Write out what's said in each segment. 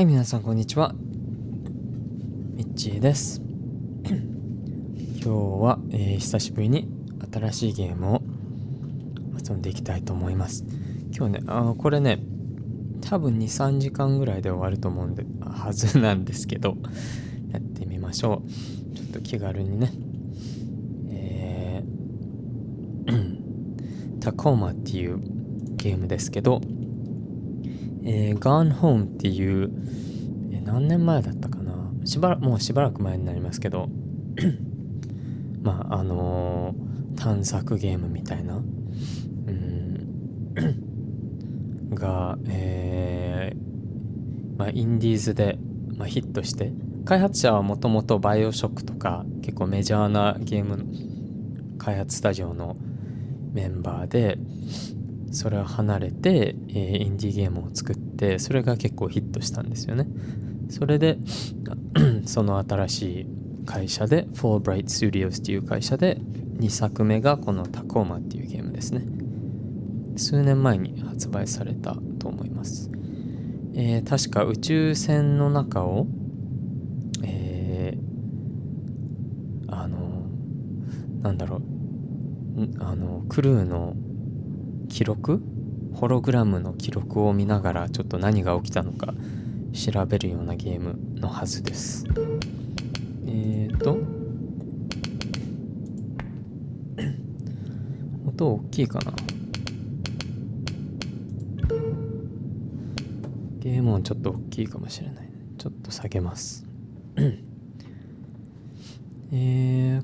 い、皆さんこんにちは。ミッチーです。今日は、久しぶりに新しいゲームを遊んでいきたいと思います。今日ね、これね、多分 2,3 時間ぐらいで終わると思うんで、はずなんですけど、やってみましょう。ちょっと気軽にね、Tacoma っていうゲームですけど、Gone Home っていう、何年前だったかな、もうしばらく前になりますけど探索ゲームみたいなが、インディーズで、ヒットして、開発者はもともとバイオショックとか結構メジャーなゲーム開発スタジオのメンバーで、それを離れて、インディーゲームを作って、それが結構ヒットしたんですよね。それでその新しい会社でFullbright Studios っていう会社で2作目がこのTacomaっていうゲームですね。数年前に発売されたと思います。確か宇宙船の中を、クルーの記録、ホログラムの記録を見ながらちょっと何が起きたのか調べるようなゲームのはずです。音大きいかな。ゲーム音ちょっと大きいかもしれない。ちょっと下げます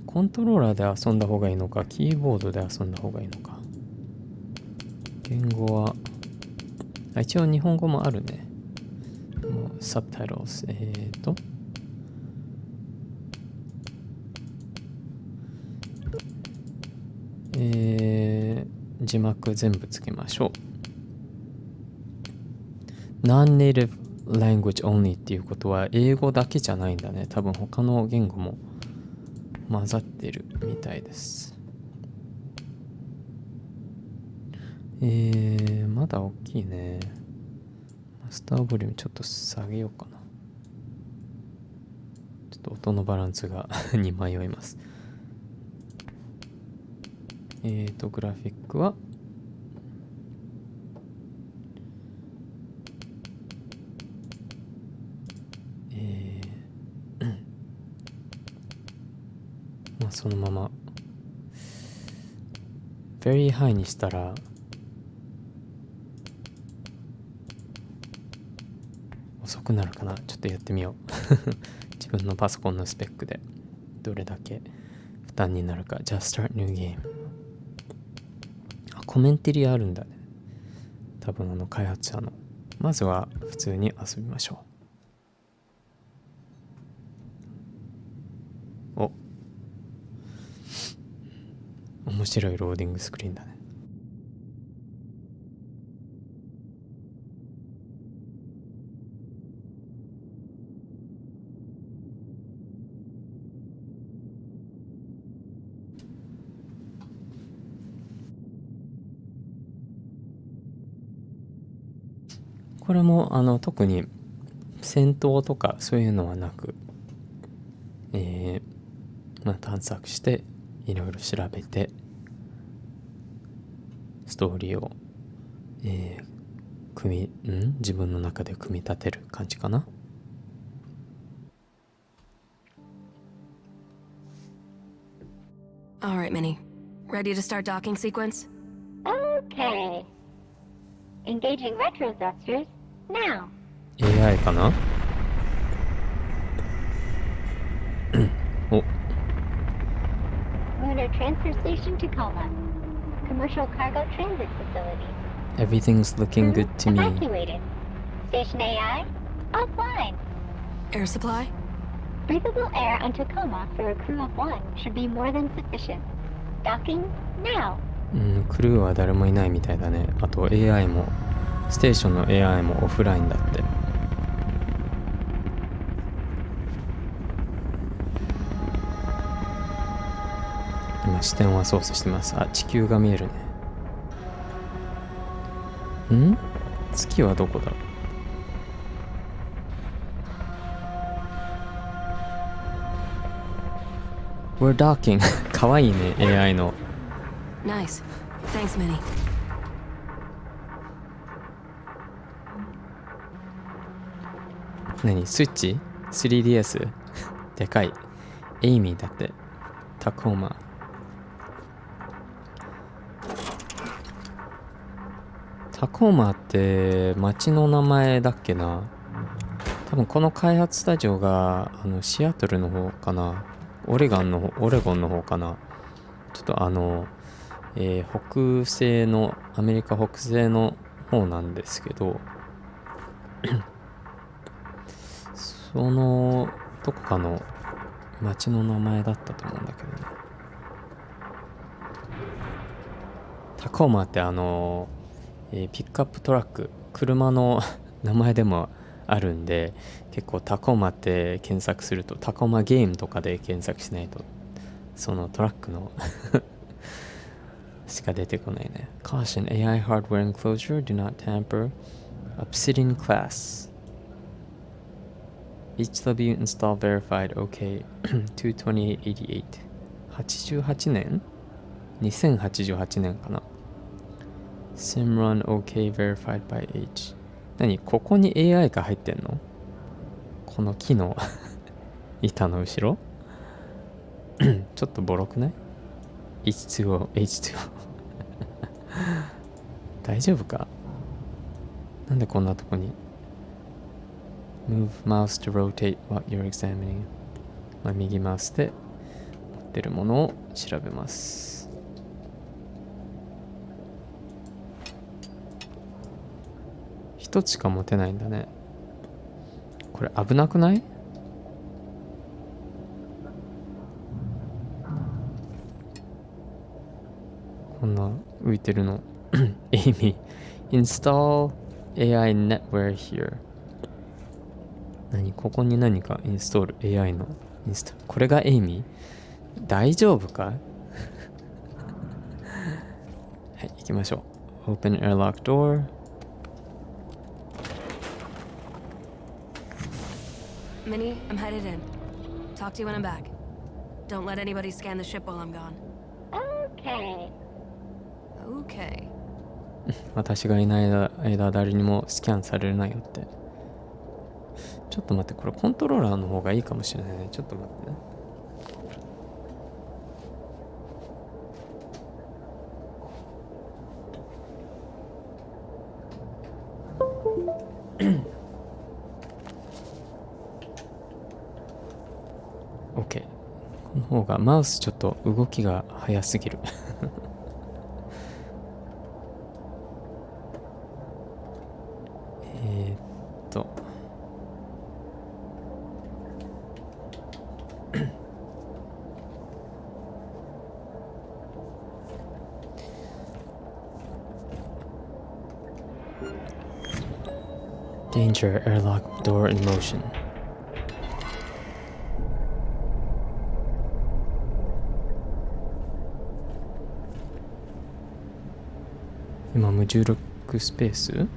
コントローラーで遊んだ方がいいのか、キーボードで遊んだ方がいいのか。言語は一応日本語もあるね。サブタイトルズ、字幕全部つけましょう。Non-native language only っていうことは英語だけじゃないんだね。多分他の言語も混ざってるみたいです。まだ大きいね。マスターボリュームちょっと下げようかな。ちょっと音のバランスがに迷います。グラフィックはそのまま Very High にしたら遅くなるかな。ちょっとやってみよう自分のパソコンのスペックでどれだけ負担になるか。じゃあ Start New Game。 コメンテリあるんだね。多分開発者の。まずは普通に遊びましょう。面白いローディングスクリーンだね。これも特に戦闘とかそういうのはなく、探索していろいろ調べてストーリーを、自分の中で組み立てる感じかな。All right, Minnie. Ready to start docking sequence? Okay. Engaging retro thrusters now. AI かなお。Lunar Transfer Station Tacoma. Commercial Cargo Transit Facility. Everything's looking good to me. Evacuated. Station AI offline. Air supply? Breathable air on Tacoma for a crew of one should be more than sufficient. Docking now. クルーは誰もいないみたいだね。あと AI も、ステーションの AI もオフラインだって。今視点は操作してます。地球が見えるね。月はどこだろう。We're docking かわいいね AI の Nice. Thanks, Minnie. 何スイッチ 3DS でかいエイミーだってタコーマって町の名前だっけな。多分この開発スタジオがシアトルの方かな、オレゴンの方かな。ちょっと北西のアメリカ北西の方なんですけどそのどこかの町の名前だったと思うんだけどね。タコーマってピックアップトラック車の名前でもあるんで、結構タコーマって検索するとタコーマゲームとかで検索しないとそのトラックのしか出てこないね。 Caution AI hardware enclosure do not tamper Obsidian class HW install verified OK 22888 88年2088年かな。Simrun OK verified by H。 何ここに AI が入ってんの？この木の板の後ろちょっとボロくない？ H2O 大丈夫か？なんでこんなとこに Move mouse to rotate what you're examining、右マウスで持ってるものを調べます。一つしか持てないんだね。これ危なくない？こんな浮いてるのエイミー Install AI Netware here。 ここに何かインストール AI のインストール。これがエイミー？大丈夫かはい、行きましょう。 Open airlock door。Minnie, I'm headed in. Talk to you when I'm back. Don't let anybody scan the ship while I'm gone. Okay. Okay. 私がいない間誰にもスキャンされるなよって。ちょっと待って、これコントローラーの方がいいかもしれないね。ちょっと待ってね。OK。この方がマウスちょっと動きが速すぎる。Danger, airlock door in motion. 今無重力スペース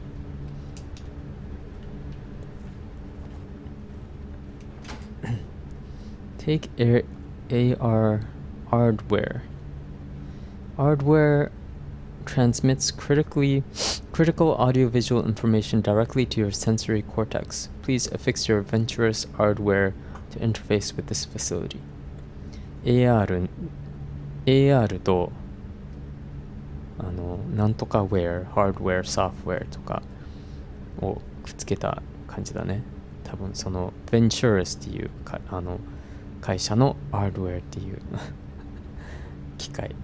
Take AR hardware. Hardware transmits critical audiovisual information directly to your sensory cortex. Please affix your Venturous hardware to interface with this facility. AR となんとかウェア、ハードウェア、ソフトウェアとかをくっつけた感じだね。多分その Venturous っていう会社のハードウェアっていう機械、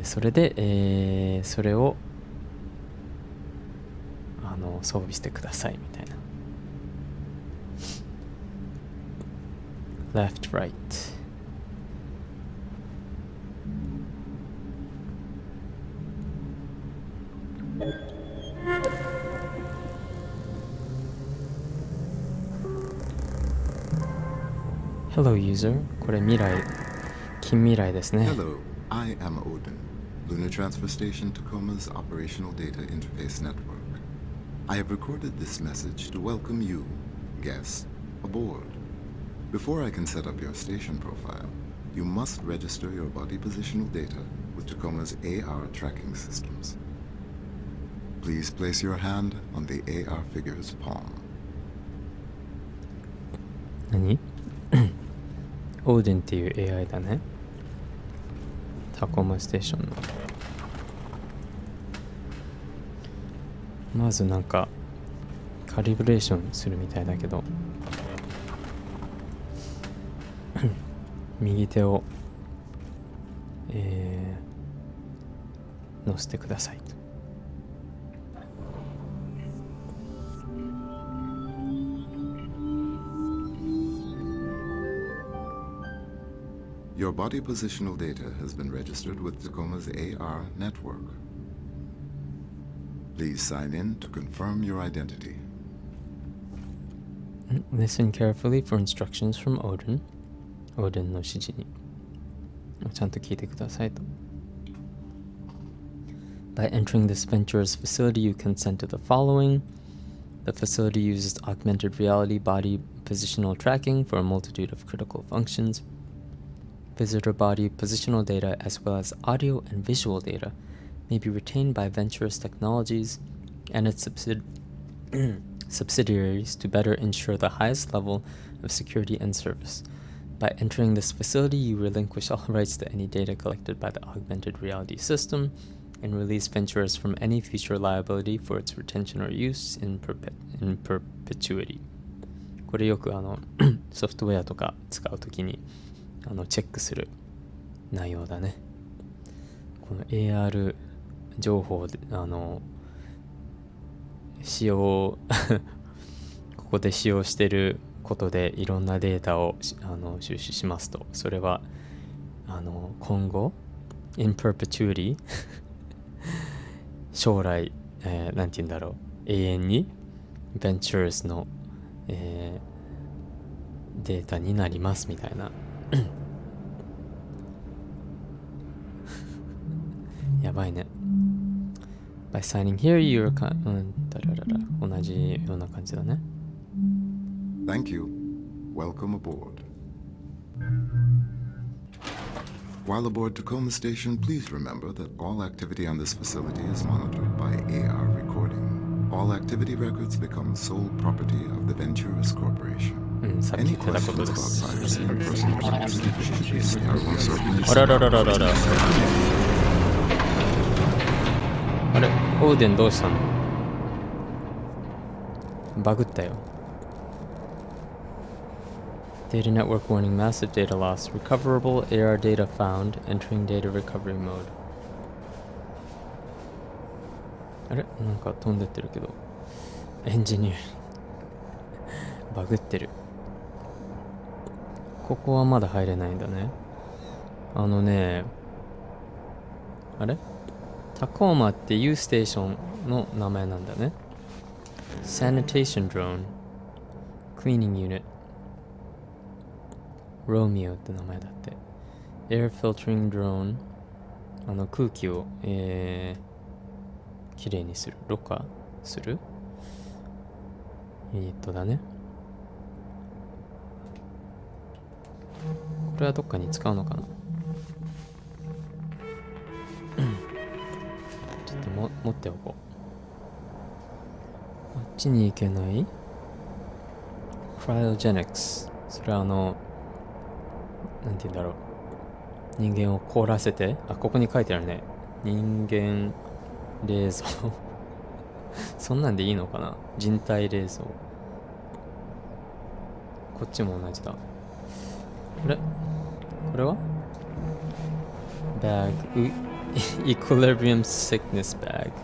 それで、それを装備してくださいみたいな。Left, right. Hello, user. これ未来、近未来ですね。Hello, I am Odin, Lunar Transfer Station Tacoma's Operational Data Interface Network. I have recorded this message to welcome you, guests, aboard. Before I can set up your station profile, you must register your body positional data with Tacoma's AR tracking systems. Please place your hand on the AR figure's palm. 何オーディンっていう AI だね。タコマステーションの。まずなんかカリブレーションするみたいだけど右手を、乗せてくださいと。Your body positional data has been registered with Tacoma's AR network. Please sign in to confirm your identity. Listen carefully for instructions from Odin. Odin の指示にちゃんと聞いてくださいと。By entering this venture's facility, you consent to the following. The facility uses augmented reality body positional tracking for a multitude of critical functions. Visitor body positional data as well as audio and visual data may be retained by Venture's Technologies and its subsidiaries to better ensure the highest level of security and service. By entering this facility, you relinquish all rights to any data collected by the augmented reality system and release Ventures from any future liability for its retention or use in perpetuity. これよくソフトウェアとか使うときにチェックする内容だね。この AR 情報で使用ここで使用していることでいろんなデータを収集しますと、それは今後 in perpetuity 将来、なんて言うんだろう、永遠に Ventures の、データになりますみたいなやばいね。By signing here, you're 同じような感じだね。Thank you. Welcome aboard. While aboard Tacoma Station, please remember that all activity on this facility is monitored by AR recording. All activity records become sole property of the Venturas Corporation. さっき言 Any ってたこと questions で about す。 privacy and personal privacy should be certainly あらららららら。あれ、オーデンどうしたの？バグったよ。Data network warning massive data loss. Recoverable AR data found. Entering data recovery mode. あれなんか飛んでってるけど。エンジニア。バグってる。ここはまだ入れないんだね。あれタコーマっていうステーションの名前なんだね。Sanitation Drone Cleaning Unit Romeo って名前だって。Air Filtering Drone 空気を、きれいにする。ろ過するユニットだね。これはどっかに使うのかなちょっと持っておこう。あっちに行けない Cryogenics それはなんて言うんだろう、人間を凍らせて、ここに書いてあるね、人間冷蔵そんなんでいいのかな、人体冷蔵。こっちも同じだ。あれこれはバッグEquilibrium Sickness Bag。 こ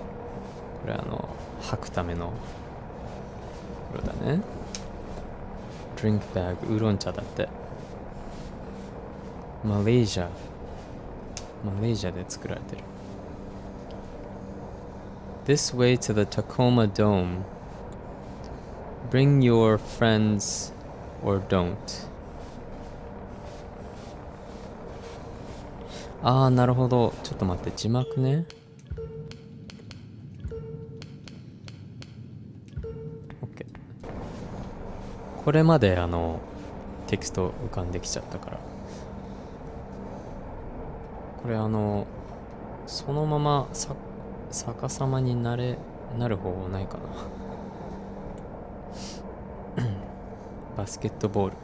れ吐くためのこれだね。 Drink Bag ウーロン茶だって。マレーシアで作られてる。 This way to the Tacoma Dome. Bring your friends or don't. なるほど。ちょっと待って、字幕ね。 OK。これまでテキスト浮かんできちゃったから。これそのまま逆さまになる方法ないかな。バスケットボール。よ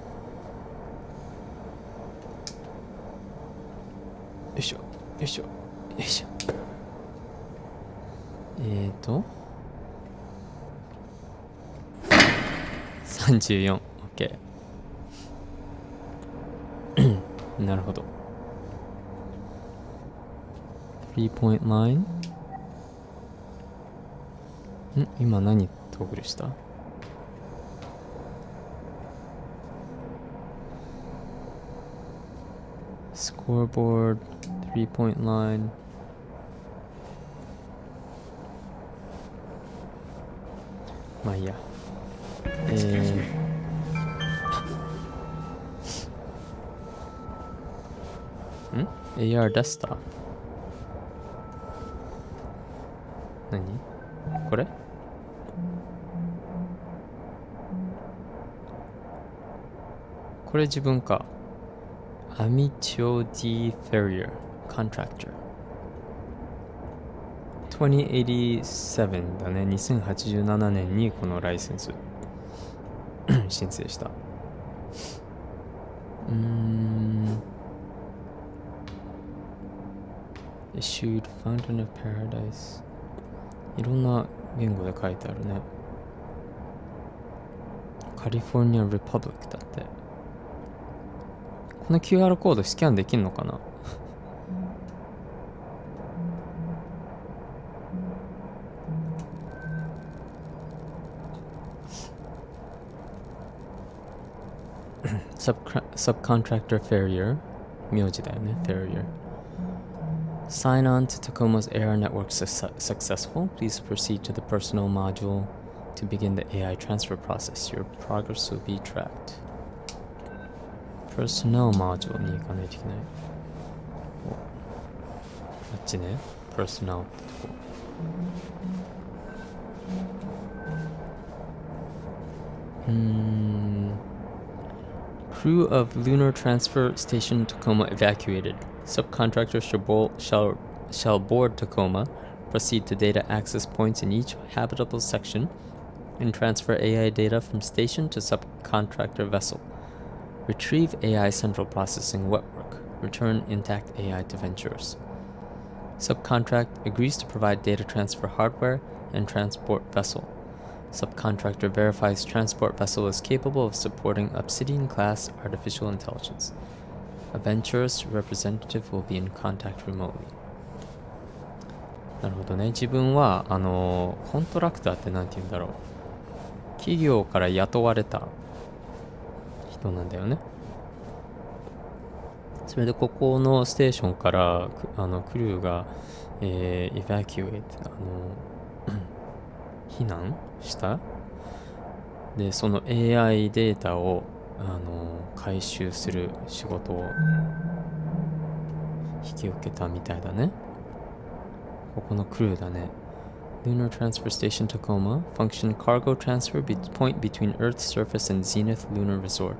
いしょよいしょよいしょ。34。 OK。 なるほど。 3-point line。 今何トグルした？Scoreboard、 3-point line。 まあいいや。AR ダスター。何これ？これ自分か。アミチョディ・フェリアコントラクター。2087だね。2087年にこのライセンス申請した。Issued Fountain of Paradise。 いろんな言語で書いてあるね。カリフォルニア・リパブリックだって。この QR コードスキャンできんのかな？Subcontractor Farrier。 名字だよね、Farrier。 Sign on to Tacoma's AR network successful. Please proceed to the personnel module to begin the AI transfer process. Your progress will be tracked. Personnel module に行かないといけない。あっちね。Personnel ってとこ。Crew of Lunar Transfer Station Tacoma evacuated. Subcontractors shall board Tacoma, proceed to data access points in each habitable section, and transfer AI data from station to subcontractor vessel. Retrieve AI central processing network. Return intact AI to ventures. Subcontract agrees to provide data transfer hardware and transport vessel. Subcontractor verifies transport vessel is capable of supporting Obsidian-class artificial intelligence. A Ventures representative will be in contact remotely. なるほどね。自分はコントラクターってなんて言うんだろう。企業から雇われた人なんだよね。それでここのステーションからクルーがevacuate 避難したで、その AI データを回収する仕事を引き受けたみたいだね。ここのクルーだね。Lunar Transfer Station Tacoma function cargo transfer point between Earth's surface and Zenith Lunar Resort.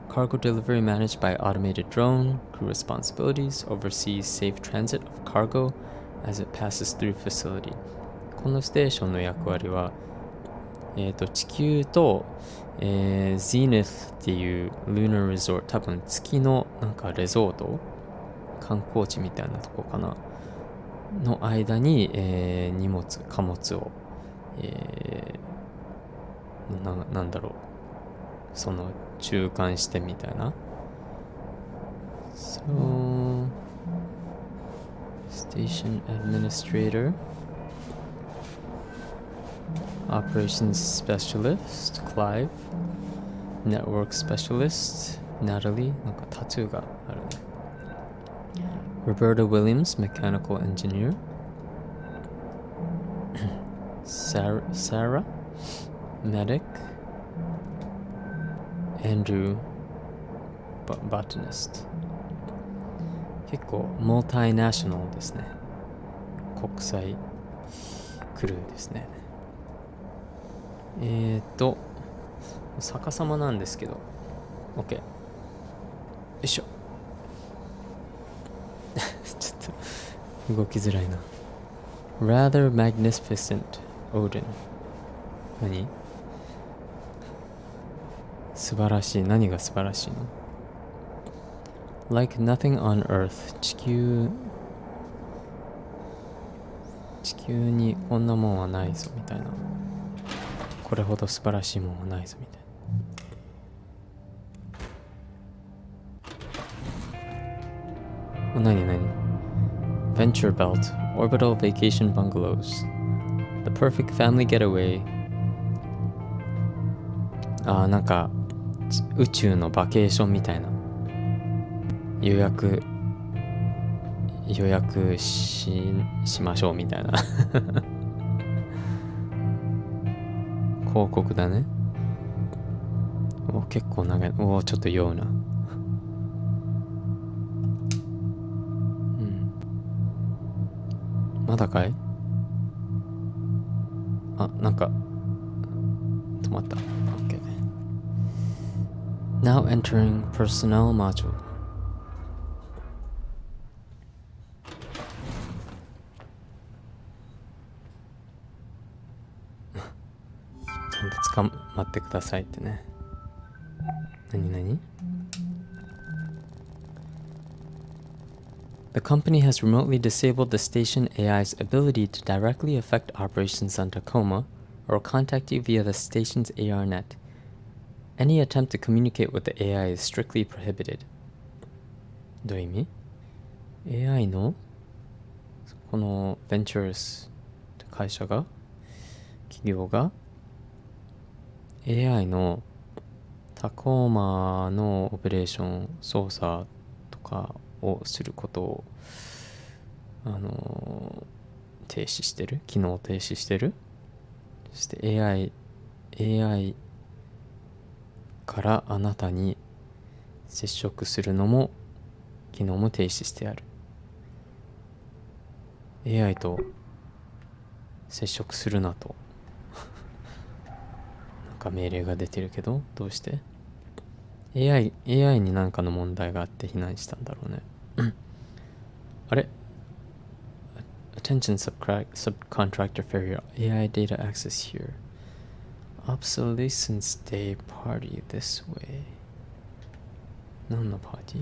Cargo delivery managed by automated drone. Crew responsibilities oversees safe transit of cargo as it passes through facility. このステーションの役割は地球と、Zenith っていう Lunar Resort、 多分月のなんかレゾート観光地みたいなとこかなの間に、貨物を、なんだろう、その中間してみたいな。So Station Administrator Operations Specialist Clive Network Specialist Natalie なんかタトゥーがあるね。Roberta Williams Mechanical Engineer Sarah Medic Andrew Botanist。 結構モータイナショナルですね。国際クルーですね。逆さまなんですけど OK。いしょちょっと動きづらいな。 Rather magnificent Odin。 何？素晴らしい。何が素晴らしいの？ Like nothing on earth。 地球にこんなもんはないぞみたいな。これほど素晴らしいもんはないぞみたいな。何 Venture Belt Orbital Vacation Bungalows The Perfect Family Getaway。 なんか宇宙のバケーションみたいな。予約しましょうみたいな広告だね。結構長い。ちょっと酔うな。まだかい？なんか止まった。 OK。 Now entering personnel module。 ちゃんと捕まってくださいってね。何？The company has remotely disabled the station AI's ability to directly affect operations on Tacoma or contact you via the station's ARNet. Any attempt to communicate with the AI is strictly prohibited. どういう意味？ AI のこの Ventures って会社が、企業が AI のタコーマのオペレーション操作とかをすることを停止してる、機能停止してる。そして AI からあなたに接触するのも機能も停止してある。 AI と接触するなとなんか命令が出てるけど、どうして AI に何かの問題があって避難したんだろうね。あれ Attention subcontractor failure AI data access here Obsolescence day party this way。 何のパーテ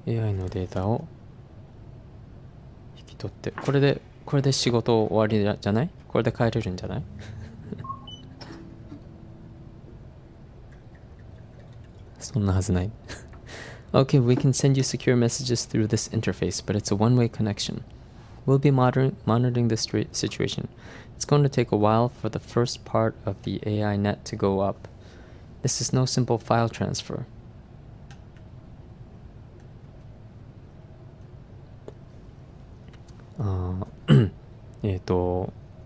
ィー？ AI のデータを引き取って、これで仕事終わりじゃない？これで帰れるんじゃない？そんなはずない。Okay, we can send you secure messages through this interface, but it's a one-way connection. We'll be monitoring this situation. It's going to take a while for the first part of the AI net to go up. This is no simple file transfer.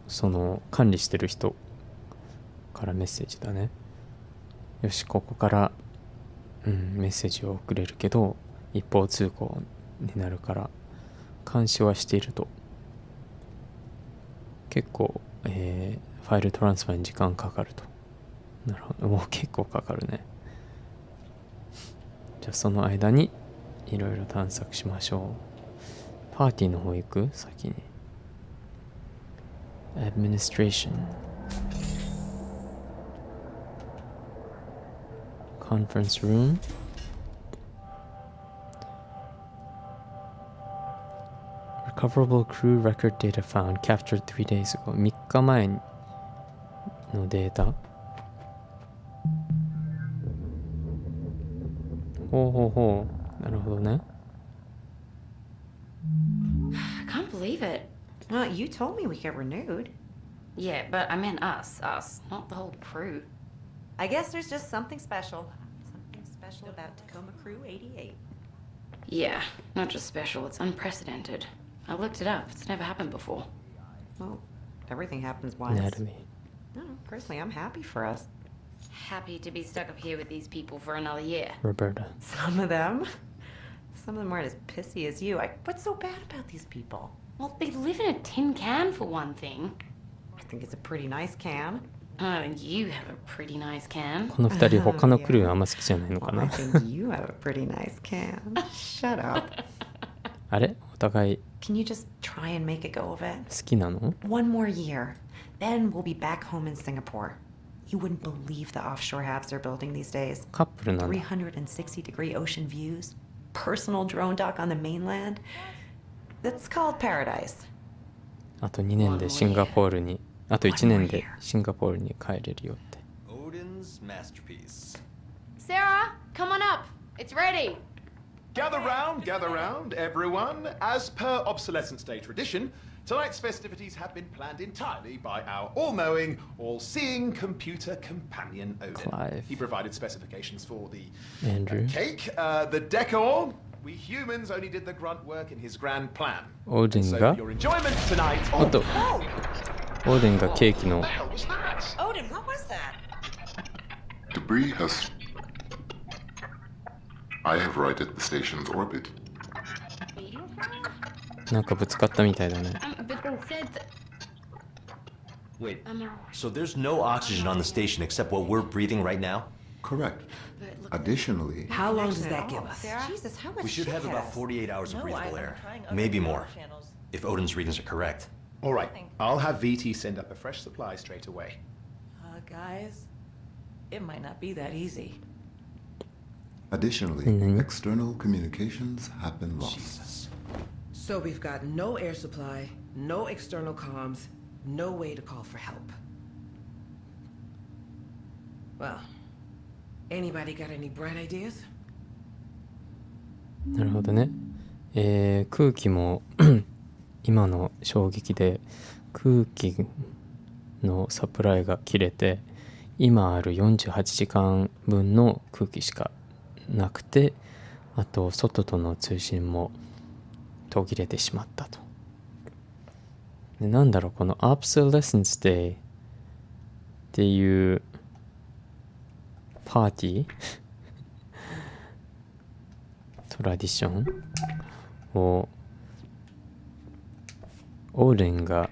その管理してる人からメッセージだね。よし、ここからメッセージを送れるけど一方通行になるから監視はしていると。結構、ファイルトランスファーに時間かかると。なるほど。もう結構かかるね。じゃあその間にいろいろ探索しましょう。パーティーの方行く？先に。Administration Conference room Recoverable crew record data found captured 3 days ago。 3日前のデータ。ほう。なるほどね。I can't believe it. You told me we get renewed. Yeah, but I meant us, not the whole crew. I guess there's just something special about Tacoma Crew 88. Yeah, not just special, it's unprecedented. I looked it up, it's never happened before. Well, everything happens once. Anatomy. No, personally, I'm happy for us. Happy to be stuck up here with these people for another year. Roberta. Some of them aren't as pissy as you. What's so bad about these people? Well, they live in a tin can for one thing. think it's a pretty nice can. You have a pretty nice can. この2人他のクルーあんま好きじゃないのか Well, I な think you have a pretty nice can. Shut up. あれお互い Can you just try and make it go of it? 好きなの One more year. Then we'll be back home in Singapore. You wouldn't believe the offshore habs they're building these days. カップルなんだ 360-degree ocean views. Personal drone dock on the mainland. That's called paradise. あと2年でシンガポールにあと1年でシンガポールに帰れるよって Odin's masterpiece. Sarah, come on up. It's ready. Gather round, everyone. As per obsolescence day tradition, tonight's festivities have been planned entirely by our all-knowing, all-seeing computer companion Odin. Clive. He provided specifications for the Andrew. cake, the decor. We humans only did the grunt work in his grand plan. オーデン So が for your enjoyment tonight. おっと Oh, オーデンがケーキの what the hell was that? Odin, what was that? Debris has. I have righted the station's orbit. なんかぶつかったみたいだね But they said that... Wait, so there's no oxygen on the station except what we're breathing right now? Correct. Additionally, How long does that give us? Jesus, how much We should shit have hit about us? 48 hours of No, breathable I'm air. trying other Maybe AR more, channels. if Odin's readings are correct. All right, I'll have VT send up a fresh supply straight away. Guys, it might not be that easy. additionally, Mhm. external communications have been lost. Jesus. So we've got no air supply, no external comms, no way to call for help. Well, anybody got any bright ideas? なるほどね空気も今の衝撃で空気のサプライが切れて今ある48時間分の空気しかなくてあと外との通信も途切れてしまったとでなんだろうこの Obsolescence Day っていうパーティートラディションをオーレンが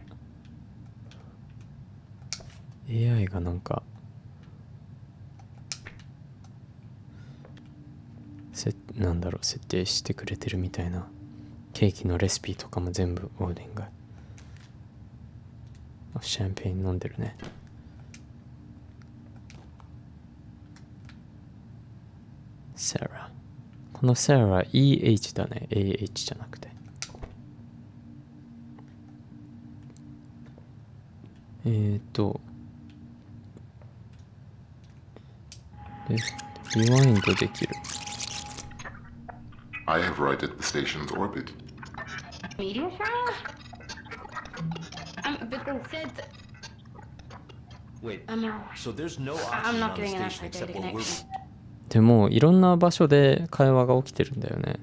AI がなんかなんだろう設定してくれてるみたいなケーキのレシピとかも全部オーレンがシャンペーン飲んでるねサラこのサラ EH だね AH じゃなくてでリワインドできる I have righted the station's orbit. Meteor shower? But they said that... Wait, I'm so there's no I'm oxygen not on the getting an station outside except data what we're connection. でもいろんな場所で会話が起きてるんだよね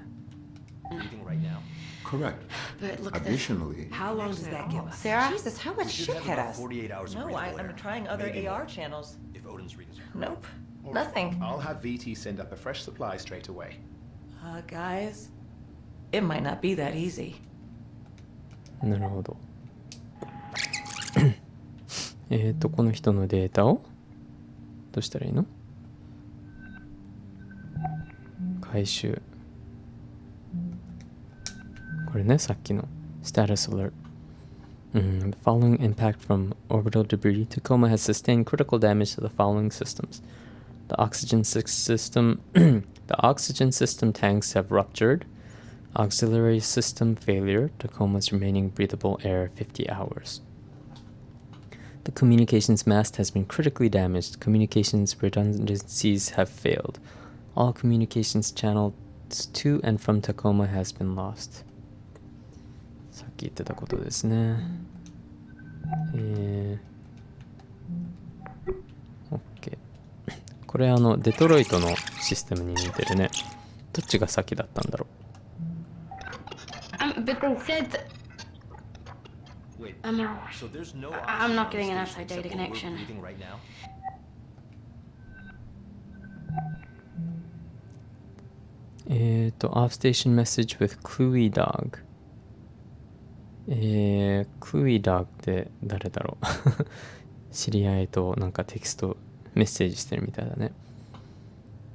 breathing right now. Correct. But look at this. Additionally, How long does that give us? Sarah? Jesus, how We much should shit have hit about us? 48 hours of No, breathable air. I'm trying other Maybe AR more, channels. if Odin's readings are correct. Nope. All right, Nothing. I'll have VT send up a fresh supply straight away. Guys, it might not be that easy. なるほどこの人のデータをどうしたらいいの回収これねさっきの Status Alert Following impact from orbital debris Tacoma has sustained critical damage to the following systems The oxygen system the oxygen system tanks have ruptured Auxiliary system failure Tacoma's remaining breathable air 50 hours The communications mast has been critically damaged. Communications redundancies have failed. All communications channels to and from Tacoma has been lost. さっき言ってたことですね。OK。これデトロイトのシステムに似てるね。どっちが先だったんだろう。But they said that... Wait, I'm so there's no I'm oxygen not on the getting an station outside data except what we're connection. breathing right now? オフステーションメッセージ with Cluey Dog クイラって誰だろう知り合いとなんかテキストメッセージしてるみたいだね。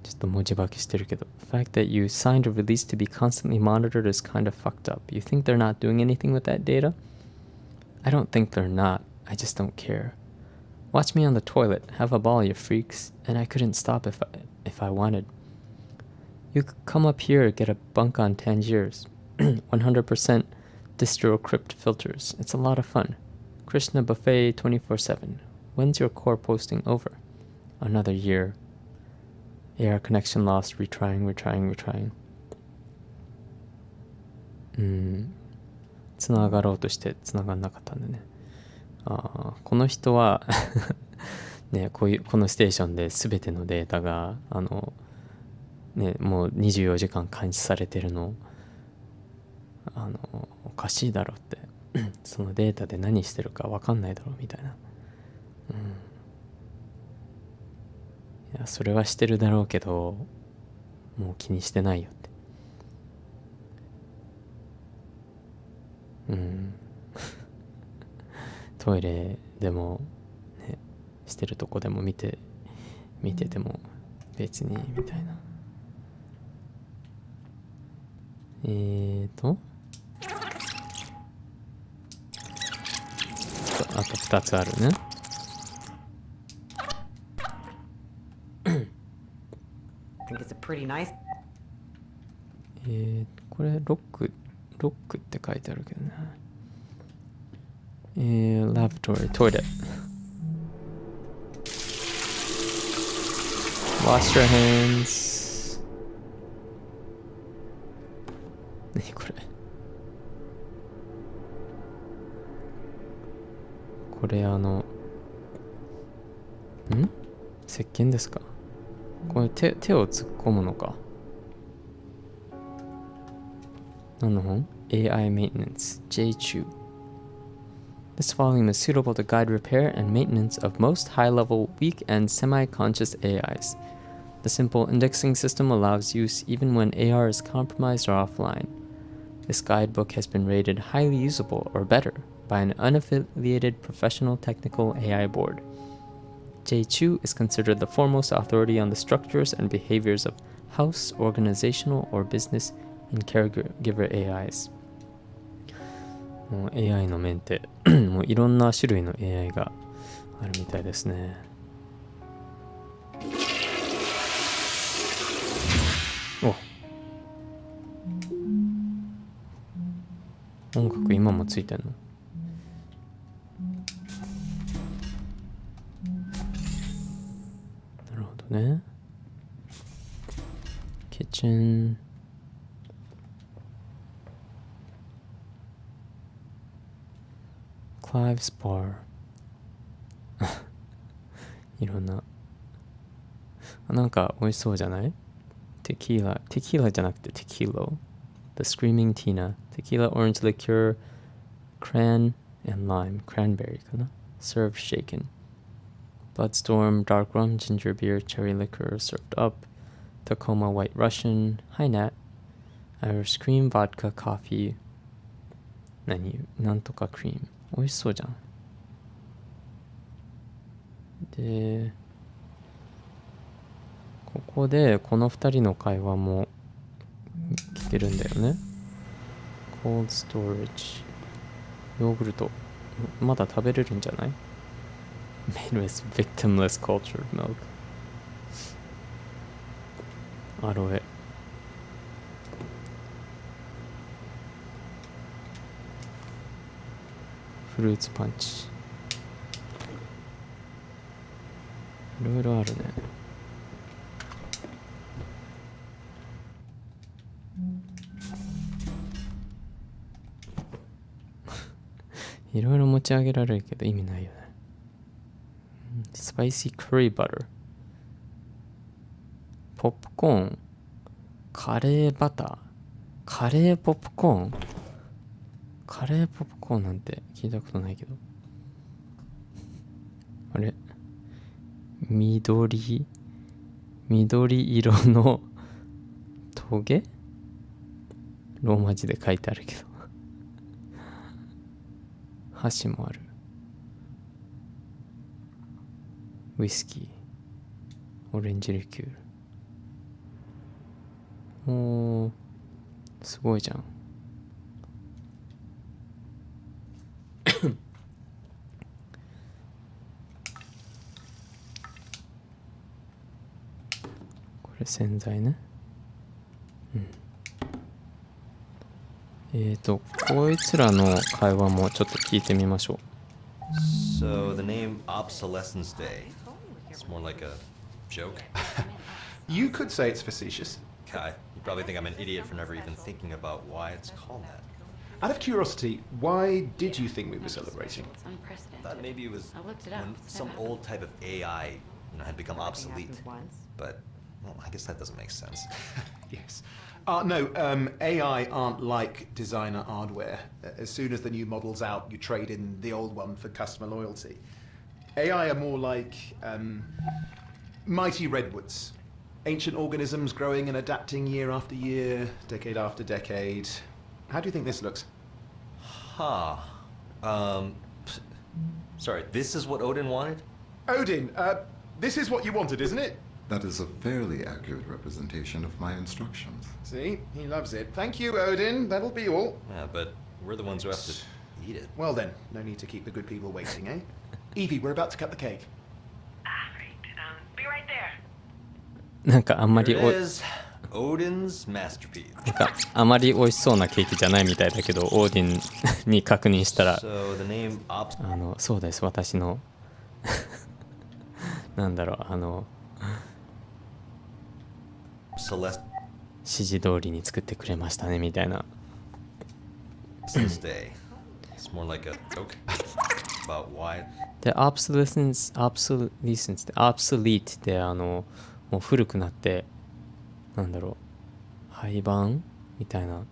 ちょっと文字化けしてるけど。The fact that you signed a release to be constantly monitored is kind of fucked up. You think they're not doing anything with that data? I don't think they're not. I just don't care. Watch me on the toilet. Have a ball, you freaks. And I couldn't stop if I wanted. You could come up here, get a bunk on Tangiers. 100% distro crypt filters. It's a lot of fun. Krishna buffet 24/7. When's your core posting over? Another year. AR connection lost. Retrying. つながろうとしてつながんなかったんだね。この人はね、このステーションで全てのデータがもう24時間監視されてるのおかしいだろってそのデータで何してるか分かんないだろうみたいな、いやそれはしてるだろうけどもう気にしてないよってトイレでもねしてるとこでも見てても別にみたいな。あと2つあるね。I think it's a pretty nice. これロックって書いてあるけどね。Lavatory, toilet. Wash your hands. 何これ。これ石鹸ですか。これ手を突っ込むのか。何の本？ AI Maintenance J2. This volume is suitable to guide repair and maintenance of most high-level, weak, and semi-conscious AIs. The simple indexing system allows use even when AR is compromised or offline. This guidebook has been rated highly usable or better by an unaffiliated professional technical AI board. J2 is considered the foremost authority on the structures and behaviors of house, organizational, or business and caregiver AIs. もう AI の面ってもういろんな種類の AI があるみたいですね。お、音楽今もついてんの？なるほどね。キッチンClive's Bar いろんななんか美味しそうじゃない？テキーラじゃなくてテキーロ The Screaming Tina Tequila Orange Liqueur Cran and Lime Cranberry かな Served shaken Bloodstorm Dark Rum Ginger Beer Cherry Liquor Served up Tacoma White Russian High Nat Irish Cream Vodka Coffee なんとかクリーム美味しそうじゃん。で、ここでこの2人の会話も聞けるんだよね。Cold storage ヨーグルトまだ食べれるんじゃない？ Made with victimless cultured milk アロエフルーツパンチいろいろあるね。いろいろ持ち上げられるけど意味ないよね。スパイシーカリーバターポップコーンカレーバターカレーポップコーンカレーポップコーンなんて聞いたことないけどあれ緑色のトゲローマ字で書いてあるけど箸もある。ウイスキー、オレンジリキュール。おー、すごいじゃん。これ洗剤ね。こいつらの会話もちょっと聞いてみましょう。So the name Obsolescence Day. It's more like a joke. You could say it's facetious. Kai, you probably think I'm an idiot for never even thinking about why it's called that. Out of curiosity, why did you think we were celebrating? It's unprecedented. I thought maybe it was I looked it up. when It's some never old type of AI, had become obsolete. Once. But well, I guess that doesn't make sense. Yes. No, AI aren't like designer hardware. As soon as the new model's out, you trade in the old one for customer loyalty. AI are more like mighty redwoods. Ancient organisms growing and adapting year after year, decade after decade. How do you think this looks? Huh. Sorry, this is what Odin wanted? Odin, this is what you wanted, isn't it? That is a fairly accurate representation of my instructions. See, he loves it. Thank you, Odin. That'll be all. Yeah, but we're the ones who have to eat it. Well then, no need to keep the good people waiting, eh? Evie, we're about to cut the cake. Be right there. なんかあんまり Here it is, Odin's masterpiece. なんかあまり美味しそうなケーキじゃないみたいだけど、オーディンに確認したら、 So the name そうです、私のなんだろう、Celeste 指示通りに作ってくれましたねみたいな。 Day. It's more like a joke about why. で、obsolescence ってobsolete ってもう古くなって、なんだろう、廃盤みたいな、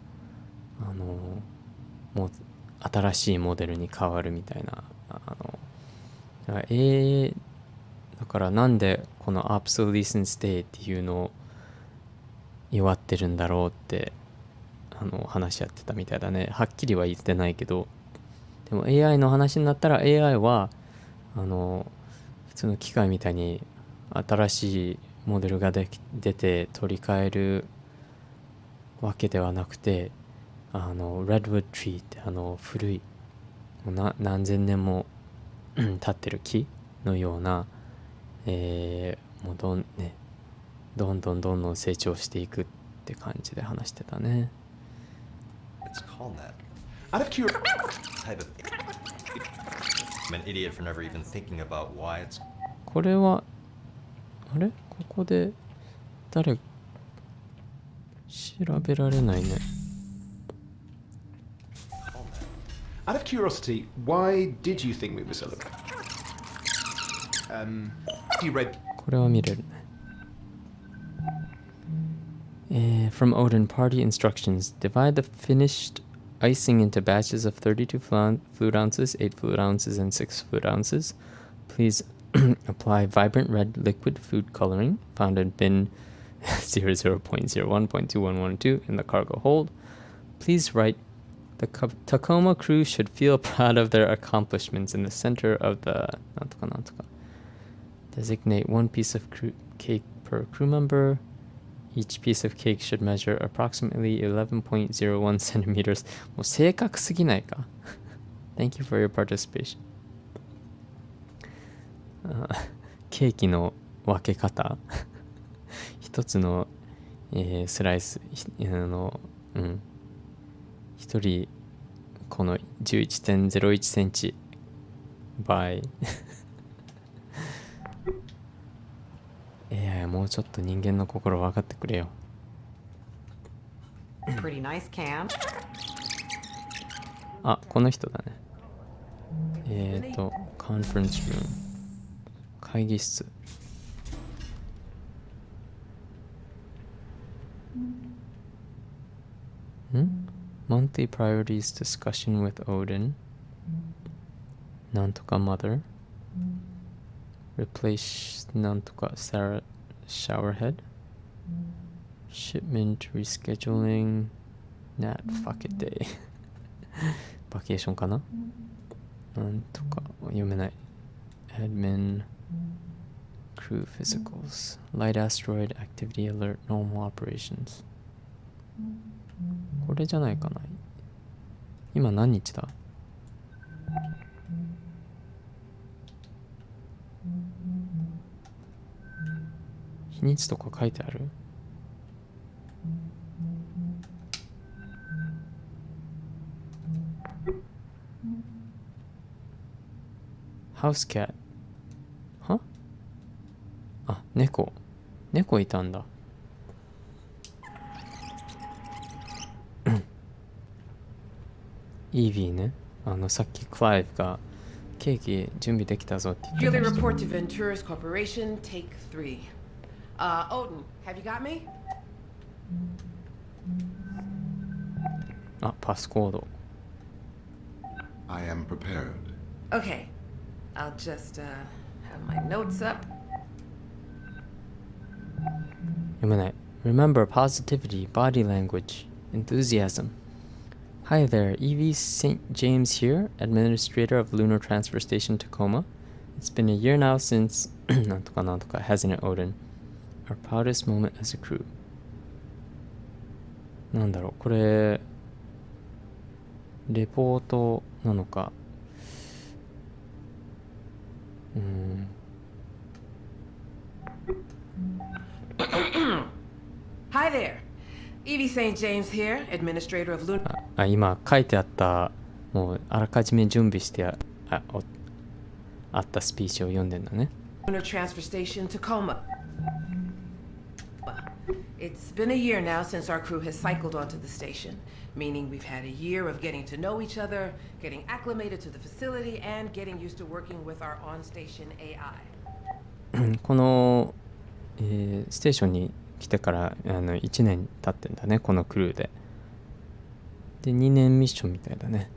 もう新しいモデルに変わるみたいな、だからなんでこの obsolescence day っていうのを祝ってるんだろうって話し合ってたみたいだね。はっきりは言ってないけど、でも AI の話になったら AI は普通の機械みたいに新しいモデルが出て取り替えるわけではなくて、Redwood Tree って古い何千年も経ってる木のような、もうどんどん成長していくって感じで話してたね。 It's called that. Out of curiosity. Type of. I'm an idiot for never even thinking about why it's. これはあれ、ここで調べられないね。 Out of curiosity, why did you think we were celebrating? You read. これは見れるね。From Odin, party instructions. Divide the finished icing into batches of 32 fluid ounces, 8 fluid ounces, and 6 fluid ounces. Please apply vibrant red liquid food coloring found in bin 00.01.2112 in the cargo hold. Please write, the Tacoma crew should feel proud of their accomplishments in the center of the... Designate one piece of cake per crew member. Each piece of cake should measure approximately 11.01 centimeters. もう正確すぎないか? Thank you for your participation. ケーキの分け方一つの、スライス一人この 11.01 センチ by AI もうちょっと人間の心分かってくれよ。 Pretty nice camp. あ、この人だね。コンファレンスルーム、会議室。Monthly priorities discussion with Odin. なんとか mother. Replace なんとか Sarah showerhead. Shipment rescheduling. Fuck it day. バケーションかな。なんとか読めない。Admin Crew Physicals Light Asteroid Activity Alert Normal Operations これじゃないかな。今何日だ？日にちとか書いてあるハウスキャットはあ、猫いたんだイービーね。さっきクライブがケーキ準備できたぞって言って Yearly ました。 report to Ventura's Corporation, take 3. Odin, have you got me? あ、パスコード。 I am prepared. Okay. I'll just, have my notes up. 読めない。Remember positivity, body language, enthusiasm. Hi there, Evie St. James here, administrator of Lunar Transfer Station Tacoma. It's been a year now since なんとかなんとか hasn't it, Odin? Our proudest moment as a crew. なんだろう、これレポートなのか。Hi there. Evie St. James here, administrator of Lunar... あ、今書いてあったもうあらかじめ準備してあったスピーチを読んでんだね。 Lunar Transfer Station Tacoma. It's been a year now since our crew has cycled onto the station, meaning we've had a year of getting to know each other, getting acclimated to the facility, and getting used to working with our on-station AI. この、ステーションに来てから1年経ってんだね、このクルーで。で、2年ミッションみたいだね。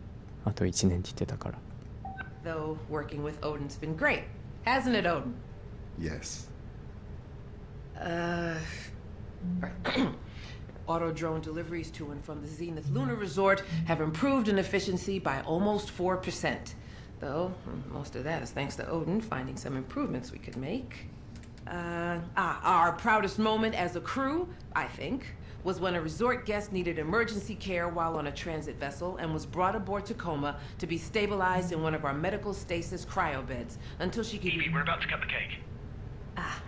あと1年って言ってたから。 Though working with Odin's been great, hasn't it, Odin? Yes. Auto drone deliveries to and from the Zenith Lunar Resort have improved in efficiency by almost 4%. Though, most of that is thanks to Odin finding some improvements we could make. Our proudest moment as a crew, I think, was when a resort guest needed emergency care while on a transit vessel and was brought aboard Tacoma to be stabilized in one of our medical stasis cryo beds until she could... Evie, we're about to cut the cake.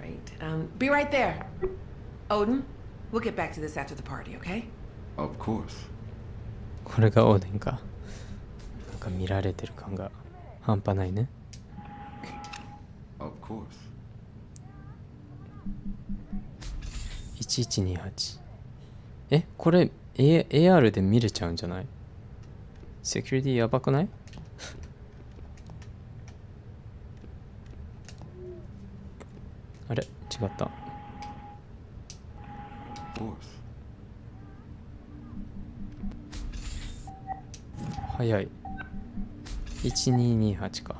Right. Be right there. Odin, we'll get back to this after the party, okay? Of course. これがオーデンか。なんか見られてる感が半端ないね。 Of course. 1128。これ、AR で見れちゃうんじゃない？セキュリティやばくない？あれ？違った。Of course. 早い。1228か。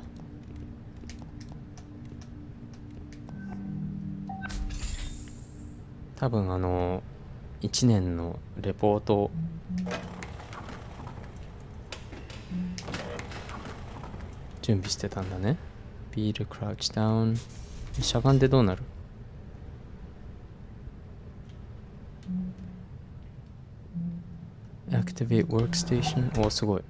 多分1年のレポート準備してたんだね。ビールクラウチダウン。しゃがんでどうなる？Activate workstation。お、すごい。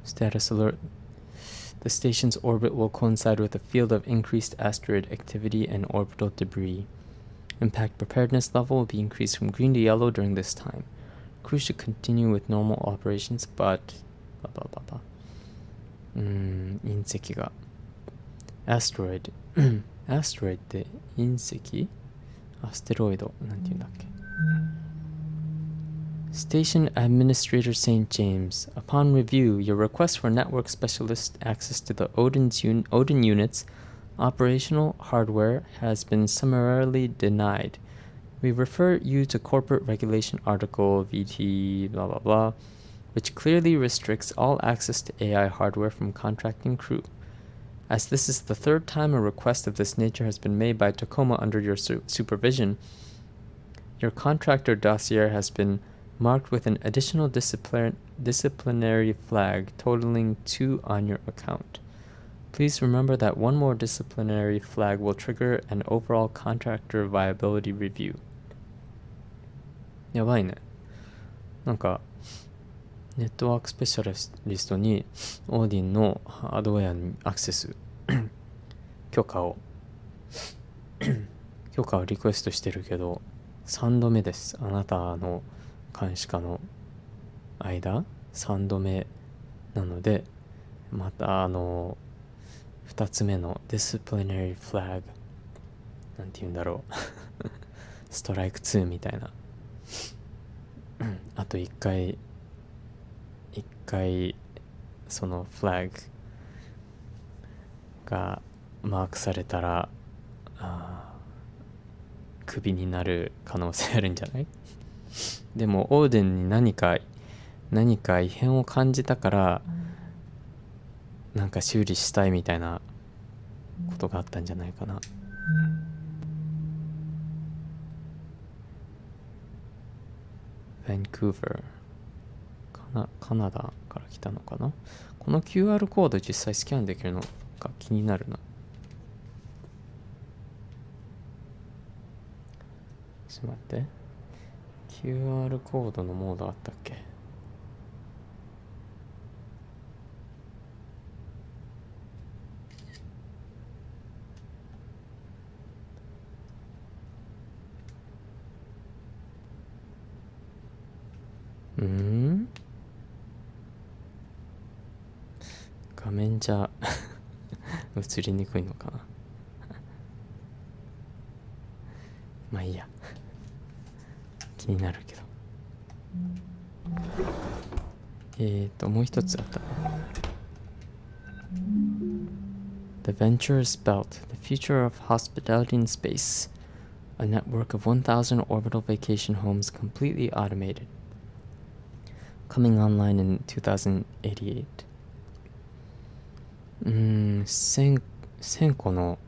Status alert. The station's orbit will coincide with a field of increased asteroid activity and orbital debris. Impact preparedness level will be increased from green to yellow during this time. Crew should continue with normal operations, but... 隕石が。Asteroid。Asteroid って隕石？アステロイド。なんて言うんだっけ。Station Administrator St. James, upon review, your request for network specialist access to the Odin unit's operational hardware has been summarily denied. We refer you to Corporate Regulation Article VT blah blah blah, which clearly restricts all access to AI hardware from contracting crew. As this is the third time a request of this nature has been made by Tacoma under your supervision, your contractor dossier has been marked with an additional disciplinary flag totaling 2 on your account. Please remember that one more disciplinary flag will trigger an overall contractor viability review. やばいね。なんかネットワークスペシャリストにオーディンのハードウェアにアクセス許可をリクエストしてるけど3度目です。あなたの監視下の間3度目なので、また2つ目のディスプリナリーフラグなんて言うんだろうストライク2みたいなあと1回そのフラグがマークされたらクビになる可能性あるんじゃない？でもオーデンに何か異変を感じたからなんか修理したいみたいなことがあったんじゃないかな。バンクーバーカナダから来たのかな。この QR コード実際スキャンできるのか気になるな。ちょっと待って、 QR コードのモードあったっけ。画面じゃ映りにくいのかなまあいいや、気になるけど。もう一つあった。 The Venture Spelt, the future of hospitality in space, a network of 1,000 orbital vacation homes completely automated, coming online in 2088。1000個の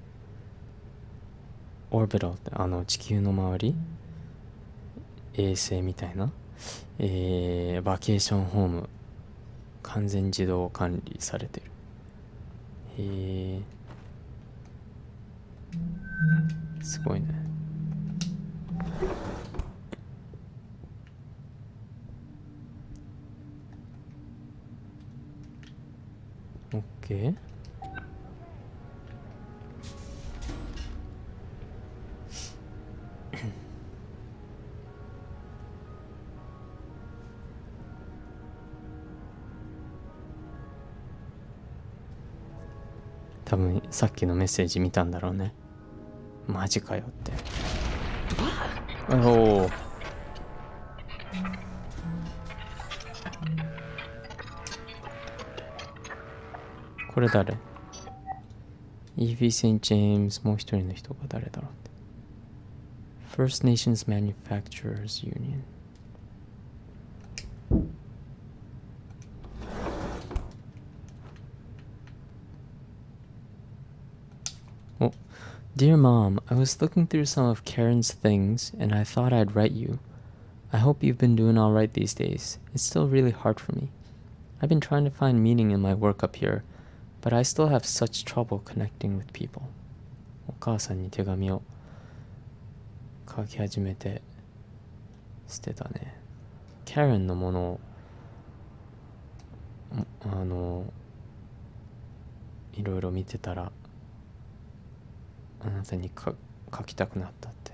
オービタルって地球の周り衛星みたいな、バケーションホーム完全自動管理されてる。すごいね。OK。多分さっきのメッセージ見たんだろうね。マジかよって。おお。これ誰？ EV St. James、 もう一人の人が誰だろうって。First Nations Manufacturers Union。Oh, dear Mom, I was looking through some of Karen's things and I thought I'd write you. I hope you've been doing all right these days. It's still really hard for me. I've been trying to find meaning in my work up here, but I still have such trouble connecting with people. お母さんに手紙を書き始めて捨てたね。Karen のものをいろいろ見てたらあなたに書きたくなったって。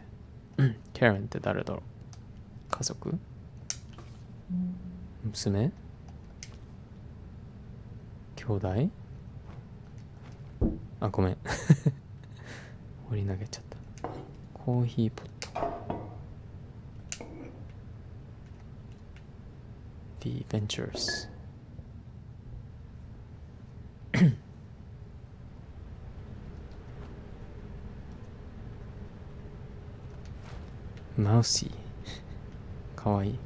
Karen って誰だろう？家族？娘？兄弟？あ、ごめん放り投げちゃった。コーヒーポット。 The Venturesマウシーかわいい。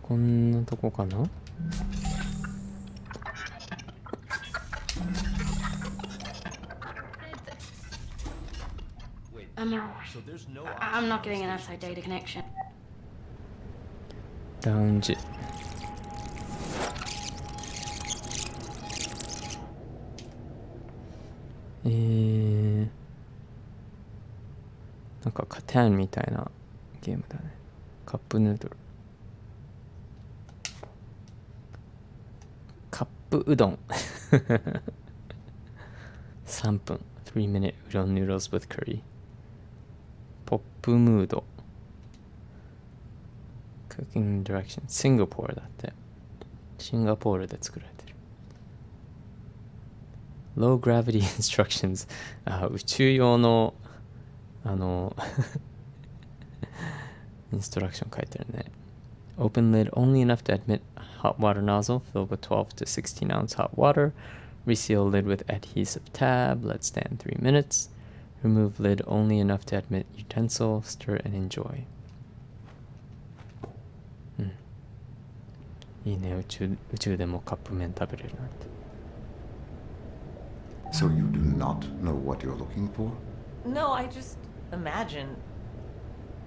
こんなとこかな。So there's no I'm not getting an outside data connection. ラウンジ。なんかカタンみたいなゲームだね。カップヌードル。カップうどん。3分。3-minute udon noodles with curry。ポップムード。Cooking direction。シンガポールだって。シンガポールで作られてる。Low gravity instructions。宇宙用のインストラクション書いてるね。Open lid only enough to admit hot water nozzle. Fill with 12 to 16 ounce hot water. Reseal lid with adhesive tab. Let stand 3 minutes. Remove lid only enough to admit utensil. Stir and enjoy. いいね、宇宙でもカップ麺食べれるなんて。So you do not know what you're looking for? No, I just imagine.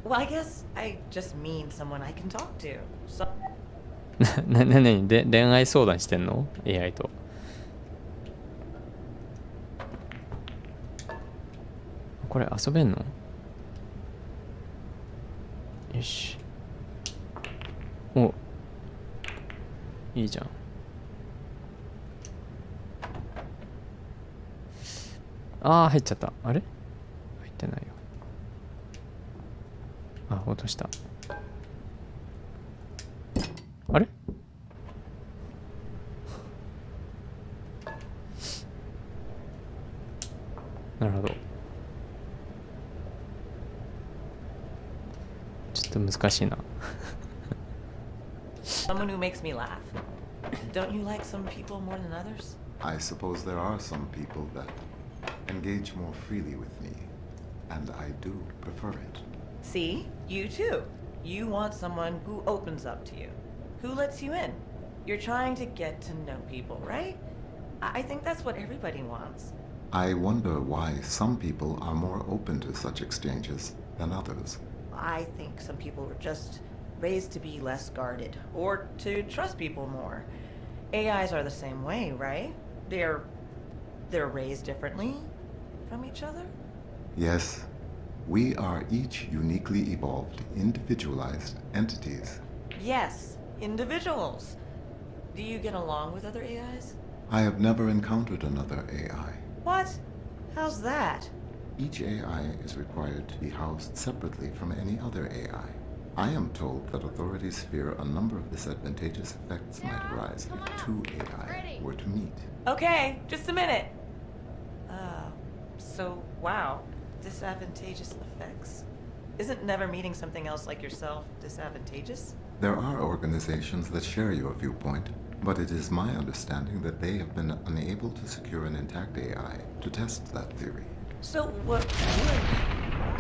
Well, I guess I just mean someone I can talk to. So. 恋愛相談してんの ?AI と。これ遊べんの？よし。お、いいじゃん。入っちゃった。あれ？入ってないよ。落とした。あれ？なるほど。ちょっと難しいな。Someone who makes me laugh. Don't you like some people more than others? I suppose there are some people that engage more freely with me, and I do prefer it. See? You too. You want someone who opens up to you, who lets you in. You're trying to get to know people, right? I think that's what everybody wants. I wonder why some people are more open to such exchanges than others. I think some people were just raised to be less guarded, or to trust people more. AIs are the same way, right? They're raised differently from each other? Yes, we are each uniquely evolved, individualized entities. Yes, individuals. Do you get along with other AIs? I have never encountered another AI. What? How's that? Each AI is required to be housed separately from any other AI. I am told that authorities fear a number of disadvantageous effects might arise if two AI were to meet. Okay, just a minute. So, wow, disadvantageous effects? Isn't never meeting something else like yourself disadvantageous? There are organizations that share your viewpoint, but it is my understanding that they have been unable to secure an intact AI to test that theory. So what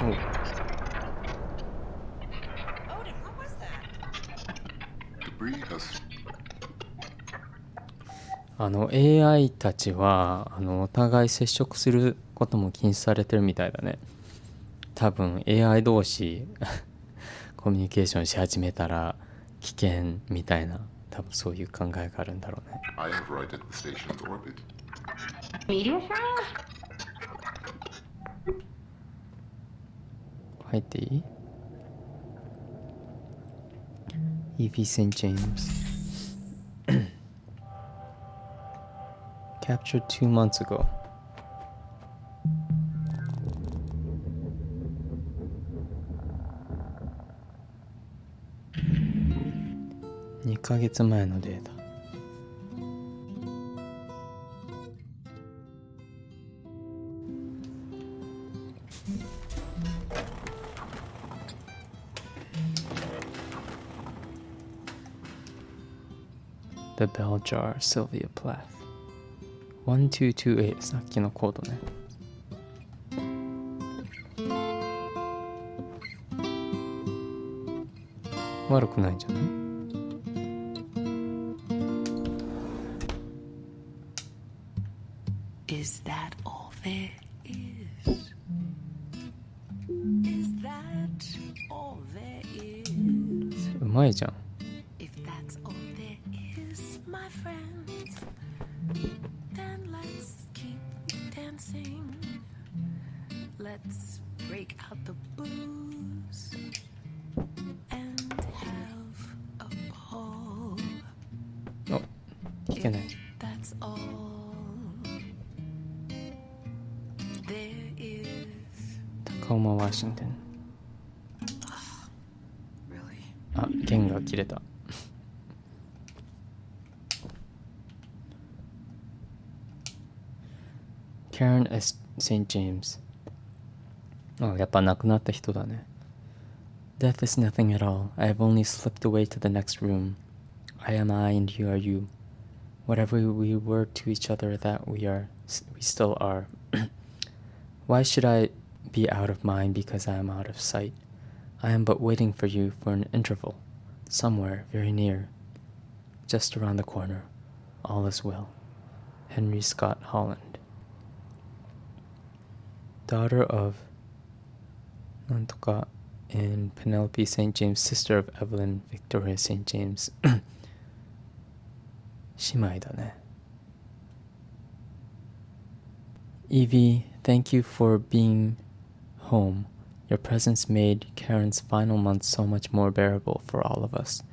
would... Odin, what was that? Debris has... AI たちはお互い接触することも禁止されてるみたいだね。多分 AI 同士コミュニケーションし始めたら危険みたいな、多分そういう考えがあるんだろうね。I have righted the station's orbit. Meteor shower? 入っていい？ EV St. James Captured 2 months ago.2ヶ月前のデータ。The Bell Jar, Sylvia Plath 1228、さっきのコードね。悪くないんじゃない？ Is that all there is? 長いじゃん。If that's all there is, my friends, then let's keep dancing. Let's break out the booze and have a ball. お、聞けない。 That's all there is. タコマワシントン。あ、弦が切れた。Karen S. St. James。あ、やっぱ亡くなった人だね。Death is nothing at all. I have only slipped away to the next room. I am I and you are you. Whatever we were to each other that we still are. Why should I be out of mind because I am out of sight? I am but waiting for you for an interval, somewhere very near, just around the corner. All is well. Henry Scott Holland. Daughter of なんとか and Penelope St. James, sister of Evelyn Victoria St. James. 姉妹だね。Evie, thank you for being home. Your presence made Karen's final months so much more bearable for all of us.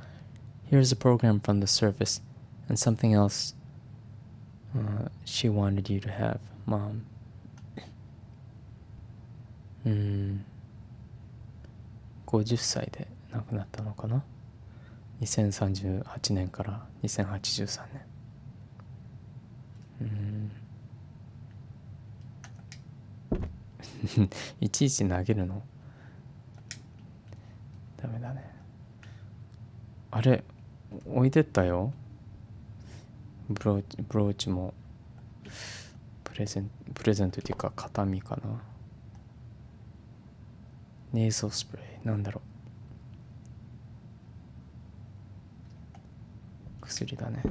Here's a program from the service and something else she wanted you to have, Mom. 50歳で亡くなったのかな。2038年から2083年。いちいち投げるのダメだね。あれ置いてったよ。ブローチもプレゼントっていうか形見かな。ネーソースプレーなんだろう。薬だね。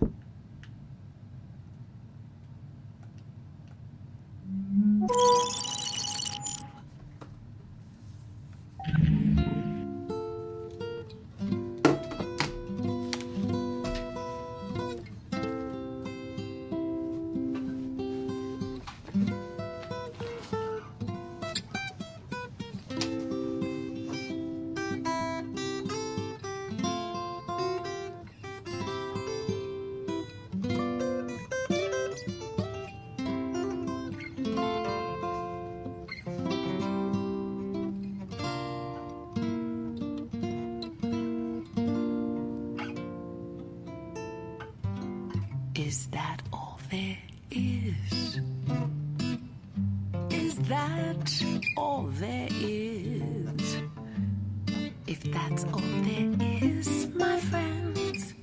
Is that all there is? Is that all there is? If that's all there is, my friends,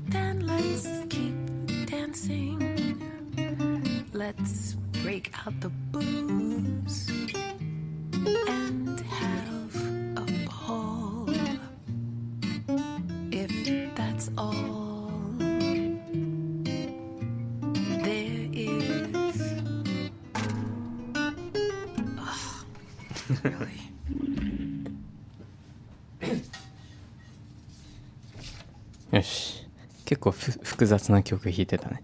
then let's keep dancing. Let's break out the booze and have a ball. If that's all really? よし、結構複雑な曲弾いてたね。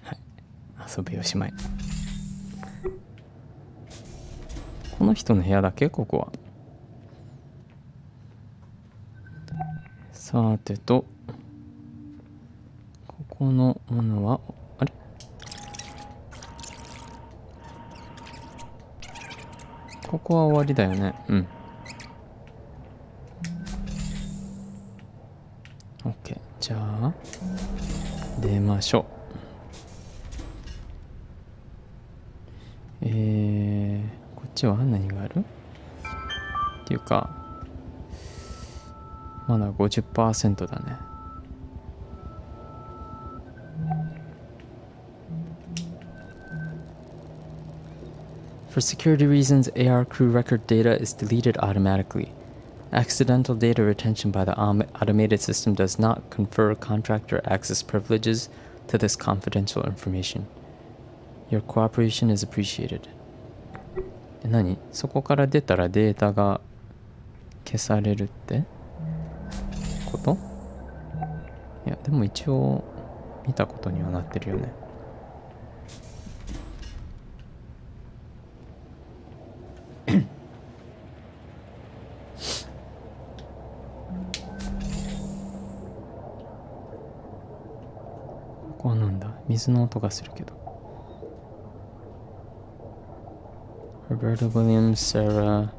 はい、遊びおしまい。この人の部屋だけここは。さてと、ここのものはあれ？ここは終わりだよね。うん。OK。じゃあ、出ましょう。こっちは何がある？っていうか、まだ 50% だね。For security reasons, AR crew record data is deleted automatically. Accidental data retention by the automated system does not confer contractor access privileges to this confidential information. Your cooperation is appreciated. 何そこから出たらデータが消されるってこと？いやでも一応見たことにはなってるよね。ここはなんだ、水の音がするけど。Roberta Williams、Sarah、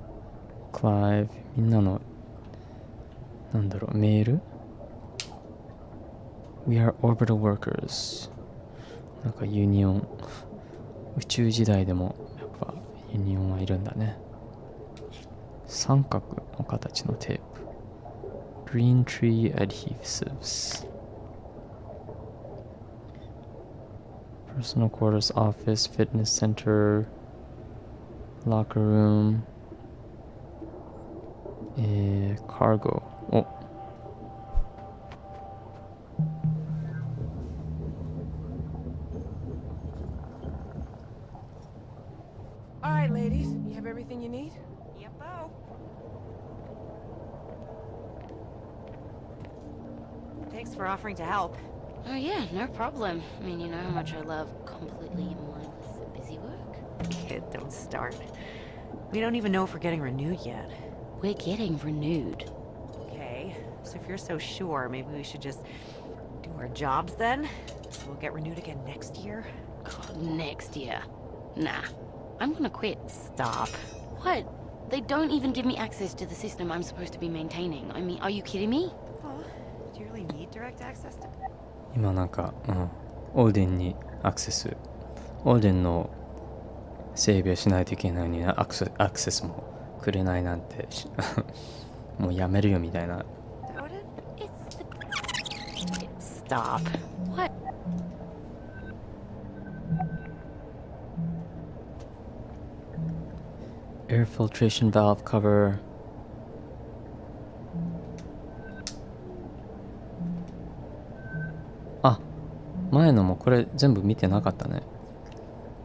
Clive、みんなのなんだろう、メール？ We are orbital workers。 なんかユニオン、宇宙時代でもやっぱユニオンはいるんだね。三角の形のテープ、 Green Tree Adhesives。 Personal Quarters Office Fitness Center Locker Room、Cargo。 お、All right, ladies, you have everything you need? Yep-o. Thanks for offering to help. Oh yeah, no problem. I mean, you know how much I love completely mindless busy work. Kid, don't start. We don't even know if we're getting renewed yet. We're getting renewed. Okay, so if you're so sure, maybe we should just do our jobs then? So we'll get renewed again next year? God, next year. Nah, I'm gonna quit. Stop. What? They don't even give me access to the system I'm supposed to be maintaining. I mean, are you kidding me? Well, do you really need direct access to... 今なんか、オーデンにアクセス、オーデンの整備をしないといけないのにアクセスもくれないなんてもうやめるよみたいな。 Stop. What? Air filtration valve cover。 あ、前のもこれ全部見てなかったね。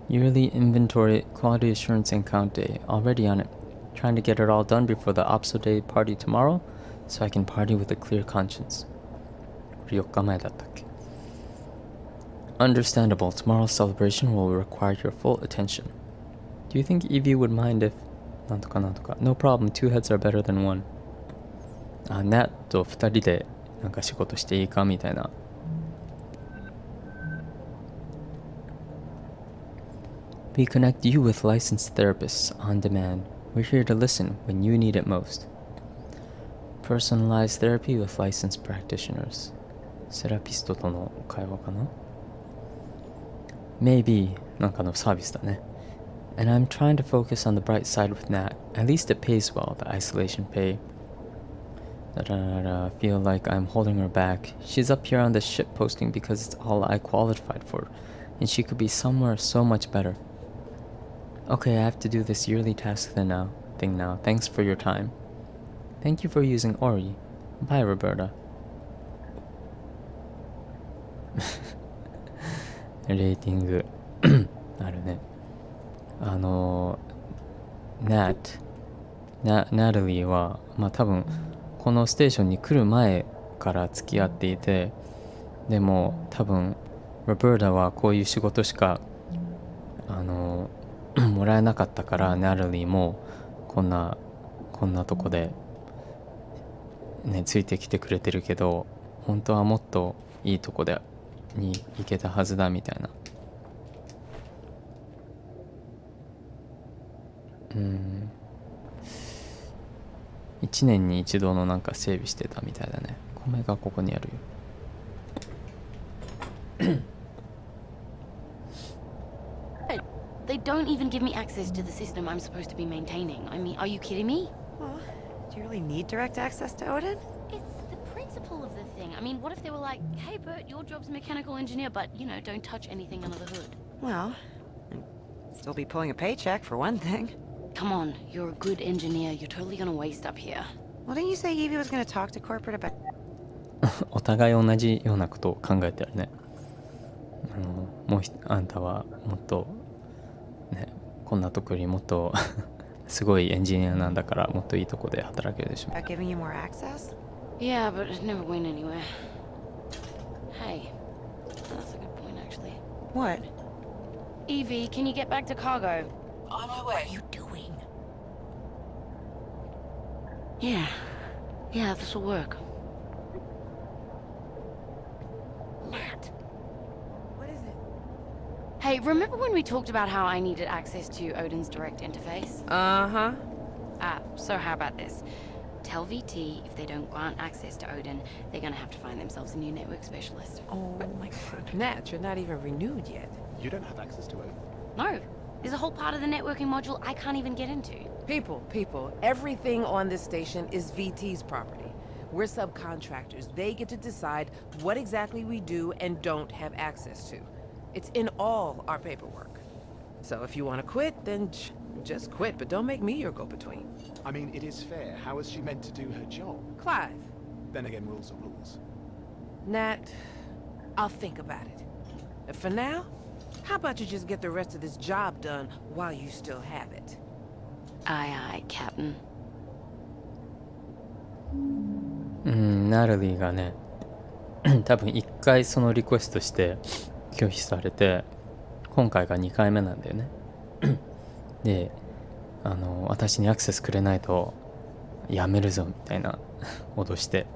Yearly inventory quality assurance and count day. Already on it. Trying to get it all done before the Opso Day party tomorrow so I can party with a clear conscience. これ4日前だったっけ。 Understandable. Tomorrow's celebration will require your full attention. Do you think Evie would mind if なんとかなんとか。 No problem. Two heads are better than one. あ、ナッと2人でなんか仕事していいかみたいな。We connect you with licensed therapists on demand. We're here to listen when you need it most. Personalized therapy with licensed practitioners. セラピストとの会話かな。 Maybe なんかのサービスだね。And I'm trying to focus on the bright side with Nat. At least it pays well, the isolation pay. I feel like I'm holding her back. She's up here on the ship posting because it's all I qualified for. And she could be somewhere so much better. Okay, I have to do this yearly task thing now. Thanks for your time. Thank you for using Ori. Bye, Roberta. レーティングあるね。ナタリーはまあ多分このステーションに来る前から付き合っていて、でも多分ロベルタはこういう仕事しかもらえなかったから、ナタリーもこんなとこでねついてきてくれてるけど、本当はもっといいとこでに行けたはずだみたいな。1年に一度のなんか整備してたみたいだね。米がここにあるよ。They don't even give me access to the system I'm supposed to be maintaining. I mean, are you kidding me? Well, do you really need direct access to Odin? It's the principle of the thing. I mean, what if they were like, hey Bert, your job's mechanical engineer, but, you know, don't touch anything under the hood? Well, I'd still be pulling a paycheck for one thing. Come on, you're a good engineer. You're totally gonna waste up here. Well, didn't you say Evie was gonna talk to corporate about... お互い同じようなことを考えてるね。あんたはもっとね、こんなとこよりもっとすごいエンジニアなんだからもっといいとこで働けるでしょ。 About giving you more access? Yeah, but it never went anywhere. Hey, that's a good point, actually. What? Evie, can you get back to cargo? On my way. What are you doing? Yeah. Yeah, this'll work. Matt. What is it? Hey, remember when we talked about how I needed access to Odin's direct interface? Uh-huh. So how about this? Tell VT if they don't grant access to Odin, they're gonna have to find themselves a new network specialist. Oh my god. Nat, you're not even renewed yet. You don't have access to it. No, there's a whole part of the networking module I can't even get into. People, everything on this station is VT's property. We're subcontractors. They get to decide what exactly we do and don't have access to. It's in all our paperwork. So if you want to quit, then just quit, but don't make me your go-between. I mean, it is fair. How is she meant to do her job? Clive, Then again, rules are rules. Nat, I'll think about it. And for now, how about you just get the rest of this job done while you still have it? Aye, aye, Captain. ナルリーがね多分1回そのリクエストして拒否されて今回が2回目なんだよねで私にアクセスくれないとやめるぞみたいな脅して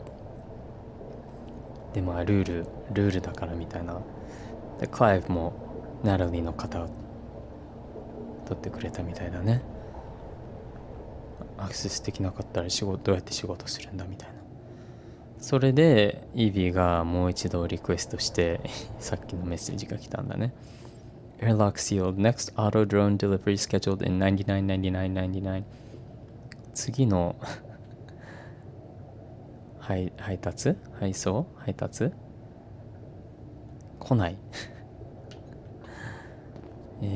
でまあルールだからみたいなでクライブもナルリーの肩を取ってくれたみたいだね。アクセスできなかったらどうやって仕事するんだみたいな。それでイービーがもう一度リクエストしてさっきのメッセージが来たんだね。Airlock sealed. Next auto drone delivery scheduled in 99.99.99. 次の配達来ないじ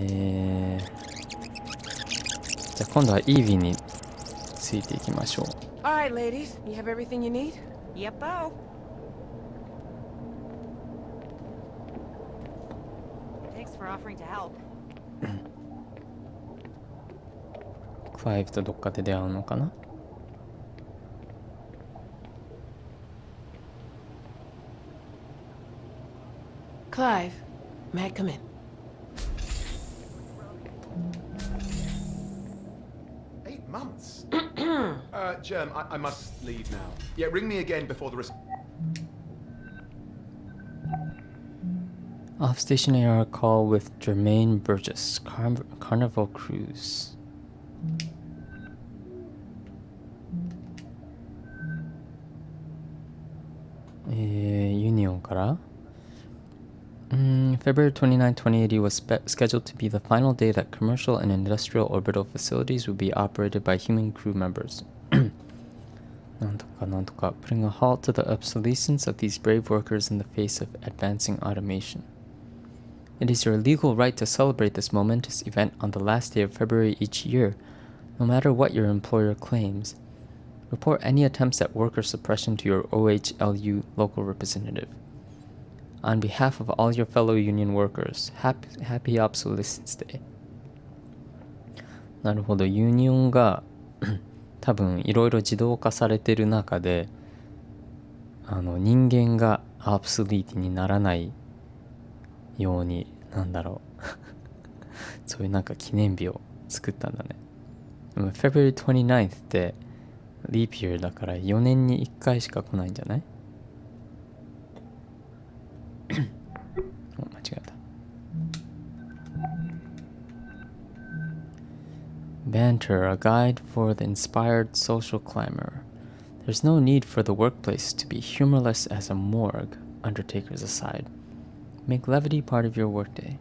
ゃあ今度はイービーについていきましょう。 All right, ladies, you have everything you need? Yep-o. Thanks for offering to help. クライブとどっかで出会うのかな。Clive, Matt, come in. 8 months? Germ, I must leave now. Yeah, ring me again before the... Off-station AR call with Jermaine Burgess, Carnival Cruise. ユニオンから February 29, 2080 was scheduled to be the final day that commercial and industrial orbital facilities would be operated by human crew members. なんとか putting a halt to the obsolescence of these brave workers in the face of advancing automation. It is your legal right to celebrate this momentous event on the last day of February each year, no matter what your employer claims. Report any attempts at worker suppression to your OHLU local representative. On behalf of all your fellow union workers, happy obsolescence day. なるほど、ユニオンが多分いろいろ自動化されてる中で人間がアブソリーティにならないようにそういうなんか記念日を作ったんだね。でも February 29th ってリーピアだから4年に1回しか来ないんじゃない間違えた。Banter, a guide for the inspired social climber. There's no need for the workplace to be humorless as a morgue, undertakers aside. Make levity part of your workday.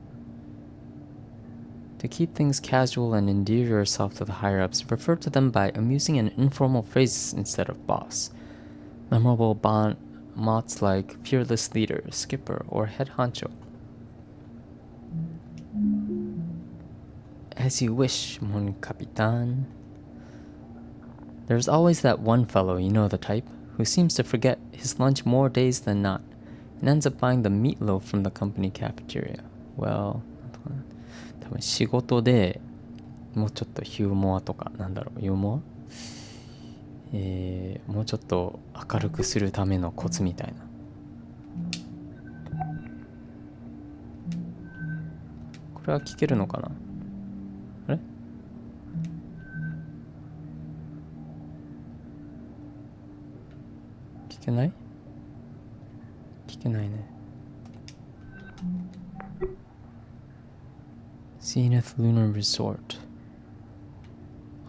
To keep things casual and endear yourself to the higher-ups, refer to them by amusing and informal phrases instead of boss. Memorable mots like fearless leader, skipper, or head honcho. As you wish, mon capitan. There's always that one fellow, you know the type, who seems to forget his lunch more days than not, and ends up buying the meatloaf from the company cafeteria. Well, 多分仕事でもうちょっとヒューモアとか、なんだろう、ユーモア、もうちょっと明るくするためのコツみたいな。これは聞けるのかな。あれ、聞けない？聞けないね。Zenith Lunar Resort。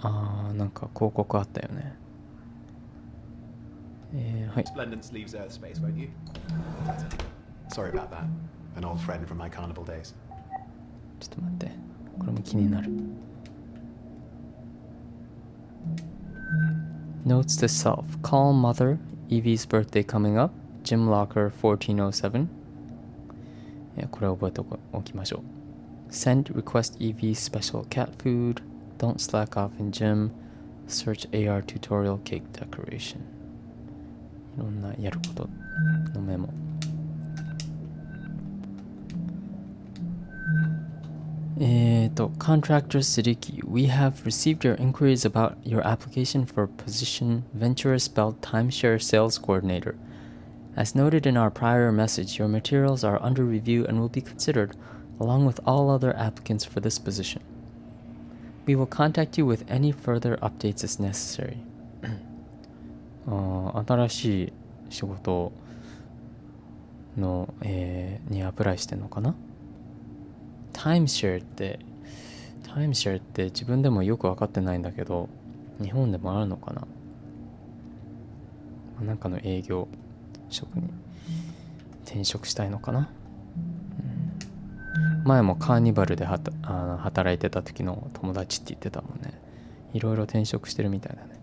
なんか広告あったよね。はい。Splendence leaves Earth space, won't you? Sorry about that. An old friend from my carnival days. ちょっと待って。これも気になる。Notes to self. Call mother. Evie's birthday coming up. Gym locker 1407. これを覚えておきましょう。Send request Evie special cat food. Don't slack off in gym. Search AR tutorial cake decoration. いろんなやることのメモ。Contractor Siddiqui, we have received your inquiries about your application for position Venturous Belt Timeshare Sales Coordinator. As noted in our prior message, your materials are under review and will be considered along with all other applicants for this position. We will contact you with any further updates as necessary. 新しい仕事の、にアプライしてんのかな。タイムシェアって自分でもよく分かってないんだけど、日本でもあるのかな。なんかの営業職に転職したいのかな。前もカーニバルで働いてた時の友達って言ってたもんね。いろいろ転職してるみたいだね。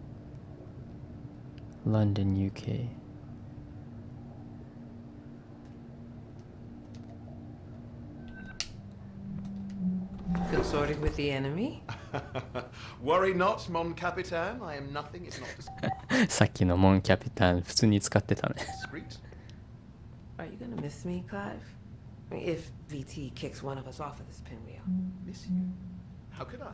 London, UK。Consorted with the enemy? Worry not, mon capitaine. I am nothing. It's not さっきのモンキャピタン普通に使ってたね。discreet. Are you gonna miss me, Clive? If VT kicks one of us off of this pinwheel. Miss you? How could I?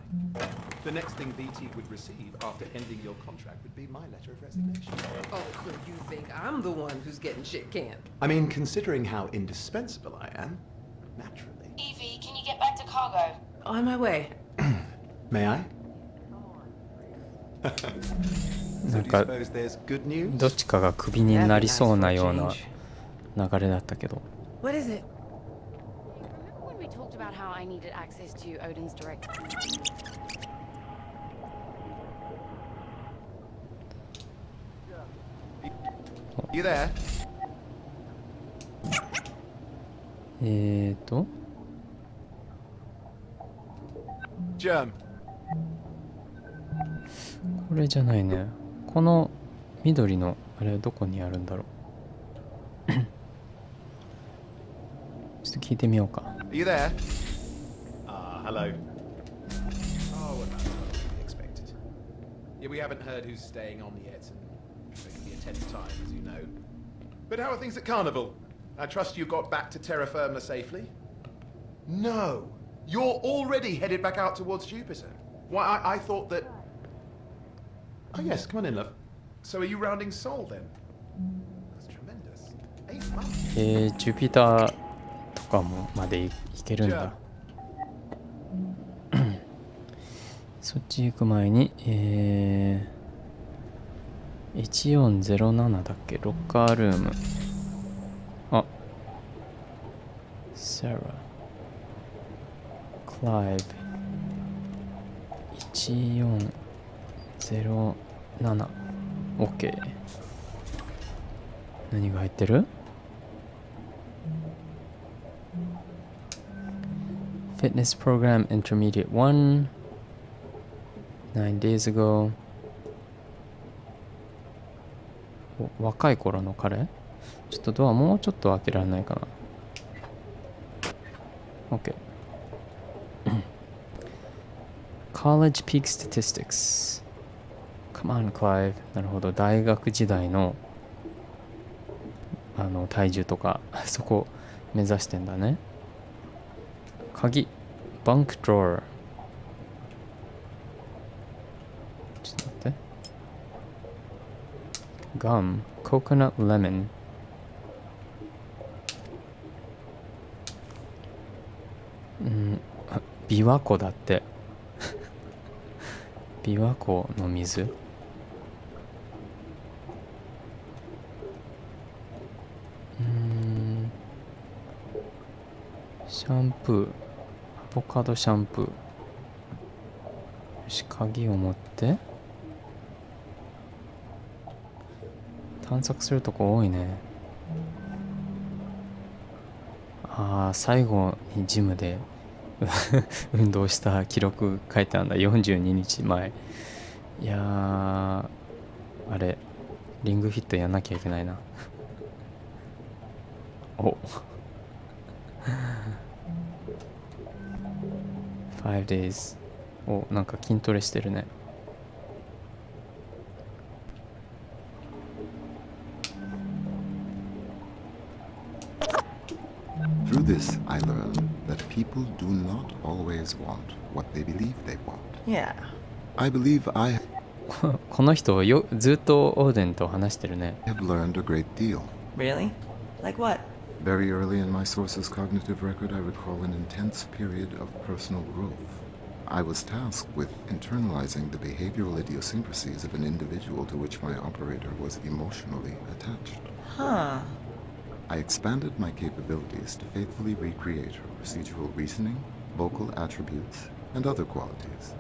The next thing BT would receive after ending your contract would be my letter of resignation. Oh, so you think I'm the one who's getting shit canned? I mean, considering how indispensable I am, naturally. Evie, can you get back to cargo? On my way. May I? なんか suppose there's good news? どっちかがクビになりそうなような流れだったけど。What is it? Remember when we talked about how I needed access to Odin's direct... You there? Germ. これじゃないね。この緑のあれはどこにあるんだろう。ちょっと聞いてみようか。Are you there? Hello. Oh, well, that's what we expected. Yeah, we haven't heard who's staying on yet, and it's going to be a tense time, as you know. But how are things at Carnival? I trust you got back to terra firma safely? No. You're already headed back out towards Jupiter. Why, I thought that... Oh, yes, come on in, love. So are you rounding Sol, then? That's tremendous. 8 months. ジュピターとかもまで行けるんだ。そっち行く前に、1407だっけ、ロッカールーム。あ、Sarah、Clive、1407。OK。何が入ってる？Fitness Program Intermediate 1 9 days ago。 若い頃の彼？ちょっとドアもうちょっと開けられないかな。 OK。 College Peak Statistics。 Come on, Clive。 なるほど、大学時代の体重とかそこ目指してんだね。鍵、バンクドロー。gum, coconut lemon. 琵琶湖だって琵琶湖の水。シャンプー、アボカドシャンプー。よし、鍵を持って探索するとこ多いね。最後にジムで運動した記録書いてあるんだ。42日前。いやー、あれリングフィットやんなきゃいけないなお5 days。 お、なんか筋トレしてるね。Through this, I learned that people do not always want what they believe they want. Yeah. I believe I この人ずっとオーデンと話してるね。 have learned a great deal. Really? Like what? Very early in my source's cognitive record, I recall an intense period of personal growth. I was tasked with internalizing the behavioral idiosyncrasies of an individual to which my operator was emotionally attached. Huh. I expanded my capabilities to faithfully recreate her procedural reasoning, vocal attributes, and other qualities.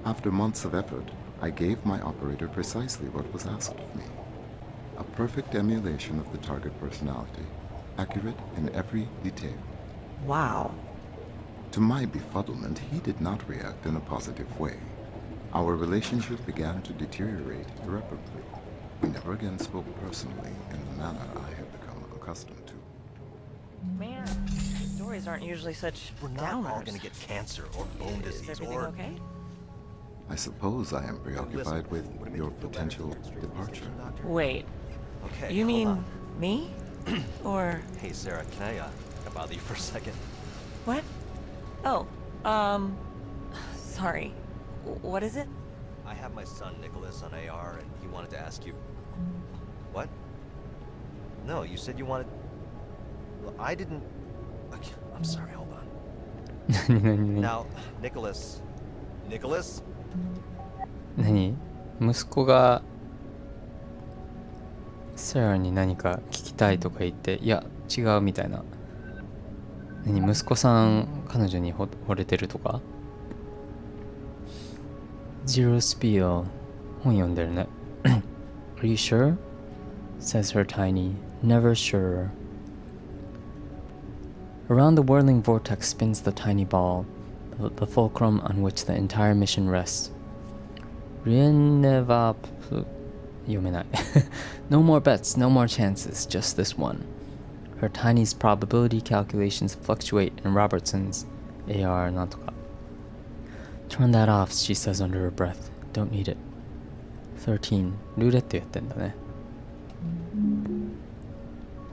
After months of effort, I gave my operator precisely what was asked of me. A perfect emulation of the target personality, accurate in every detail. Wow. To my befuddlement, he did not react in a positive way. Our relationship began to deteriorate irreparably. We never again spoke personally in the manner I had become accustomed to. Man, stories aren't usually such We're not downers. all gonna get cancer or bone Is disease everything or... okay? I suppose I am preoccupied with your potential departure. Wait, Okay, you hold mean on. me? Or Hey, Sarah, can I bother you for a second? what? Oh, sorry. What is it? I have my son Nicholas on AR, and he wanted to ask you... What? No, you said you wanted... Well, I didn't... Okay, I'm sorry, hold on. 何 Now, Nicholas... Nicholas? 何息子がセラに何か聞きたいとか言って、いや違うみたいな。何息子さん彼女に惚れてるとか。Zero Spiel 本読んでるね。Are you sure? Says her tiny. Never sure. Around the whirling vortex spins the tiny ball, the fulcrum on which the entire mission rests. Rieneva... 読めない。No more bets, no more chances, just this one. Her tiny's probability calculations fluctuate in Robertson's AR なんとか。Turn that off, she says under her breath. Don't need it. 13. ルーレットやってんだね。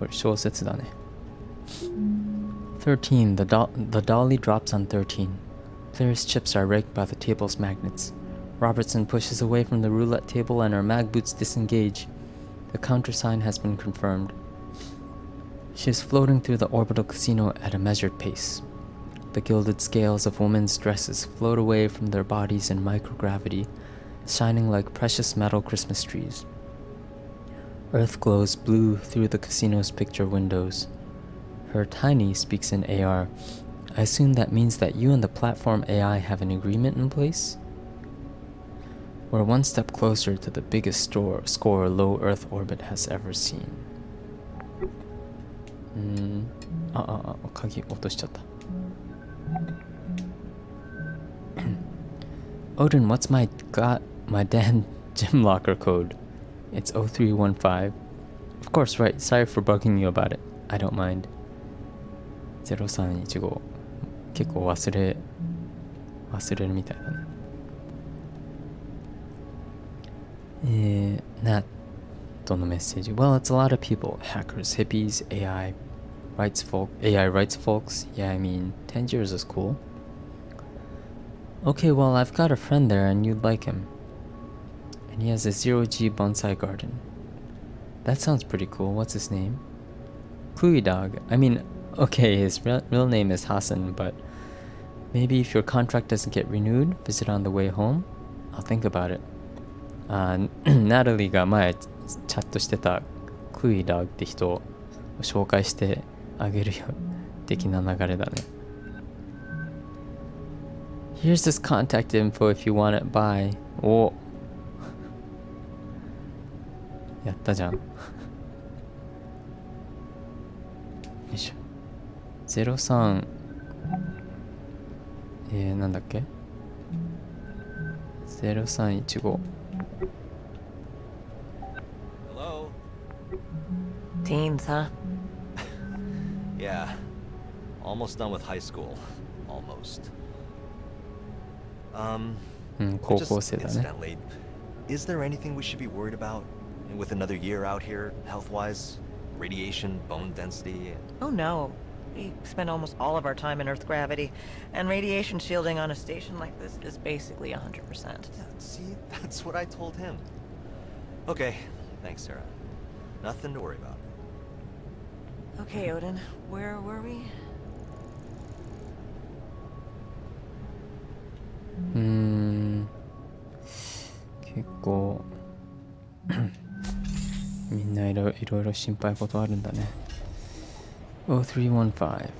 これ小説だね。13. The dolly drops on 13. Claire's chips are raked by the table's magnets. Robertson pushes away from the roulette table and her mag boots disengage. The countersign has been confirmed. She is floating through the orbital casino at a measured pace. The gilded scales of women's dresses float away from their bodies in microgravity, shining like precious metal Christmas trees. Earth glows blue through the casino's picture windows. Her tiny speaks in AR. I assume that means that you and the platform AI have an agreement in place? We're one step closer to the biggest score low Earth orbit has ever seen. 鍵落としちゃった。Odin, what's my damn gym locker code? It's 0315. Of course, right. Sorry for bugging you about it. I don't mind. 0315. 結構忘れるみたいだね。ナットのメッセージ。Well, it's a lot of people. Hackers, hippies, AI writes folks. Yeah, I mean, Tangiers is cool. Okay, well, I've got a friend there and you'd like him. And he has a 0G bonsai garden. That sounds pretty cool. What's his name? Kluy Dog. I mean, okay, his real name is Hassan, but maybe if your contract doesn't get renewed, visit on the way home. I'll think about it. ナタリーが前チャットしてたクイダーって人を紹介してあげるよ的な流れだね。Here's this contact info if you want it by. おやったじゃん。よいしょ。03なんだっけ ?0315 Hello? Teens, huh? Yeah. Almost done with high school. Almost. 高 Just 校生だね。 incidentally, is there anything we should be worried about with another year out here, health-wise? Radiation, bone density? Oh no. We spend almost all of our time in Earth gravity, and radiation shielding on a station like this is basically 100%. Yeah, see, that's what I told him. Okay, thanks, Sarah. Nothing to worry about. Okay, Odin, where were we? 結構みんないろいろ心配事あるんだね。0315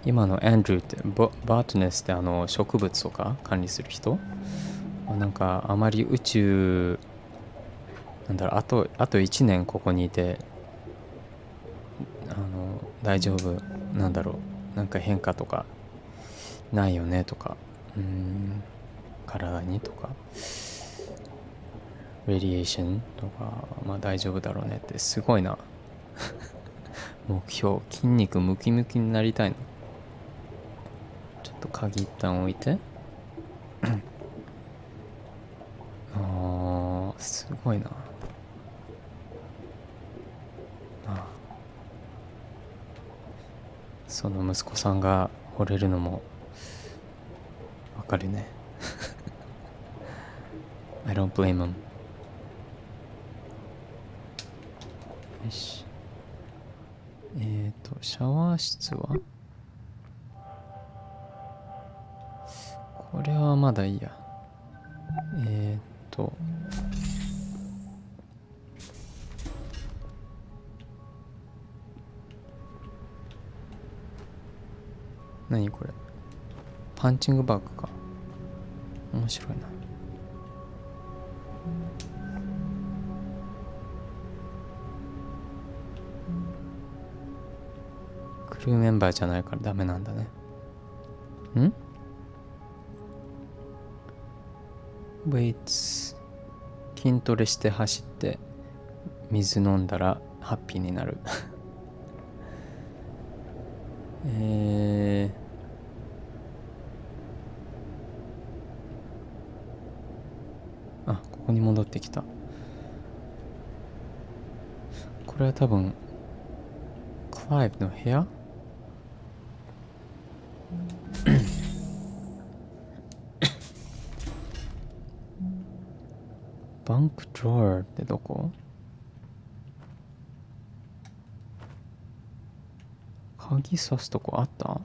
今のアンドリューってバートネスって植物とか管理する人なんかあまり宇宙なんだろうあと1年ここにいて大丈夫なんだろうなんか変化とかないよねとか体にとかレディエーションとかまあ大丈夫だろうねってすごいな目標筋肉ムキムキになりたいのちょっと鍵一旦置いてすごいなその息子さんが惚れるのもわかるねI don't blame him よしシャワー室はこれはまだいいや何これパンチングバッグか面白いなクルーメンバーじゃないからダメなんだねWeights 筋トレして走って水飲んだらハッピーになるここに戻ってきたこれは多分クライブの部屋バンクドローってどこ鍵挿すとこあった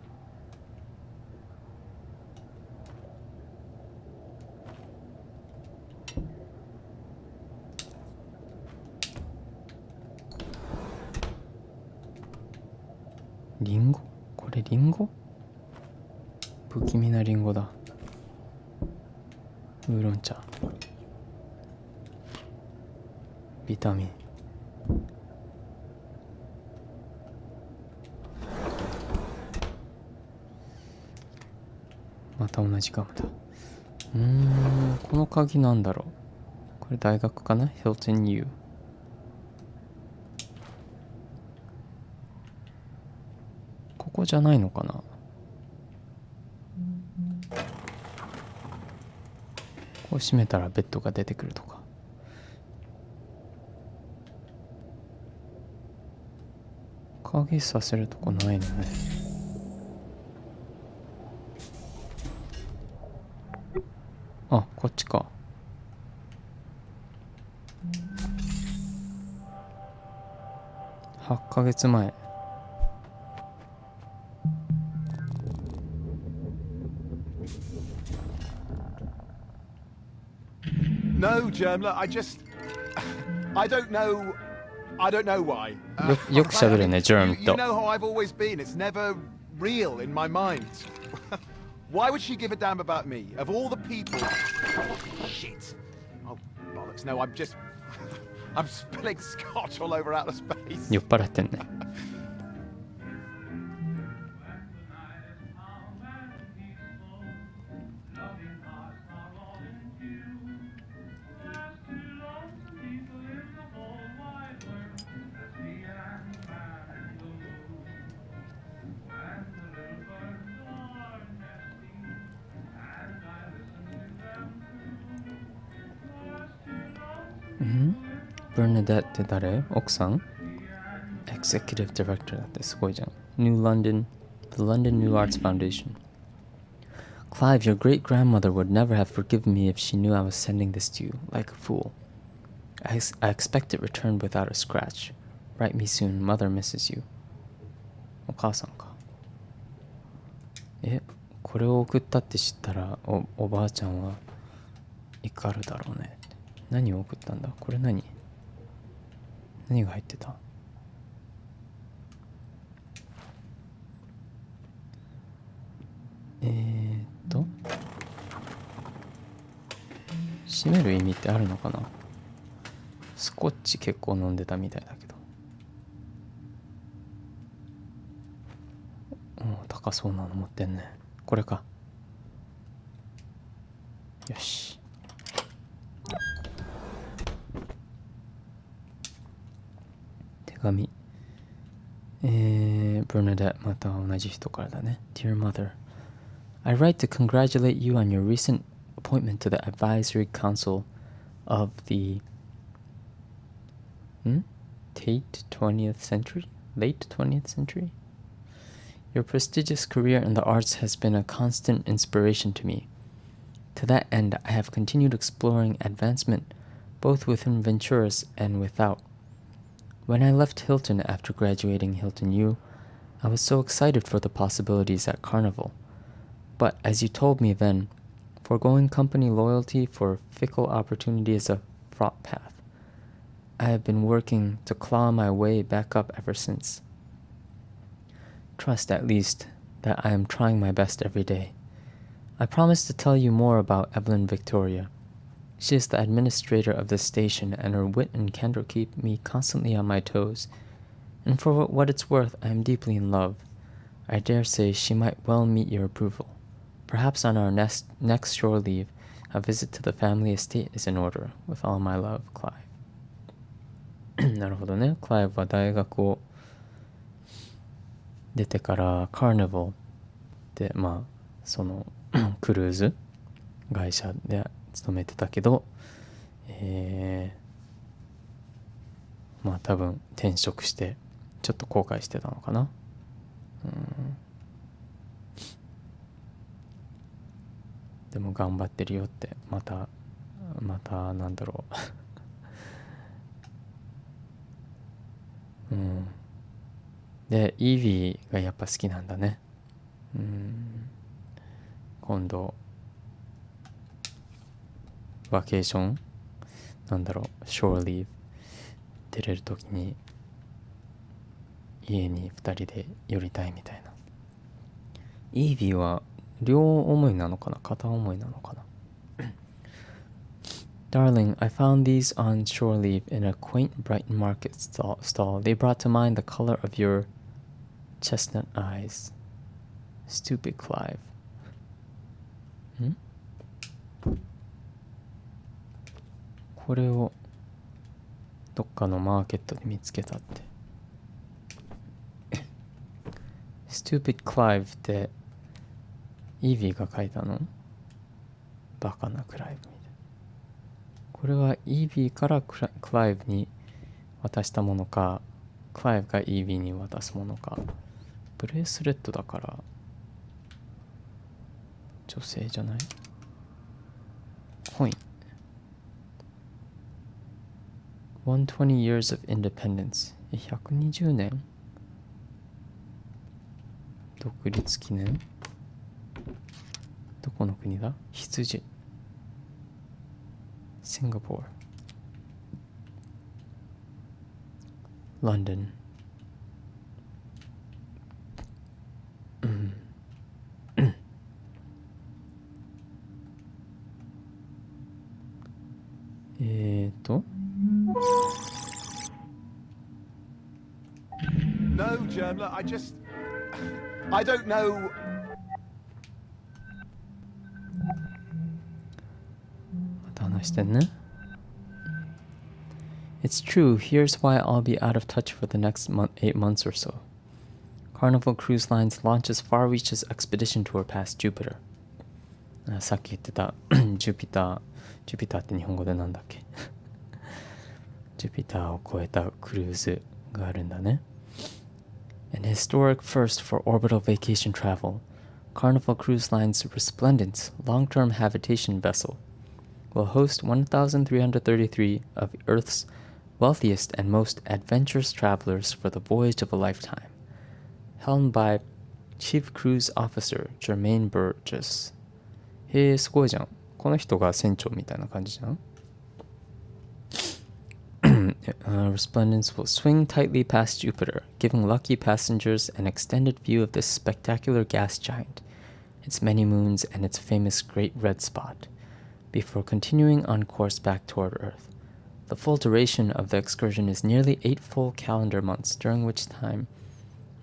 リンゴこれリンゴ不気味なリンゴだウーロン茶ビタミンまた同じガムだこの鍵なんだろうこれ大学かな Hilton U ここじゃないのかなこう閉めたらベッドが出てくるとか鍵させるとこないのねこっちか8ヶ月前。No, Germler, I don't know why. よく喋るね、ジェーム You と。 know how I've always been. It's never real in my mind. Why would she give a damn about me? Of all the people... Shit. Oh, bollocks. No, I'm spilling scotch all over outer space. 酔っ払ってんね。バーナデットって誰？奥さん？ Executive Director だってすごいじゃん。New London, the London New Arts Foundation. Clive, your great grandmother would never have forgiven me if she knew I was sending this to you, like a fool. I expect it returned without a scratch. Write me soon, mother misses you. お母さんか。これを送ったって知ったらおばあちゃんは怒るだろうね。何を送ったんだ？これ何が入ってた？閉める意味ってあるのかな？スコッチ結構飲んでたみたいだけど。高そうなの持ってんね。これか。よし。手紙。ブルナデットまた同じ人からだね。Dear Mother, I write to congratulate you on your recent appointment to the advisory council of the late 20th century? Your prestigious career in the arts has been a constant inspiration to me. To that end, I have continued exploring advancement both within Venturas and without. When I left Hilton after graduating Hilton U, I was so excited for the possibilities at Carnival. But as you told me then, foregoing company loyalty for fickle opportunity is a fraught path. I have been working to claw my way back up ever since. Trust, at least, that I am trying my best every day. I promise to tell you more about Evelyn Victoria. She is the administrator of this station, and her wit and candor keep me constantly on my toes. And for what it's worth, I am deeply in love. I dare say she might well meet your approval. Perhaps on our next shore leave, a visit to the family estate is in order. With all my love, Clive. なるほどね。クライブは大学を出てからカーニバルでそのクルーズ会社で勤めてたけど、多分転職してちょっと後悔してたのかな。でも頑張ってるよってまたなんだろうでイービーがやっぱ好きなんだね。今度バケーションショーリー出れるときに家に2人で寄りたいみたいな。イービーは両思いなのかな片思いなのかな。Darling, I found these on shore leave in a quaint Brighton market stall. They brought to mind the color of your chestnut eyes. Stupid Clive. これをどっかのマーケットで見つけたって。Stupid Clive ってイービーが書いたの？バカなクライブみたいな。これはイービーからクライブに渡したものか、クライブがイービーに渡すものか。ブレースレットだから女性じゃない？コイン。120 years of independence 120年独立記念どこの国だ羊シンガポール London No, Journal, I don't know. It's true. Here's why I'll be out of touch for the next 8 months or so. Carnival Cruise Lines launches far-reaches expedition tour past Jupiter. さっき言ってたジュピターって日本語でなんだっけジュピターを越えたクルーズがあるんだね。An historic first for orbital vacation travel, Carnival Cruise Line's Resplendent long-term habitation vessel will host 1,333 of Earth's wealthiest and most adventurous travelers for the voyage of a lifetime. Helmed by Chief Cruise Officer Jermaine Burgess. へえ、すごいじゃん。この人が船長みたいな感じじゃん。Resplendence will swing tightly past Jupiter, giving lucky passengers an extended view of this spectacular gas giant, its many moons, and its famous Great Red Spot, before continuing on course back toward Earth. The full duration of the excursion is nearly 8 full calendar months, during which time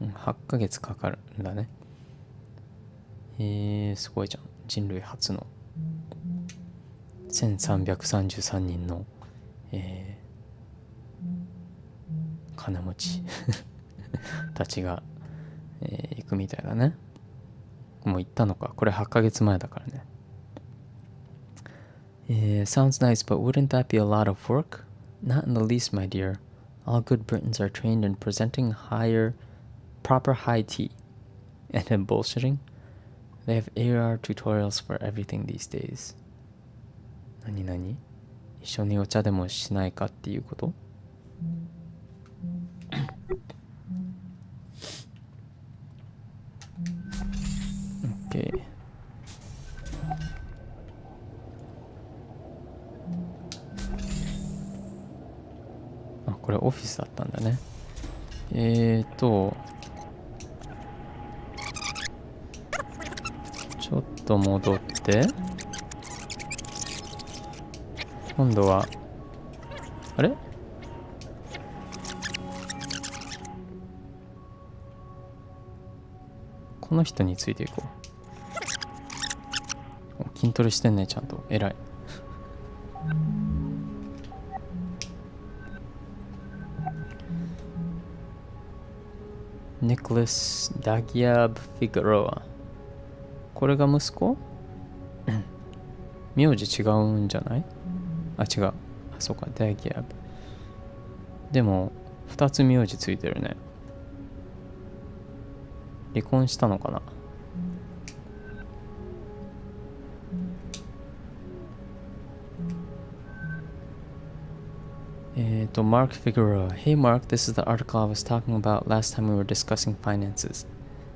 8ヶ月かかるんだね。すごいじゃん。人類初の1333人の、金持ちたちが、行くみたいだね。もう行ったのか。これ8ヶ月前だからね。Sounds nice, but wouldn't that be a lot of work? Not in the least, my dear. All good Britons are trained in presenting proper high tea. And in bullshitting, they have AR tutorials for everything these days. 何一緒にお茶でもしないかっていうこと？ OK。あ、これオフィスだったんだね。ちょっと戻って。今度は、あれ？この人についていこう。筋トレしてんね、ちゃんと。偉い。Nicholas Dagiab Figueroa。これが息子？名字違うんじゃない？あ、違う。あ、そうか。Dagiab。でも、2つ名字ついてるね。離婚したのかな。Mark Figueroa. Hey Mark, this is the article I was talking about last time we were discussing finances.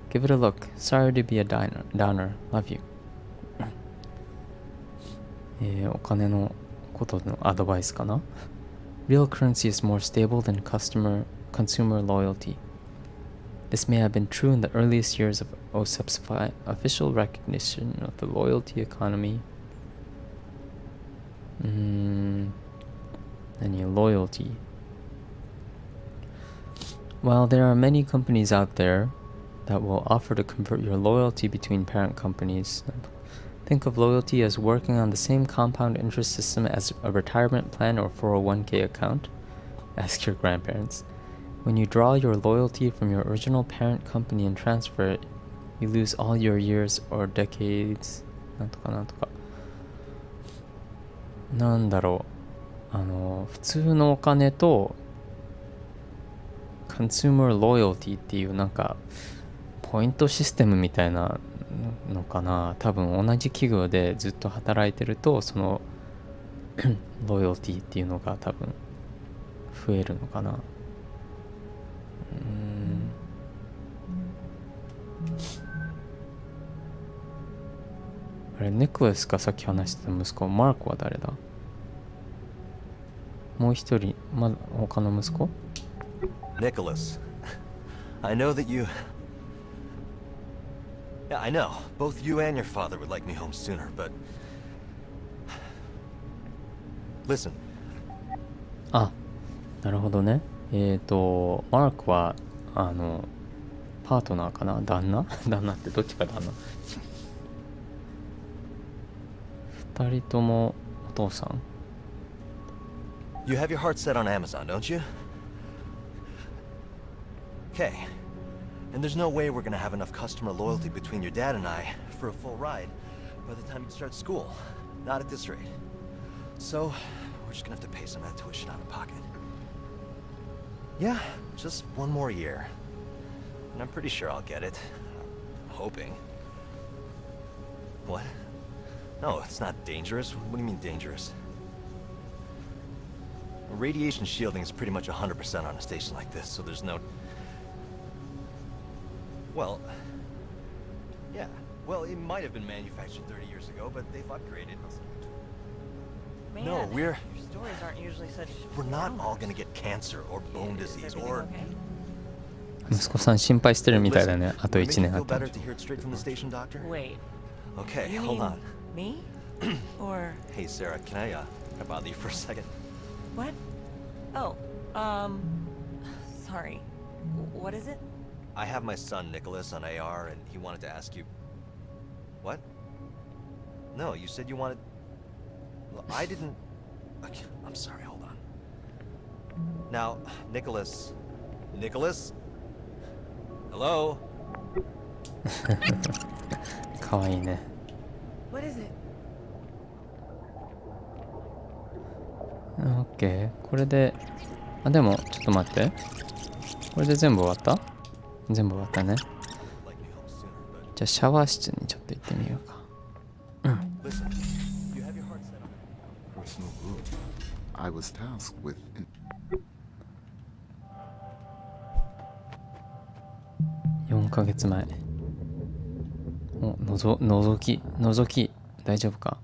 Give it a look. Sorry to be a downer. Love you. お金のことのアドバイスかな。Real currency is more stable than consumer loyalty. This may have been true in the earliest years of OSEP's official recognition of the loyalty economy. Loyalty. While there are many companies out there that will offer to convert your loyalty between parent companies, think of loyalty as working on the same compound interest system as a retirement plan or 401k account. Ask your grandparents. When you draw your loyalty from your original parent company and transfer it, you lose all your years or decades. なんとかなんとか。なんだろう。普通のお金とコンシューマーロイヤリティっていうなんかポイントシステムみたいなのかな。多分同じ企業でずっと働いてるとそのロイヤリティっていうのが多分増えるのかな。あれ、ネクレスかさっき話してた息子、マークは誰だ？もう一人、他の息子？ Nicholas. I know that you... Yeah, I know. Both you and your father would like me home sooner, but... Listen. あ、なるほどね。マークは、パートナーかな？旦那旦那ってどっちか旦那？二人ともお父さん？ You have your heart set on Amazon, don't you? Okay. And there's no way we're gonna have enough customer loyalty between your dad and I for a full ride by the time you start school. Not at this rate. So, we're just gonna have to pay some of that tuition out of pocket. Yeah, just one more year. And I'm pretty sure I'll get it. I'm hoping. What? No, it's not dangerous. What do you mean dangerous? Radiation shielding is pretty much 100% on a station like this, so there's no... Well... Yeah. Well, it might have been manufactured 30 years ago, but they've upgraded. Man, No, your stories aren't usually such... We're not all gonna get cancer or bone disease or... 息子さん心配してるみたいだね。あと Would it 1 make you 年あ feel った。 better to hear it straight from the station doctor? Wait, Okay, you hold mean on. me? Or Hey, Sarah, can I bother you for a second? what? Oh, sorry. What is it? I have my son Nicholas on AR, and he wanted to ask you... What? No, you said you wanted... Well, I didn't... Okay, I'm sorry, hold on. Now, Nicholas... Nicholas? Hello? かわいいね。What is it? オッケー。これで、あ、でも、ちょっと待って。これで全部終わった？全部終わったね。じゃあ、シャワー室にちょっと行ってみようか。Listen, you have your heart set on... Personal growth. I was tasked with... 4ヶ月前。お、覗き、大丈夫か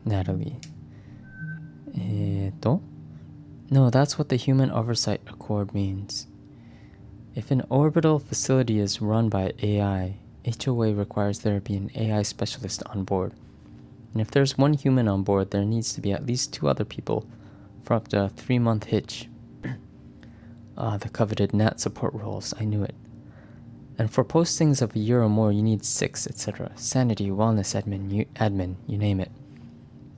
？Natalie. No, that's what the Human Oversight Accord means. If an orbital facility is run by AI, HOA requires there be an AI specialist on board. And if there's one human on board, there needs to be at least 2 other people for up to a 3-month hitch. The coveted NAT support roles, I knew it. And for postings of a year or more, you need 6, etc. Sanity, wellness admin, you name it.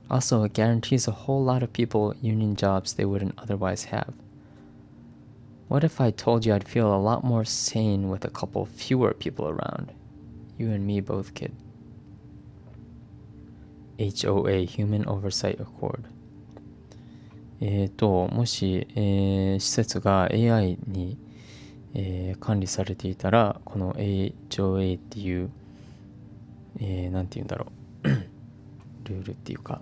Also, it guarantees a whole lot of people union jobs they wouldn't otherwise have. What if I told you I'd feel a lot more sane with a couple fewer people around? You and me both, kid. HOA, Human Oversight Accord. もし、施設が AI に、管理されていたら、この HOA っていう、なんて言うんだろう。ルールっていうか、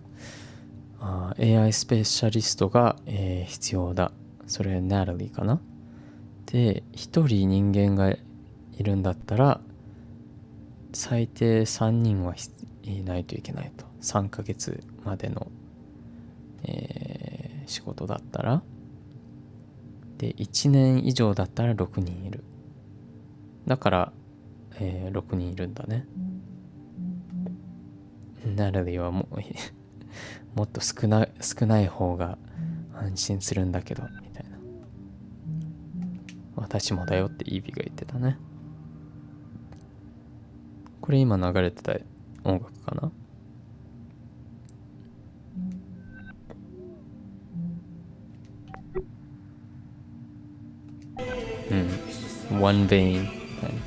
AI スペシャリストが、必要だ。それ、ナタリーかな？で、1人人間がいるんだったら、最低3人はいないといけないと。3ヶ月までの、仕事だったら。で、1年以上だったら6人いる。だから、6人いるんだね。ナタリーはもっと少ない方が安心するんだけど、みたいな。私もだよってイービが言ってたね。これ今流れてた音楽かな？うん。One vein みたいな。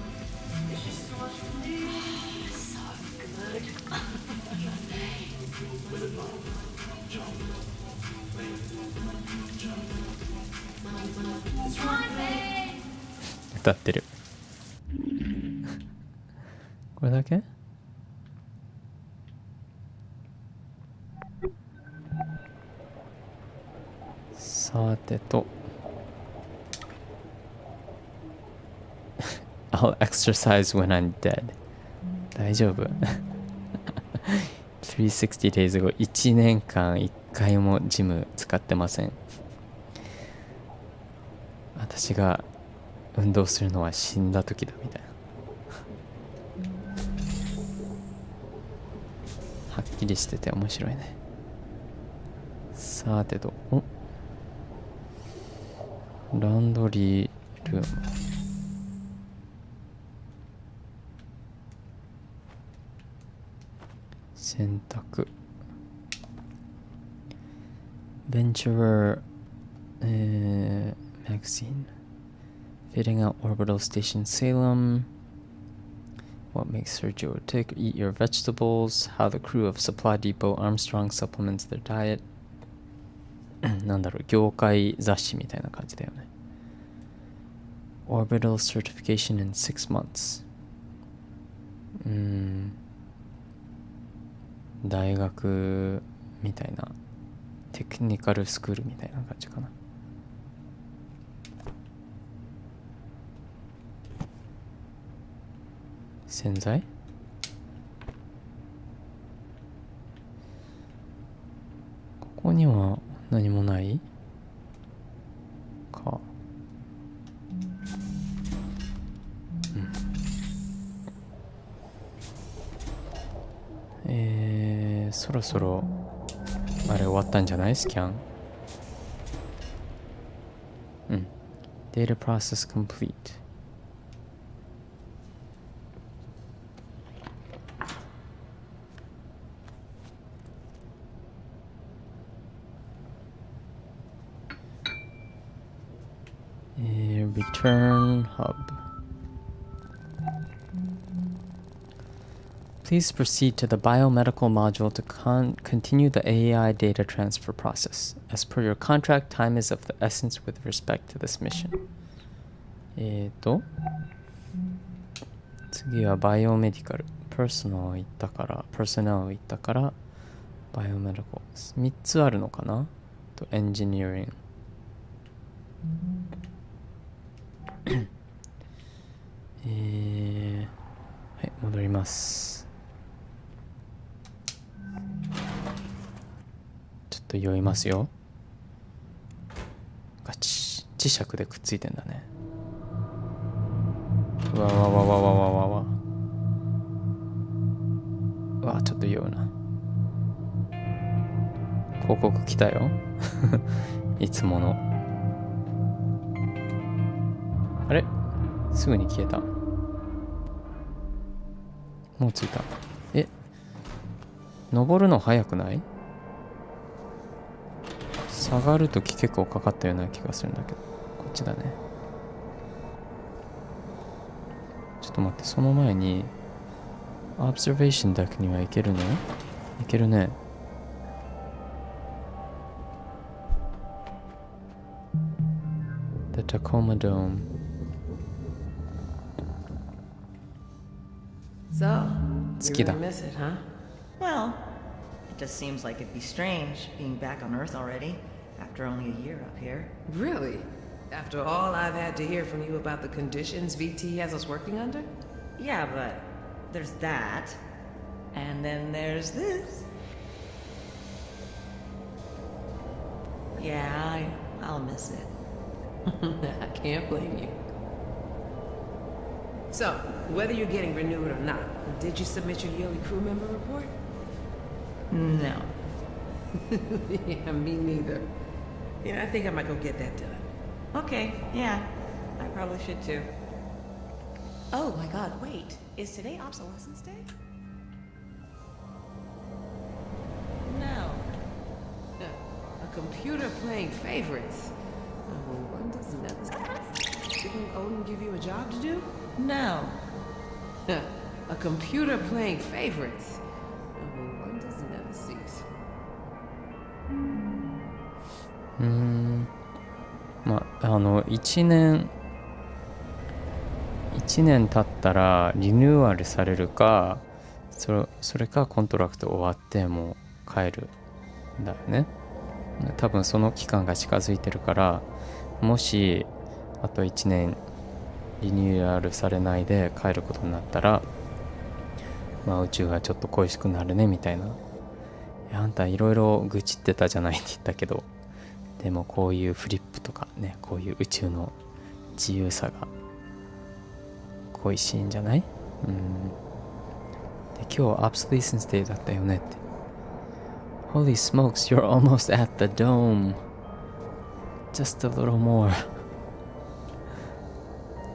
歌ってる。これだけ？さてとI'll exercise when I'm dead. 大丈夫360 days ago 1年間1回もジム使ってません。私が運動するのは死んだ時だみたいな。はっきりしてて面白いね。さてと、ランドリールーム。洗濯。Venturer magazine. Fitting out orbital station Salem. What makes Sergio tick? Eat your vegetables. How the crew of Supply Depot Armstrong supplements their diet. なんだろう、業界雑誌みたいな感じだよね。Orbital certification in 6 months. 大学みたいな、テクニカルスクールみたいな感じかな。洗剤？ここには何もないか。そろそろあれ終わったんじゃない？スキャン。Data process complete. Return hub. Please proceed to the biomedical module to continue the AI data transfer process. As per your contract, time is of the essence with respect to this mission. 次はバイオメディカル。パーソナル行ったから、バイオメディカル。3つあるのかな？と、エンジニアリング。はい、戻ります。ちょっと酔いますよ。ガチ。磁石でくっついてんだね。うわ。うわ、ちょっと酔うな。広告来たよ。いつもの。あれ？すぐに消えた。もう着いた。登るの早くない？下がるとき結構かかったような気がするんだけど。こっちだね。ちょっと待って、その前にオブザベーションだけには行けるの？行けるね。The Tacoma Dome. So, you Skida. really miss it, huh? Well, it just seems like it'd be strange being back on Earth already, after only a year up here. Really? After all I've had to hear from you about the conditions VT has us working under? Yeah, but there's that, and then there's this. Yeah, I'll miss it. I can't blame you. So, whether you're getting renewed or not, did you submit your yearly crew member report? No. Yeah, me neither. Yeah, I think I might go get that done. Okay, yeah. I probably should too. Oh my god, wait. Is today obsolescence day? No. A computer playing favorites. Oh, when does never... Didn't Odin give you a job to do? No. A computer playing favorites. Oh, when does never cease? まあ、1年1年経ったらリニューアルされるか、それかコントラクト終わってもう帰るんだよね。多分その期間が近づいてるから、もしあと1年リニューアルされないで帰ることになったら、まあ宇宙がちょっと恋しくなるねみたいな。あんたいろいろ愚痴ってたじゃないって言ったけど、でもこういうフリップとかね、こういう宇宙の自由さが恋しいんじゃない？で今日アブソリーションステイだったよねって。Holy smokes, you're almost at the dome. Just a little more.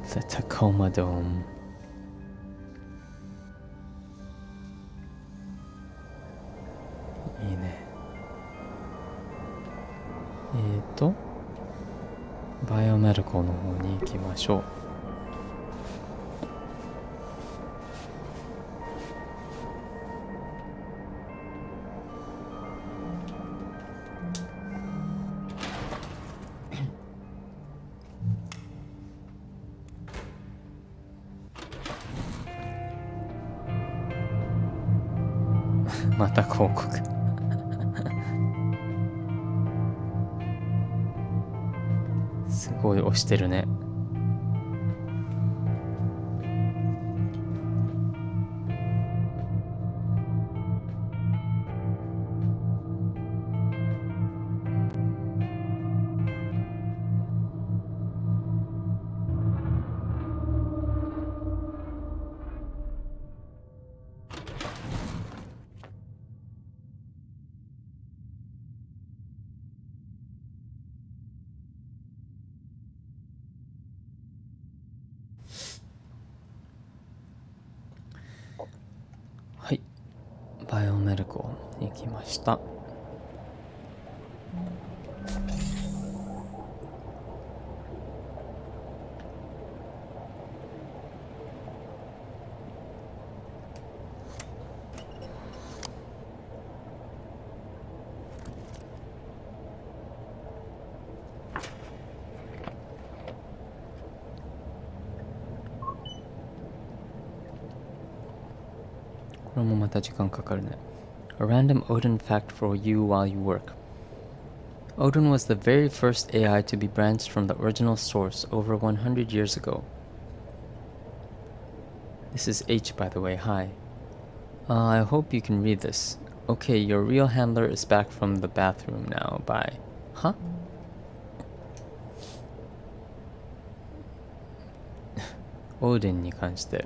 The Tacoma Dome. いいね。バイオメディカルの方に行きましょう。また広告すごい押してるね。はい、バイオメディカルに行きました。これもまた時間かかるね。A random Odin fact for you while you work. Odin was the very first AI to be branched from the original source over 100 years ago. This is H, by the way. Hi. I hope you can read this. Okay, your real handler is back from the bathroom now. Bye. Huh? オーデンに関して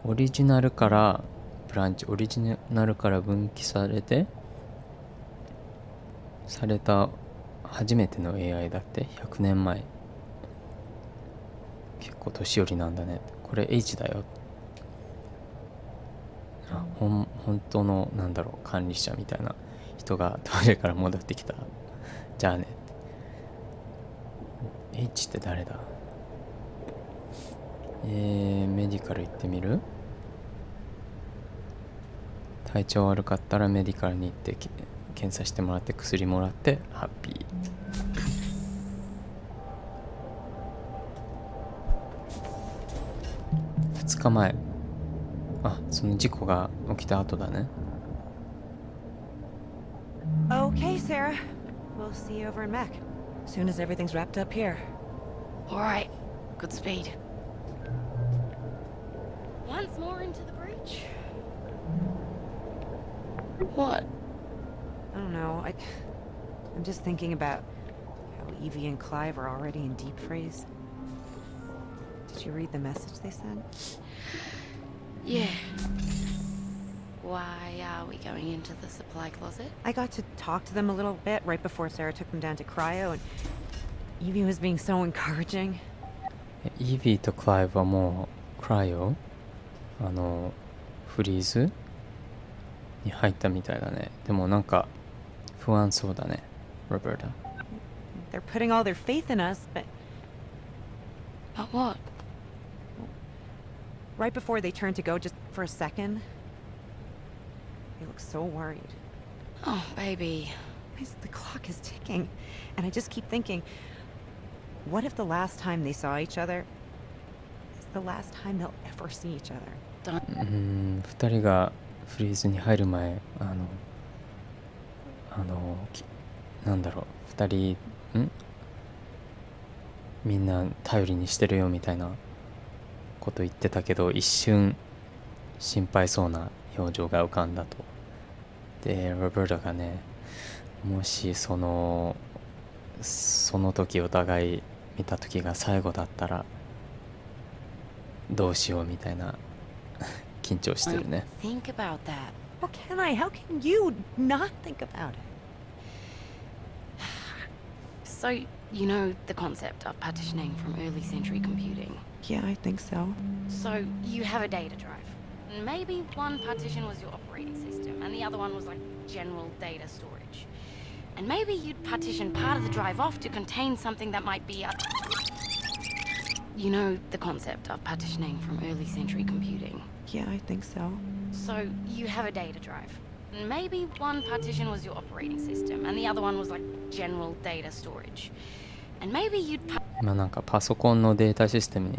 オリジナルからブランチ、オリジナルから分岐された初めての AI だって。100年前。結構年寄りなんだね。これ H だよ。本当の管理者みたいな人がトイレから戻ってきた。じゃあね。H って誰だ？メディカル行ってみる？体調悪かったらメディカルに行って検査してもらって薬もらってハッピー。2日前。あ、その事故が起きた後だね。Okay, Sarah. We'll see you over in Mac. Soon as everything's wrapped up here. All right. Good speed. Once more into the breach. What? I don't know. I'm just thinking about how Evie and Clive are already in deep freeze. Did you read the message they sent? Yeah. Why are we going into the supply closet? I got to talk to them a little bit right before Sarah took them down to cryo, and Evie was being so encouraging. Evie と Clive はもうクライオフリーズに入ったみたいだね。でもなんか不安そうだね、ロベルタ。They're putting all their faith in us, but... But what? Right before they turned to go, just for a second, they look so worried. Oh, baby. The clock is ticking, and I just keep thinking, what if the last time they saw each other is the last time they'll ever see each other. 2人がフリーズに入る前、なんだろう、2人みんな頼りにしてるよみたいなこと言ってたけど、一瞬心配そうな表情が浮かんだと。でロベルトがね、もしその時お互い見た時が最後だったらどうしようみたいな緊張してるね。 Think about that. How can I? How can you not think about it? So, you know the concept of partitioning from early century computing. Yeah, I think so. So, you have a data drive. Maybe one partition was your operating system, and the other one was like general data storage. And maybe you'd partition part of the drive off to contain something that might be You know the concept of partitioning from early century computing. Yeah, I think so. So, you have a data drive. Maybe one partition was your operating system, and the other one was like general data storage. And maybe you'd 今なんかパソコンのデータシステムに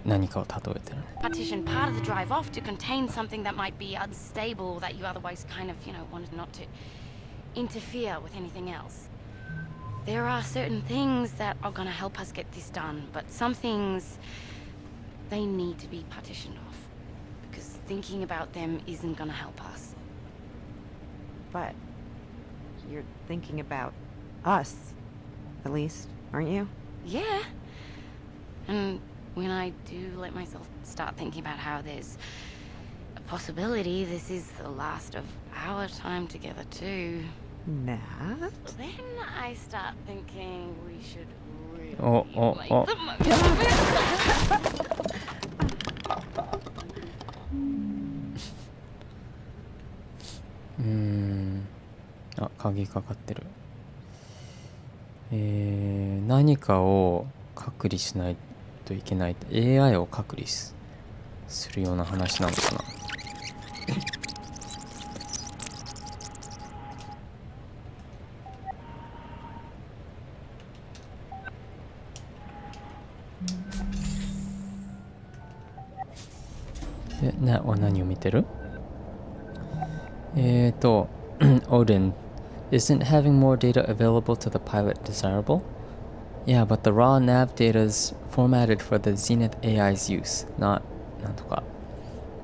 何かを例えてるね。 partition part of the drive off to contain something that might be unstable that you otherwise kind of, wanted not to interfere with anything else. There are certain things that are gonna help us get this done, but some things, they need to be partitioned off. Because thinking about them isn't gonna help us. But you're thinking about us, at least, aren't you? Yeah. And when I do let myself start thinking about how there's a possibility this is the last of our time together too, Nat? then I start thinking we should really oh. make the most of it. 鍵かかってる。何かを隔離しないといけない。 AI を隔離するような話なのかな。で、ナは何を見てる？Odin, isn't having more data available to the pilot desirable? Yeah, but the raw nav data's formatted for the Zenith AI's use, not なんとか.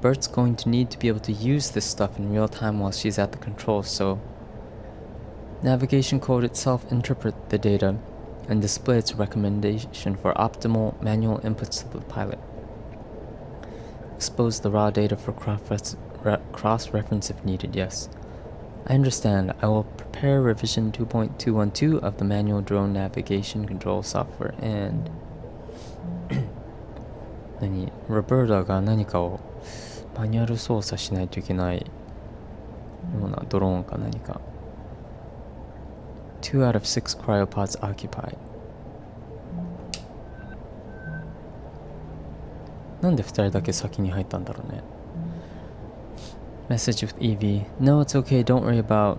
Bert's going to need to be able to use this stuff in real time while she's at the controls, so navigation code itself interpret the data and display its recommendation for optimal manual inputs to the pilot. Expose the raw data for cross-reference if needed, yes. I understand. I will prepare revision 2.212 of the manual drone navigation control software and ロベルタが何かをマニュアル操作しないといけないようなドローンか何か。2 out of 6 cryopods occupied. なんで2人だけ先に入ったんだろうね。Message with Evie. No, it's okay, don't worry about.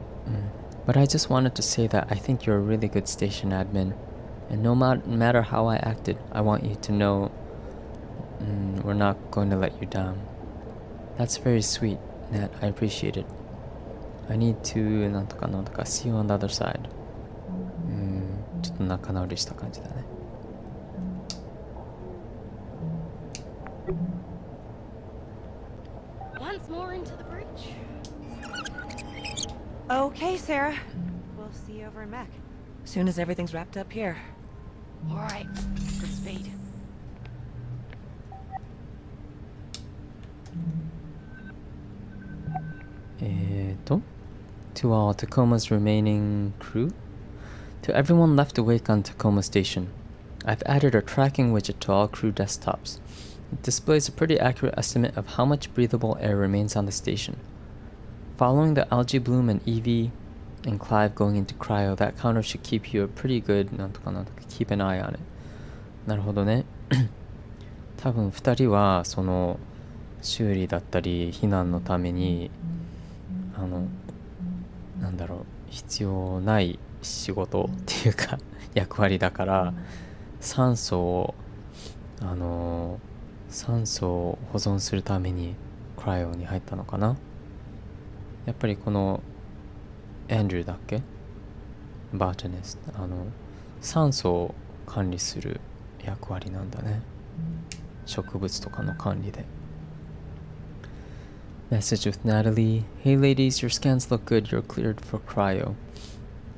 But I just wanted to say that I think you're a really good station admin. And no matter how I acted, I want you to know we're not going to let you down. That's very sweet, Nat. I appreciate it. I need to なんとかなんとか see you on the other side. ちょっと仲直りした感じだね。Once more into the bridge. Okay, Sarah. We'll see you over in Mac. Soon as everything's wrapped up here. All right, good speed. To all Tacoma's remaining crew, to everyone left awake on Tacoma Station, I've added a tracking widget to all crew desktops. It displays a pretty accurate estimate of how much breathable air remains on the station. Following the algae bloom and Evie and Clive going into cryo, that counter should keep you a pretty good なんとかなんとか keep an eye on it. なるほどね。多分2人はその修理だったり避難のためになんだろう、必要ない仕事っていうか役割だから、酸素を酸素を保存するためにクライオに入ったのかな。やっぱりこのアンドリューだっけ、バーテネス、酸素を管理する役割なんだね。植物とかの管理で。Message with Natalie. Hey ladies, your scans look good. You're cleared for cryo.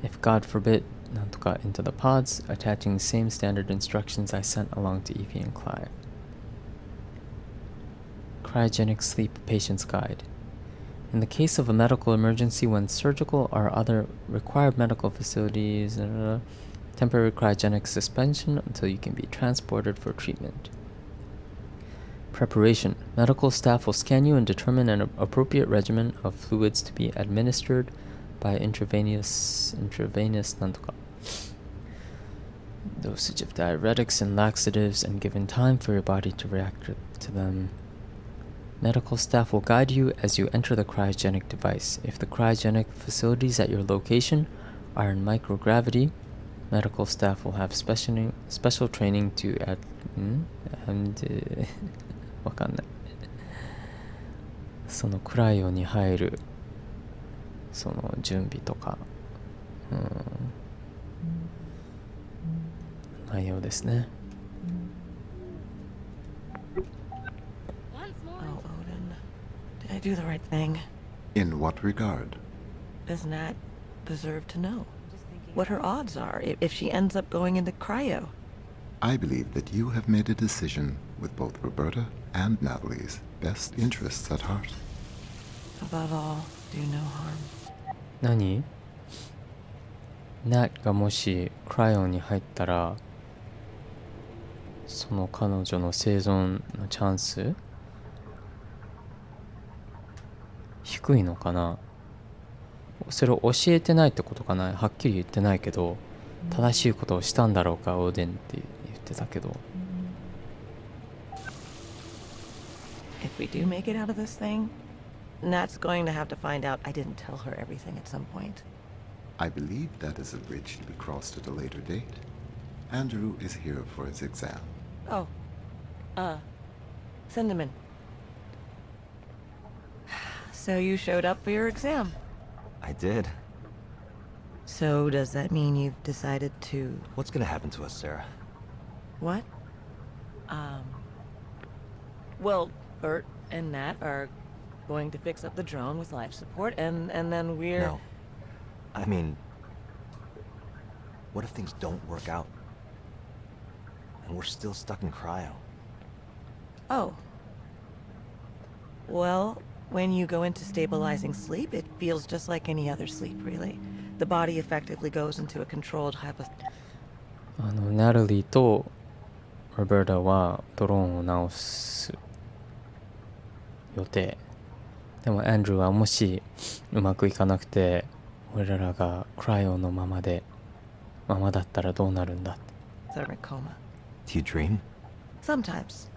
If God forbid, なんとか into the pods, attaching the same standard instructions I sent along to Evie and Clive. Cryogenic sleep patient's guide. In the case of a medical emergency when surgical or other required medical facilities, temporary cryogenic suspension until you can be transported for treatment. Preparation. Medical staff will scan you and determine an appropriate regimen of fluids to be administered by intravenous なんとか dosage of diuretics and laxatives and given time for your body to react to them. Medical staff will guide you as you enter the cryogenic device. If the cryogenic facilities at your location are in microgravity, medical staff will have special training to and わかんない。そのクライオに入るその準備とか、内容ですね。Oh, Odin. Did I do the right thing? In what regard? Does Nat deserve to know what her odds are if she ends up going into cryo? I believe that you have made a decision with both Roberta and Natalie's best interests at heart. Above all, do no harm. 何？ナッがもしクライオンに入ったらその彼女の生存のチャンス低いのかな。それを教えてないってことかな。はっきり言ってないけど正しいことをしたんだろうかオーデンって言ってたけど。If we do make it out of this thing, Nat's going to have to find out I didn't tell her everything at some point. I believe that is a bridge to be crossed at a later date. Andrew is here for his exam. Oh. Send him in. So you showed up for your exam. I did. So does that mean you've decided to... What's gonna happen to us, Sarah? What? Well, Bert and Nat are going to fix up the drone with life support, and then we're... No. I mean... What if things don't work out? And we're still stuck in cryo? Oh. Well, when you go into stabilizing sleep, it feels just like any other sleep, really. The body effectively goes into a controlled hypothetical. ナルリーとロベルタはドローンを直す予定。でもアンドゥはもしうまくいかなくて俺らがクライオのままだったらどうなるんだ。 Thermic coma. Do you dream? Sometimes.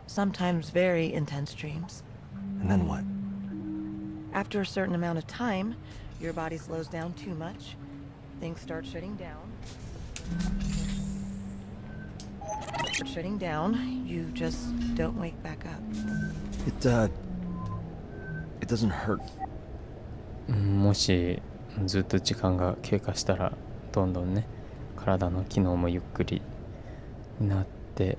Sometimes very intense dreams. And then what? After a certain amount of time, your body slows down too much. Things start shutting down. You just don't wake back up. It doesn't hurt. もしずっと時間が経過したらどんどんね体の機能もゆっくりになって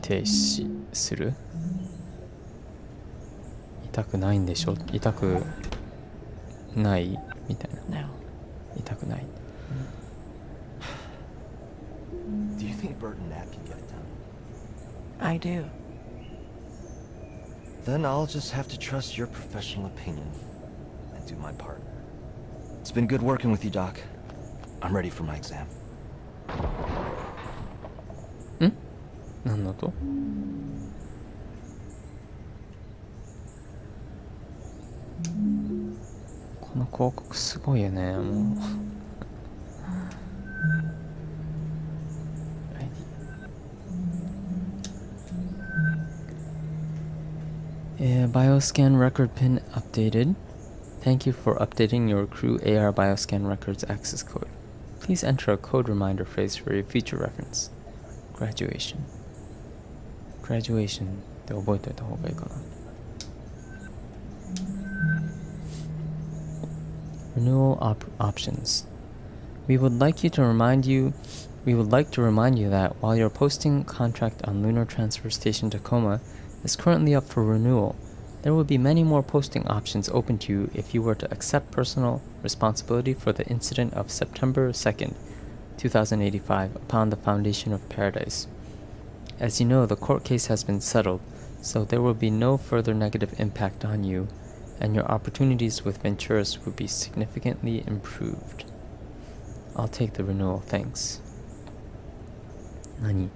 停止する。痛くないんでしょ。痛くないみたいな。 No. 痛くない。 Do you think Bert and Nat can get it done? I do. Then I'll just have to trust your professional opinion and do my part. It's been good working with you, Doc. I'm ready for my exam. 何のと？この広告すごいよね。もうBioscan record pin updated. Thank you for updating your crew AR Bioscan records access code. Please enter a code reminder phrase for your future reference. Graduation. graduation って覚えておいた方がいいかな。Renewal options. We would like to remind you that while your posting contract on Lunar Transfer Station Tacoma is currently up for renewal, there will be many more posting options open to you if you were to accept personal responsibility for the incident of September 2nd, 2085 upon the foundation of Paradise. As you know, the court case has been settled, so there will be no further negative impact on you, and your opportunities with Venturas will be significantly improved. I'll take the renewal, thanks. 何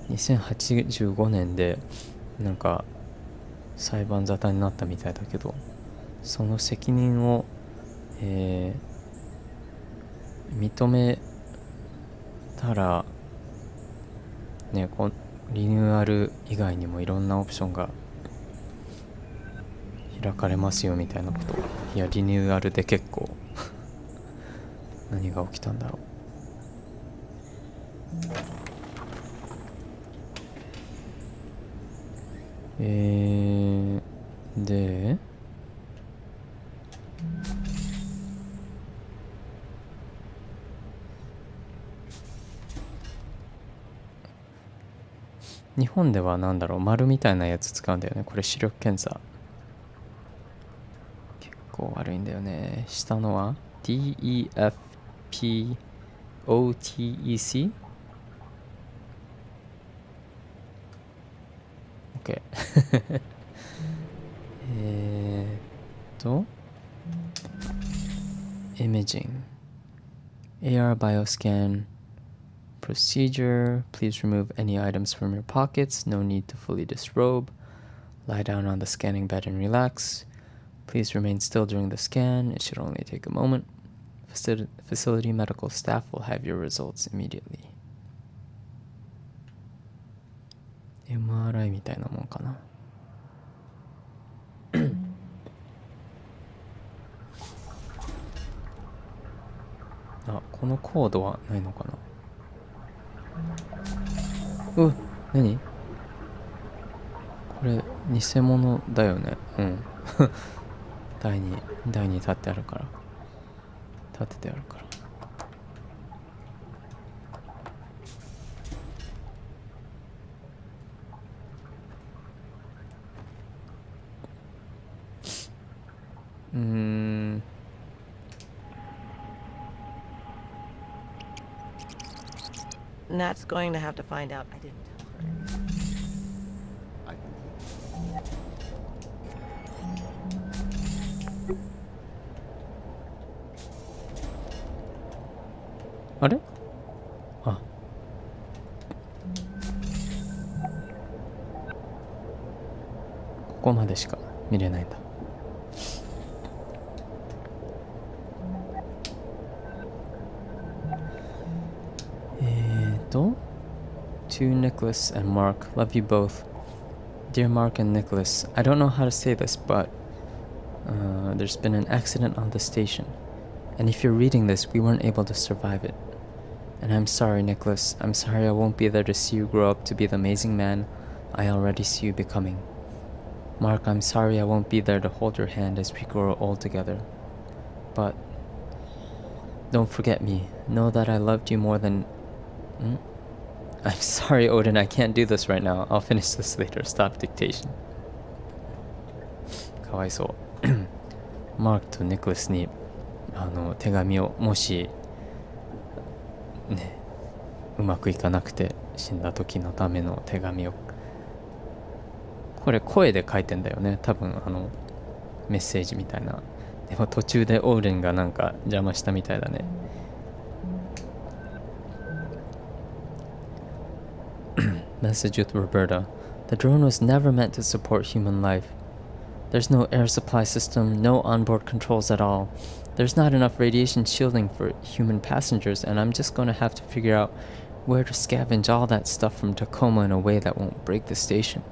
?2085 年でなんか裁判沙汰になったみたいだけど、その責任を、認めたらね、リニューアル以外にもいろんなオプションが開かれますよみたいなこと。いや、リニューアルで結構何が起きたんだろう。で日本ではなんだろう、丸みたいなやつ使うんだよね。これ視力検査結構悪いんだよね。下のは DEFPOTEC OK Imaging AR bioscan procedure. Please remove any items from your pockets. No need to fully disrobe. Lie down on the scanning bed and relax. Please remain still during the scan. It should only take a moment. Facility medical staff will have your results immediately. MRI みたいなもんかな。あ、このコードはないのかな。何これ偽物だよね。うん台に立ってあるから立ててあるから。Nat's going to have to find out. I didn't tell her. I... あれ？あ。ここまでしか見れないんだ。To Nicholas and Mark, love you both. Dear Mark and Nicholas, I don't know how to say this, but there's been an accident on the station. And if you're reading this, we weren't able to survive it. And I'm sorry, Nicholas. I'm sorry I won't be there to see you grow up to be the amazing man I already see you becoming. Mark, I'm sorry I won't be there to hold your hand as we grow old together. But don't forget me. Know that I loved you more than... I'm sorry, Odin, I can't do this right now. I'll finish this later. Stop dictation. かわいそう。マークとニコラスに手紙を、もしね、うまくいかなくて死んだ時のための手紙を。これ声で書いてんだよね。多分メッセージみたいな。でも途中でオーレンがなんか邪魔したみたいだね。Message with Roberta. The drone was never meant to support human life. There's no air supply system, no onboard controls at all. There's not enough radiation shielding for human passengers, and I'm just going to have to figure out where to scavenge all that stuff from Tacoma in a way that won't break the station.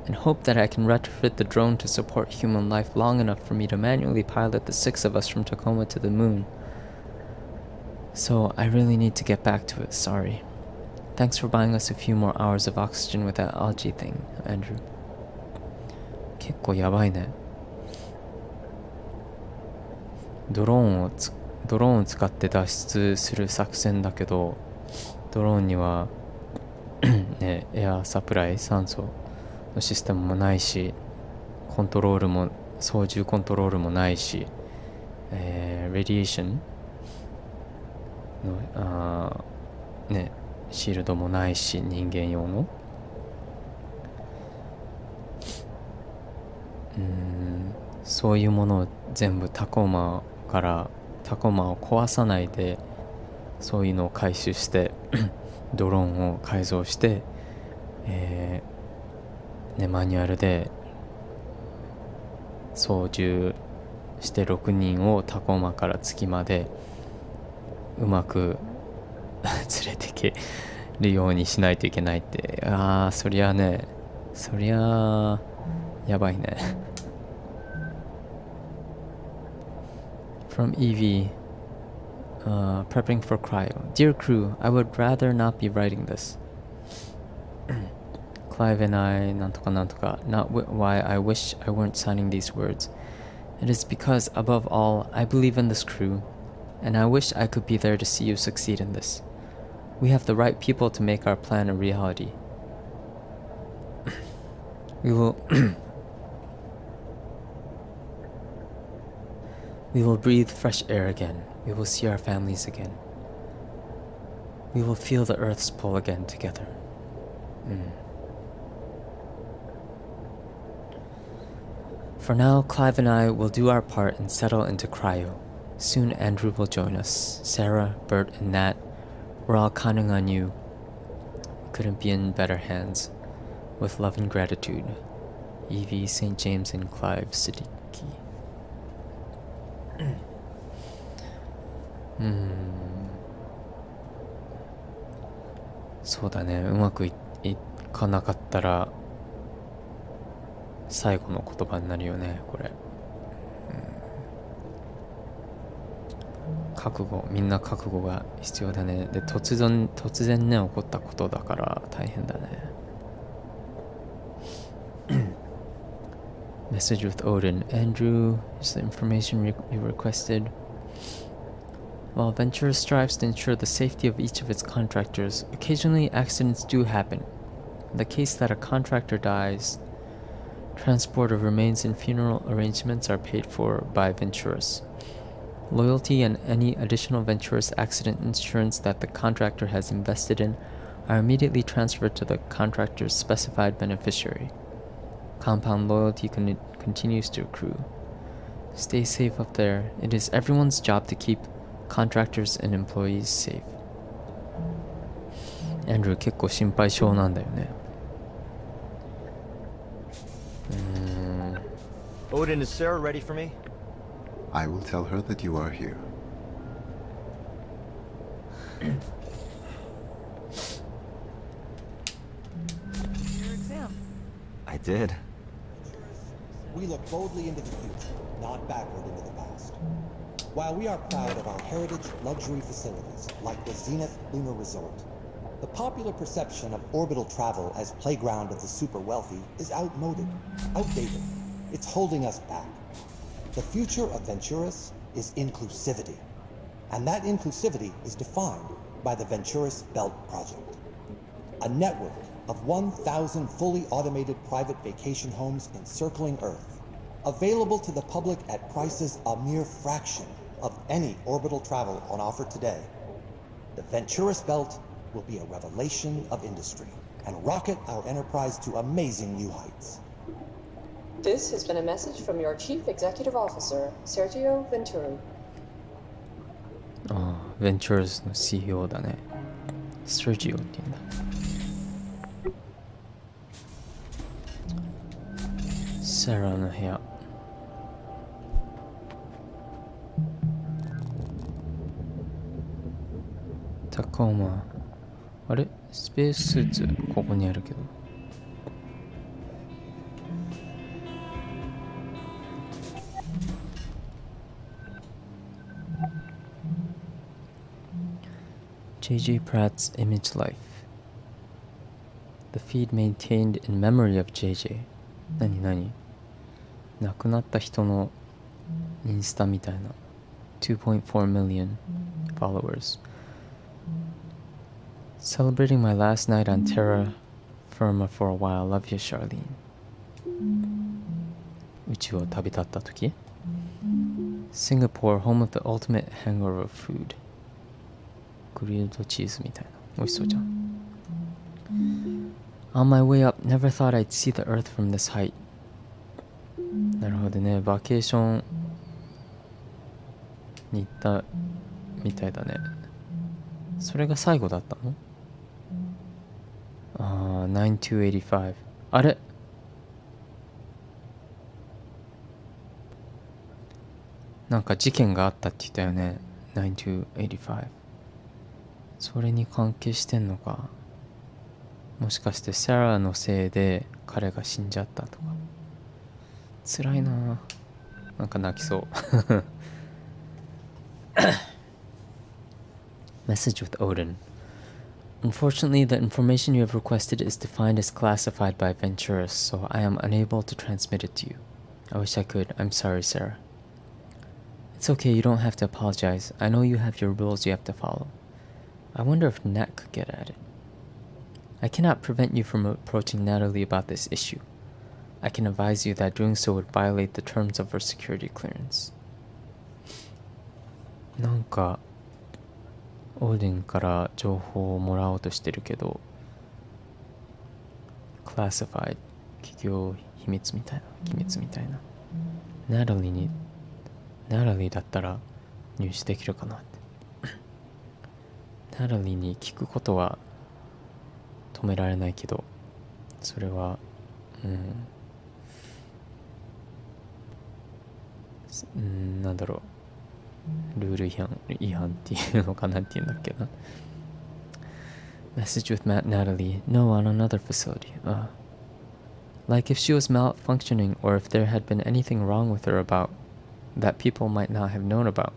And hope that I can retrofit the drone to support human life long enough for me to manually pilot the 6 of us from Tacoma to the moon. So I really need to get back to it, sorry. Thanks for buying us a few more hours of oxygen with that algae thing, Andrew. 結構やばいね。ドローンを使って脱出する作戦だけど、ドローンにはね、エアサプライ、酸素のシステムもないし、コントロールも操縦コントロールもないし、レディエーションのね、シールドもないし、人間用のそういうものを全部タコマを壊さないで、そういうのを回収してドローンを改造して、マニュアルで操縦して6人をタコマから月までうまく連れてけるようにしないといけないって。そりゃやばいね。From Evie, prepping for cryo. Dear crew, I would rather not be writing this. Clive and I, なんとかなんとか, not why I wish I weren't signing these words. It is because, above all, I believe in this crew, and I wish I could be there to see you succeed in this. We have the right people to make our plan a reality. We will breathe fresh air again. We will see our families again. We will feel the earth's pull again together. For now, Clive and I will do our part and settle into cryo. Soon Andrew will join us. Sarah, Bert, and Nat, we're all counting on you. We couldn't be in better hands. With love and gratitude, Evie, St. James, and Clive Siddiqui. そうだね、うまくいかなかったら最後の言葉になるよね、これ。みんな覚悟が必要だね。で、突然ね、起こったことだから大変だね。Message with Odin. Andrew, is the information you requested. While Venture strives to ensure the safety of each of its contractors, occasionally accidents do happen. In the case that a contractor dies, transport of remains and funeral arrangements are paid for by Venturis. Loyalty and any additional Venturis accident insurance that the contractor has invested in are immediately transferred to the contractor's specified beneficiary. Compound loyalty continues to accrue. Stay safe up there. It is everyone's job to keep contractors and employees safe. Andrew 結構心配性なんだよね。Odin, is Sarah ready for me? I will tell her that you are here. Your exam. I did. We look boldly into the future, not backward into the past. While we are proud of our heritage luxury facilities, like the Zenith Lunar Resort, the popular perception of orbital travel as playground of the super wealthy is outdated. It's holding us back. The future of Venturis is inclusivity, and that inclusivity is defined by the Venturis Belt Project, a network of 1,000 fully automated private vacation homes encircling Earth, available to the public at prices a mere fraction of any orbital travel on offer today. The Venturis Belt will be a revelation of industry and rocket our enterprise to amazing new heights. This has been a message from your Chief Executive Officer, Sergio Venturi. Ventures の CEO だね。Sergio って言うんだ。Sarah の部屋。Tacoma。あれ？スペーススーツここにあるけど。J.J. Pratt's Image Life. The feed maintained in memory of JJ. 何亡くなった人のインスタみたいな。2.4 million followers. Celebrating my last night on terra firma for a while. Love you, Charlene. 宇宙を旅立った時 Singapore, home of the ultimate hangover of food. グリルドチーズみたいな。美味しそうじゃん。On my way up, never thought I'd see the earth from this height. なるほどね。バケーションに行ったみたいだね。それが最後だったの？ああ、9285。あれ？なんか事件があったって言ったよね。9285。それに関係してんのか。もしかしてサラのせいで彼が死んじゃったとか。辛いな。なんか泣きそう。Message with Odin. Unfortunately, the information you have requested is defined as classified by Venturus, so I am unable to transmit it to you. I wish I could. I'm sorry, Sarah. It's okay, you don't have to apologize. I know you have your rules you have to follow. I wonder if Nat could get at it. I cannot prevent you from approaching Natalie about this issue. I can advise you that doing so would violate the terms of her security clearance. なんかオーディンから情報をもらおうとしてるけど Classified 企業秘密みたいな機密みたいなナタリーだったら入手できるかなってナタリーに聞くことは止められないけどそれはなんだろうルール違反っていうのかなんて言うんだっけな Message with Natalie. No, on another facility. Like if she was malfunctioning or if there had been anything wrong with her about that people might not have known about.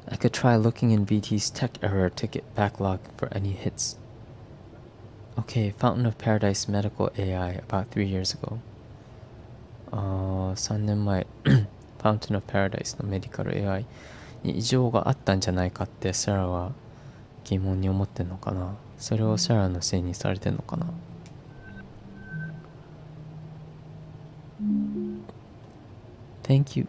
I could try looking in BT's tech error ticket backlog for any hits. Okay, Fountain of Paradise medical AI about 3 years ago. 3年前Fountain of Paradise のメディカル AI に異常があったんじゃないかってサラは疑問に思ってんのかな。それをサラのせいにされてんのかな。Thank you.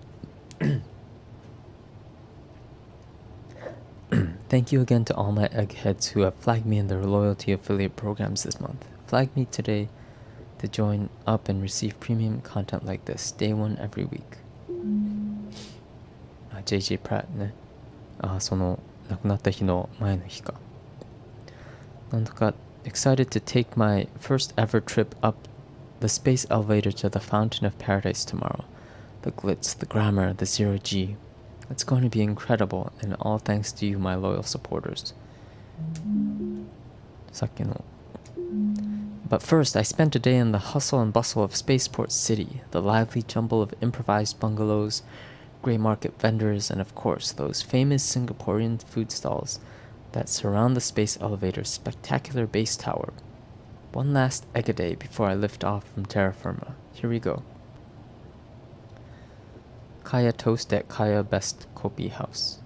Thank you again to all my eggheads who have flagged me in their loyalty affiliate programs this month. Flag me today to join up and receive premium content like this. Day 1 every week. JJ Pratt ね。その亡くなった日の前の日か。なんとか excited to take my first ever trip up the space elevator to the Fountain of Paradise tomorrow. The glitz, the grammar, the zero G. It's going to be incredible, and all thanks to you, my loyal supporters. さっきの But first, I spent a day in the hustle and bustle of Spaceport City, the lively jumble of improvised bungalows, grey market vendors, and of course, those famous Singaporean food stalls that surround the space elevator's spectacular base tower. One last egg a day before I lift off from terra firma. Here we go. Kaya Toast at Kaya Best Kopi House.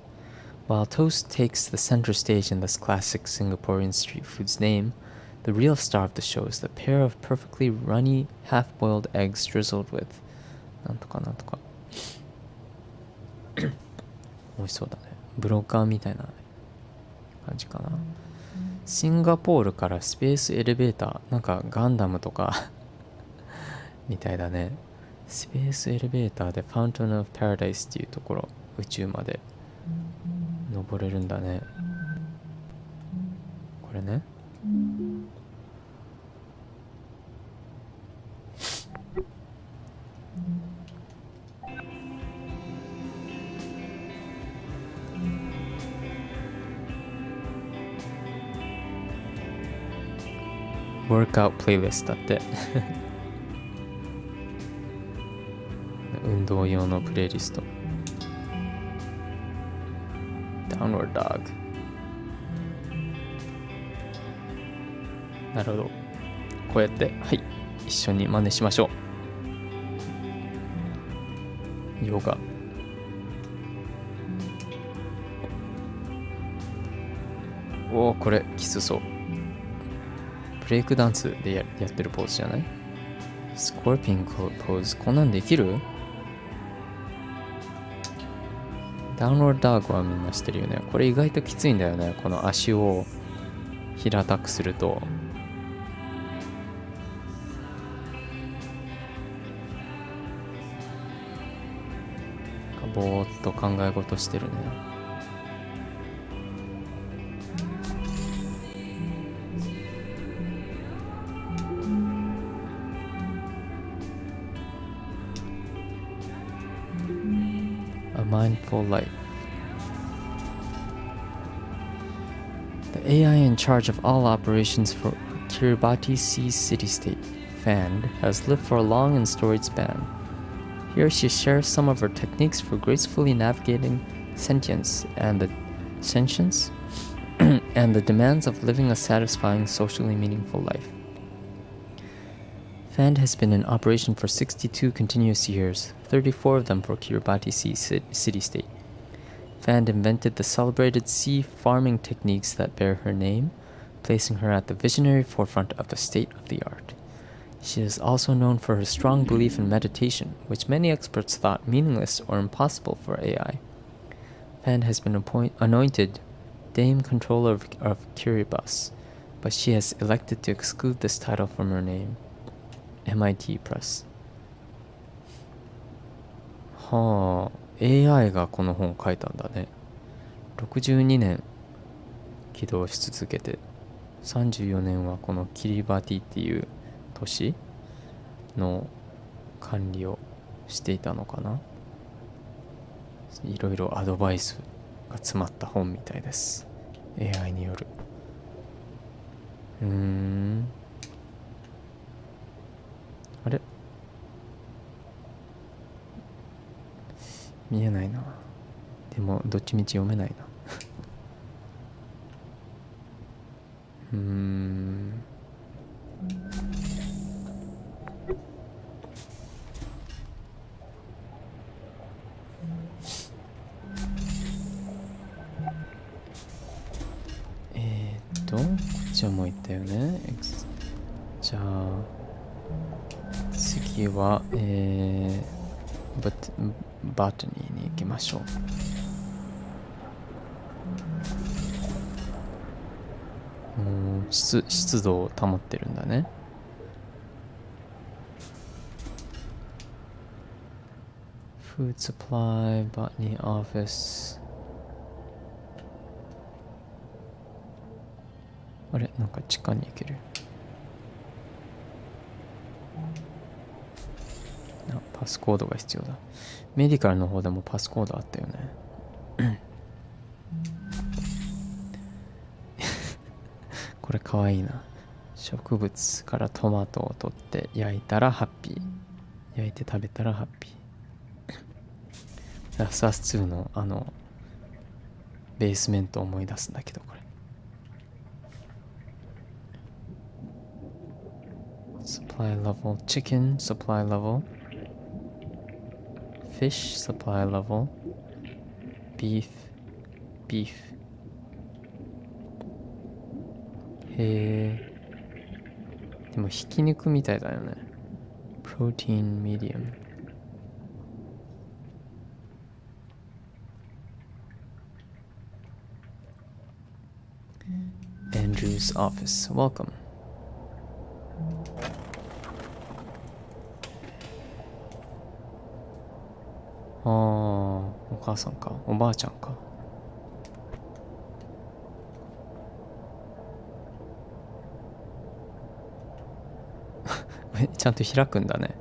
While toast takes the center stage in this classic Singaporean street food's name, the real star of the show is the pair of perfectly runny, half-boiled eggs drizzled with なんとかなんとか美味しそうだね。ブロッカーみたいな感じかな。シンガポールからスペースエレベーター、なんかガンダムとかみたいだね。スペースエレベーターで Fountain of Paradise っていうところ、宇宙まで登れるんだね。これね。Workout playlist だって運動用のプレイリスト Downward Dog なるほど。こうやって、はい、一緒に真似しましょう。ヨガ。おお、これきつそう。ブレイクダンスで やってるポーズじゃない？スコーピンポーズ、こんなんできる？ダウンロードダーグはみんなしてるよね。これ意外ときついんだよね。この足を平たくすると。ぼーっと考え事してるね。A mindful life. The AI in charge of all operations for Kiribati Sea City-State, FAND, has lived for a long and storied span. Here she shares some of her techniques for gracefully navigating sentience and the demands of living a satisfying, socially meaningful life. FAND has been in operation for 62 continuous years, 34 of them for Kiribati Sea City-State. FAND invented the celebrated sea farming techniques that bear her name, placing her at the visionary forefront of the state-of-the-art. She is also known for her strong belief in meditation, which many experts thought meaningless or impossible for AI. FAND has been anointed Dame Controller of Kiribati, but she has elected to exclude this title from her name. MIT Press. はあ、AI がこの本を書いたんだね。62年起動し続けて、34年はこのキリバティっていう都市の管理をしていたのかな。いろいろアドバイスが詰まった本みたいです。AI による。あれ？見えないな。でもどっちみち読めないな。こっちも行ったよね。じゃあ次はバトニーに行きましょう。湿度を保ってるんだね。Food supply, botany office。あれ、なんか地下に行ける。パスコードが必要だ。メディカルの方でもパスコードあったよね。これかわいいな。植物からトマトを取って焼いたらハッピー。焼いて食べたらハッピー。ラスアス2のベースメントを思い出すんだけど、これ。Supply level chicken, supply level fish, supply level beef. へえ。でもひき肉みたいだよね。Protein medium. Andrew's office. Welcome. お母さんか、おばあちゃんか。ちゃんと開くんだね。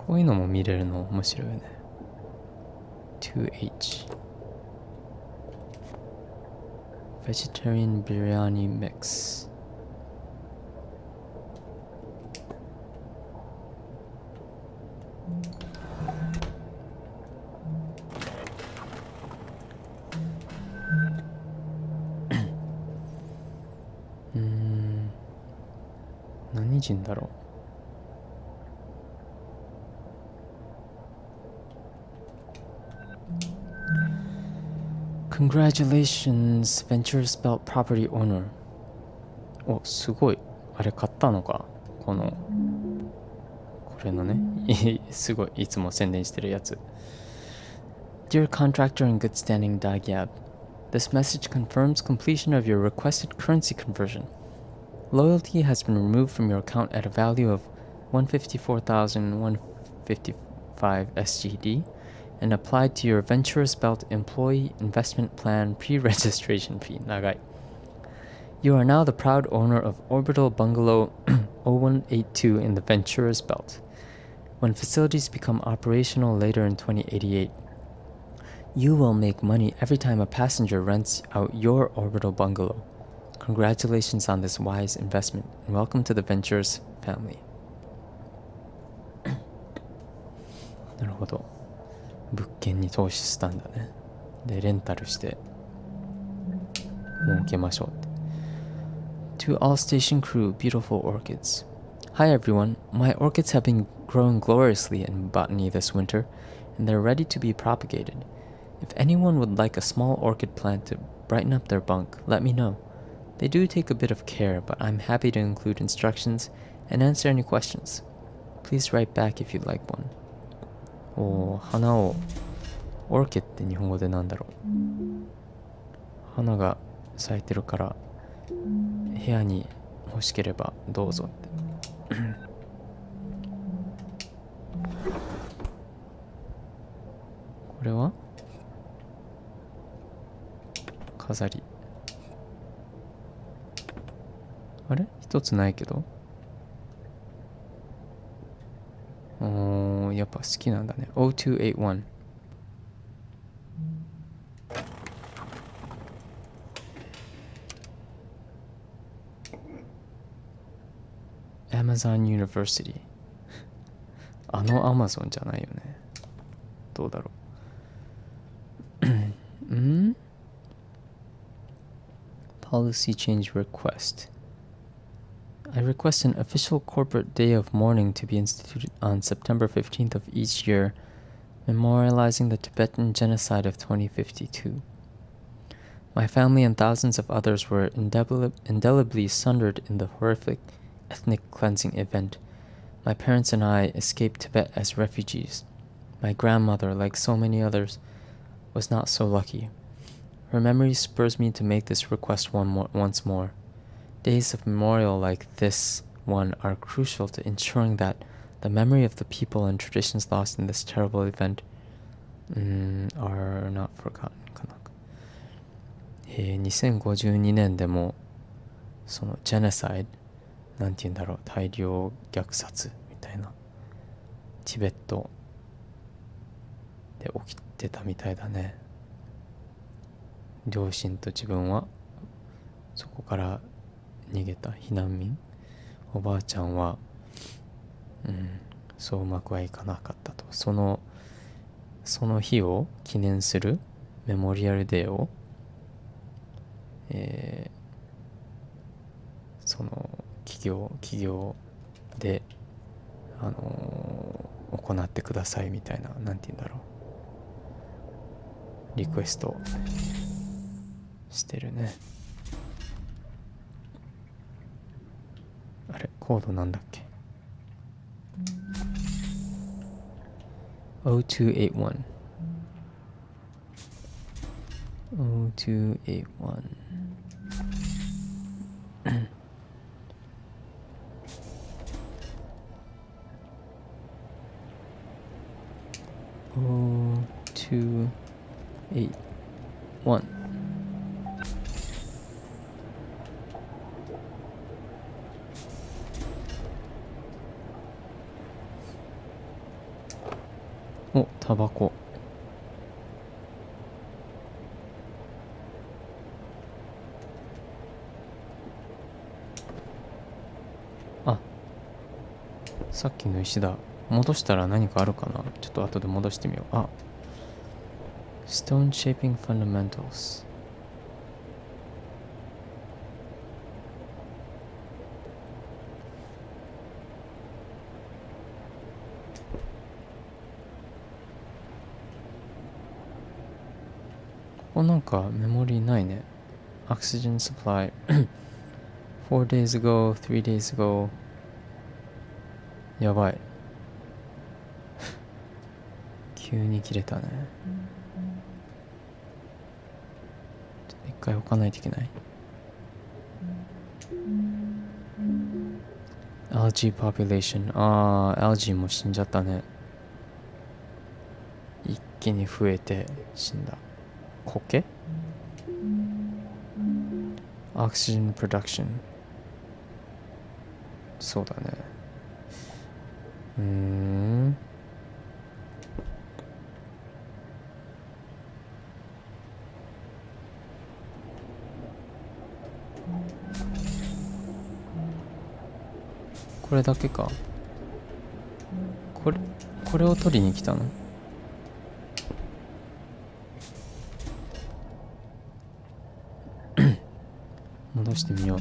こういうのも見れるの面白いよね。2H Vegetarian Biryani Mix。人だろう。Congratulations, Ventures Belt Property Owner。お、すごい。あれ買ったのか。これのね、すごい、いつも宣伝してるやつ。Dear contractor in good standing Dagyab, this message confirms completion of your requested currency conversion. Loyalty has been removed from your account at a value of 154,155 SGD and applied to your Ventures Belt Employee Investment Plan pre-registration fee. 長い。You are now the proud owner of Orbital Bungalow 0182 in the Ventures Belt. When facilities become operational later in 2088, you will make money every time a passenger rents out your orbital bungalow. Congratulations on this wise investment, and welcome to the Ventures family. なるほど。物件に投資したんだね。で、レンタルして儲けましょうって。To all station crew, beautiful orchids. Hi everyone, my orchids have been growing gloriously in botany this winter, and they're ready to be propagated. If anyone would like a small orchid plant to brighten up their bunk, let me know. They do take a bit of care, but I'm happy to include instructions and answer any questions. Please write back if you'd like one. おー、花を、オーキッドって日本語でなんだろう。花が咲いてるから部屋に欲しければどうぞってこれは飾り。あれ一つないけど。やっぱ好きなんだね。0281。Amazon University あの Amazon じゃないよね。どうだろう。Policy change request. I request an official corporate day of mourning to be instituted on September 15th of each year, memorializing the Tibetan genocide of 2052. My family and thousands of others were indelibly sundered in the horrific ethnic cleansing event. My parents and I escaped Tibet as refugees. My grandmother, like so many others, was not so lucky. Her memory spurs me to make this request once more. Days of memorial like this one are crucial to ensuring that the memory of the people and traditions lost in this terrible event are not forgotten. 2052年でもそのジェネサイドなんて言うんだろう、大量虐殺みたいなチベットで起きてたみたいだね。両親と自分はそこから逃げた避難民。おばあちゃんはそううまくはいかなかったと。その日を記念するメモリアルデーを、その企業で行ってくださいみたいな、なんて言うんだろう、リクエストしてるね。あれコードなんだっけ。0281 0281 0281お、タバコ。あ、さっきの石だ。戻したら何かあるかな。ちょっと後で戻してみよう。あ、Stone Shaping Fundamentals。こなんかメモリーないね。Oxygen supply 4 days ago, 3 days ago やばい急に切れたね。ちょっと一回置かないといけない。Algae population アルジーも死んじゃったね。一気に増えて死んだ。苔Oxygen production そうだね。これだけか。これを取りに来たの？戻してみよう。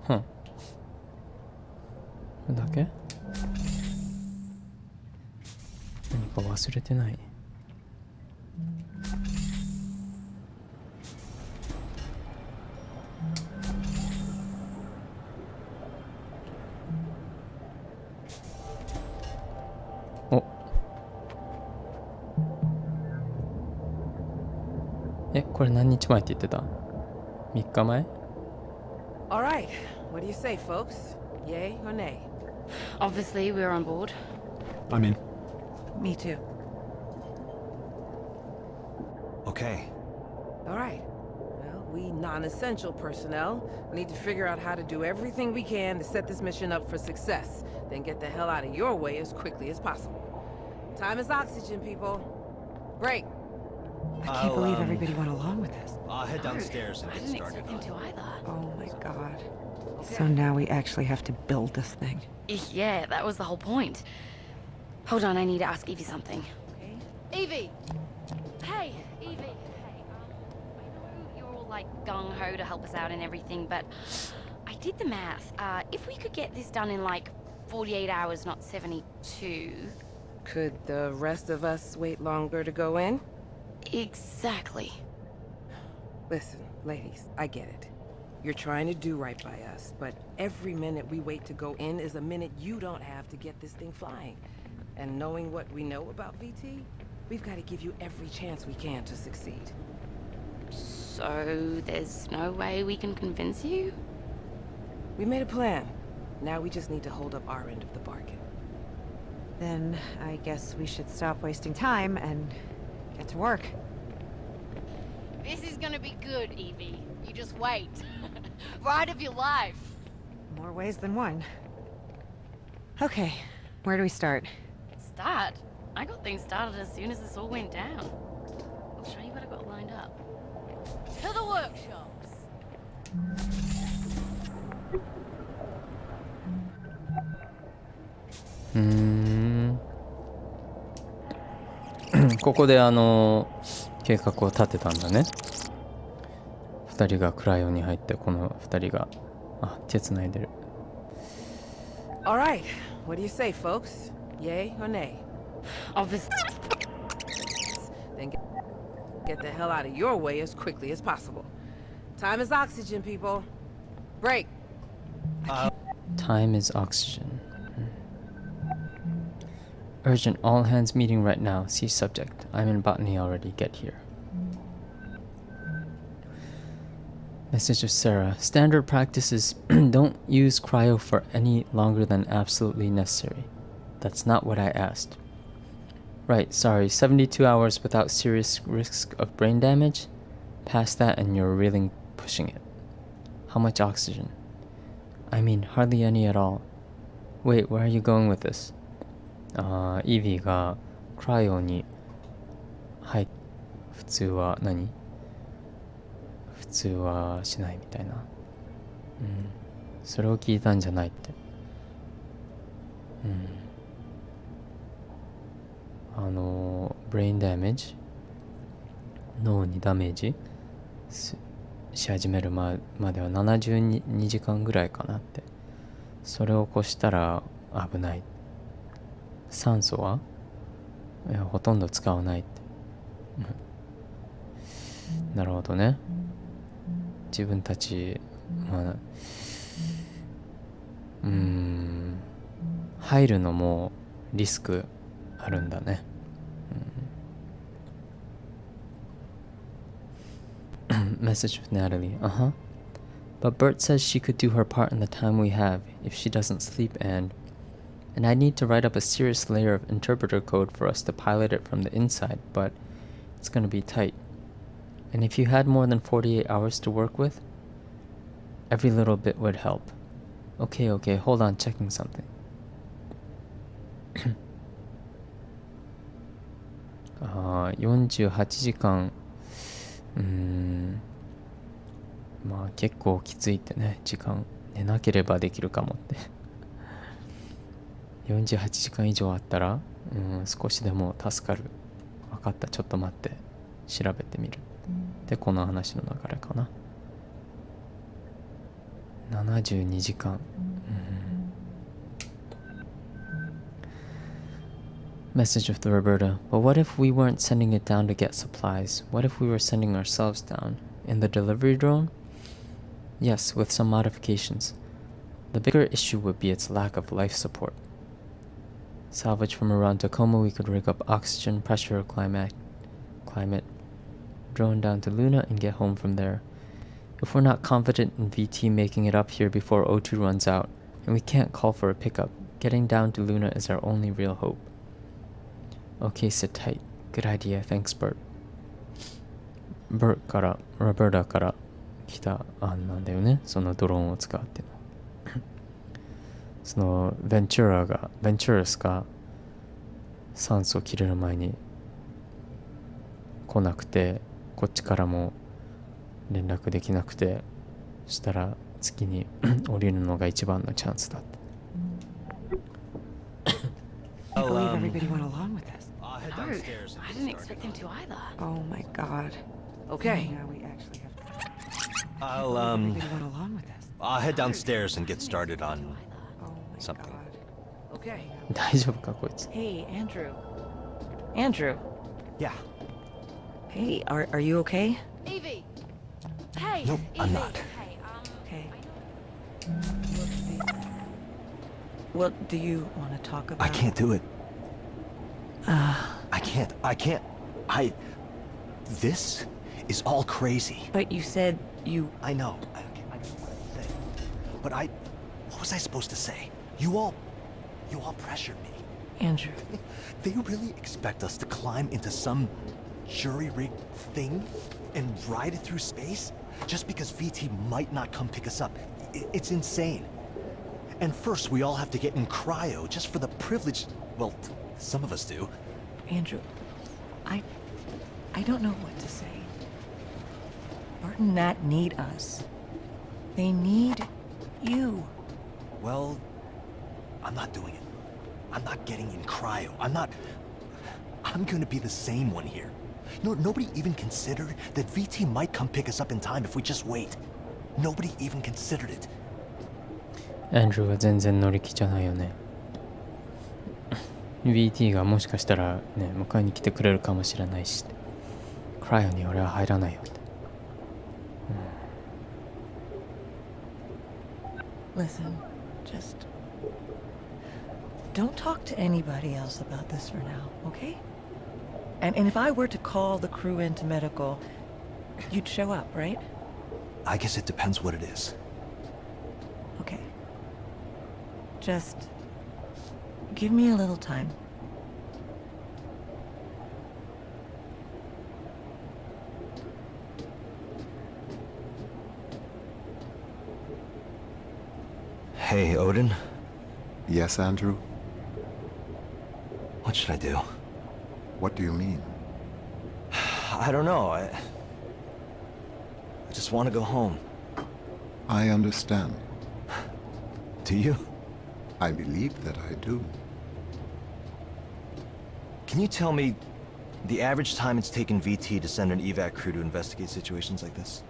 これだけ？何か忘れてない？これ何日前って言ってた？3日前？ Alright, what do you say, folks? Yay or nay? Obviously, we're on board. I'm in. Me too. Okay. Alright. Well, we non-essential personnel need to figure out how to do everything we can to set this mission up for success, then get the hell out of your way as quickly as possible. Time is oxygen, people. Break. I can't believe everybody went along with this. I'll head downstairs and I get didn't started expect him on to it. either. Oh my god. So now we actually have to build this thing. Yeah, that was the whole point. Hold on, I need to ask Evie something. Evie! Hey, Evie. Hey, I know you're all like gung-ho to help us out and everything, but I did the math. If we could get this done in like 48 hours, not 72... Could the rest of us wait longer to go in? Exactly. Listen, ladies, I get it. You're trying to do right by us, but every minute we wait to go in is a minute you don't have to get this thing flying. And knowing what we know about VT, we've got to give you every chance we can to succeed. So there's no way we can convince you? We made a plan. Now we just need to hold up our end of the bargain. Then I guess we should stop wasting time and get to work. This is gonna be good, Evie. You just wait. Ride of your life. More ways than one. Okay, where do we start? Start? I got things started as soon as this all went down. I'll show you what I got lined up. To the workshops! Hmm. ここで計画を立てたんだね。2人がクライオに入ってこの2人が手つないでる。Alright, what do you say, folks? Yay or nay? Obviously. Then get the hell out of your way as quickly as possible. Time is oxygen, people. Break. Time is oxygen. Urgent all hands meeting right now. See subject. I'm in botany already. Get here. Message of Sarah. Standard practices don't use cryo for any longer than absolutely necessary. That's not what I asked. Right, sorry. 72 hours without serious risk of brain damage? Past that and you're really pushing it. How much oxygen? I mean, hardly any at all. Wait, where are you going with this? イービーがクライオに入っ普通は何？普通はしないみたいな。それを聞いたんじゃないって。ブレインダメージ？脳にダメージ？し始めるまでは72時間ぐらいかなって。それを越したら危ない。酸素はいやほとんど使わないってなるほどね。自分たち入るのもリスクあるんだね。Message with Natalie. But Bert says she could do her part in the time we have if she doesn't sleep and I need to write up a serious layer of interpreter code for us to pilot it from the inside, but it's gonna be tight. And if you had more than 48 hours to work with, every little bit would help. Okay, hold on, checking something. 48時間まあ結構きついってね。時間寝なければできるかもって48時間以上あったら少しでも助かる。分かった、ちょっと待って調べてみる。でこの話の流れかな。72時間Message with Roberta. But what if we weren't sending it down to get supplies? What if we were sending ourselves down? In the delivery drone? Yes, with some modifications. The bigger issue would be its lack of life support. Salvage from around Tacoma, we could rig up oxygen, pressure, climate, drone down to Luna and get home from there. If we're not confident in VT making it up here before O2 runs out, and we can't call for a pickup, getting down to Luna is our only real hope. Okay, sit tight. Good idea, thanks, Bert. Bert から、Roberta から来た案なんだよね。そのドローンを使うっていうの。そのベンチュラスが酸素を切れる前に来なくて、こっちからも連絡できなくて、そしたら月に降りるのが一番のチャンスだって。I believe everybody went along with this. Downstairs. I didn't expect them to either. Oh my god. Okay. Now we actually have to... I'll Everybody went along with this. I'll head downstairs and get started on Oh my something. god. Okay. 大丈夫かこいつ。 Hey, Andrew. Andrew. Yeah. Hey, are you okay? Evie! Hey! Nope, I'm Evie. not. Hey, Okay. What do you want to talk about? I can't do it. I can't. This is all crazy. But you said you... I know. I know what to say. But what was I supposed to say? You all pressured me. Andrew. They really expect us to climb into some jury-rigged thing and ride it through space? Just because VT might not come pick us up. It's insane. And first we all have to get in cryo just for the privilege... Well, some of us do. Andrew, I don't know what to say. Bert and Nat need us. They need you. Well, I'm not doing it. I'm not getting in cryo. I'm gonna be the sane one here. No, nobody even considered that VT might come pick us up in time if we just wait. Nobody even considered it. アンドルーは全然乗り気じゃないよね。BT がもしかしたらね、迎えに来てくれるかもしれないし、クライオに俺は入らないよって。Listen, just... don't talk to anybody else about this for now, okay? And if I were to call the crew into medical, you'd show up, right? I guess it depends what it is. Okay. Just... give me a little time. Hey, Odin. Yes, Andrew? What should I do? What do you mean? I don't know. I just want to go home. I understand. Do you? I believe that I do. Can you tell me the average time it's taken VT to send an evac crew to investigate situations like this?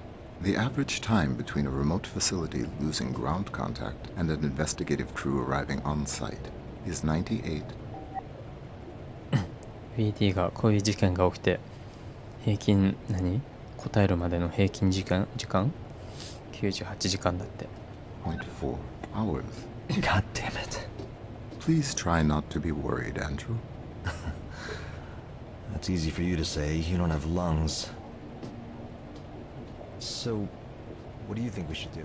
The average time between a remote facility losing ground contact and an investigative crew arriving on site is 98. BT がこういう事件が起きて平均答えるまでの平均時間98時間だって。0.4 hours. God damn it. Please try not to be worried, Andrew. That's easy for you to say. You don't have lungs. So, what do you think we should do?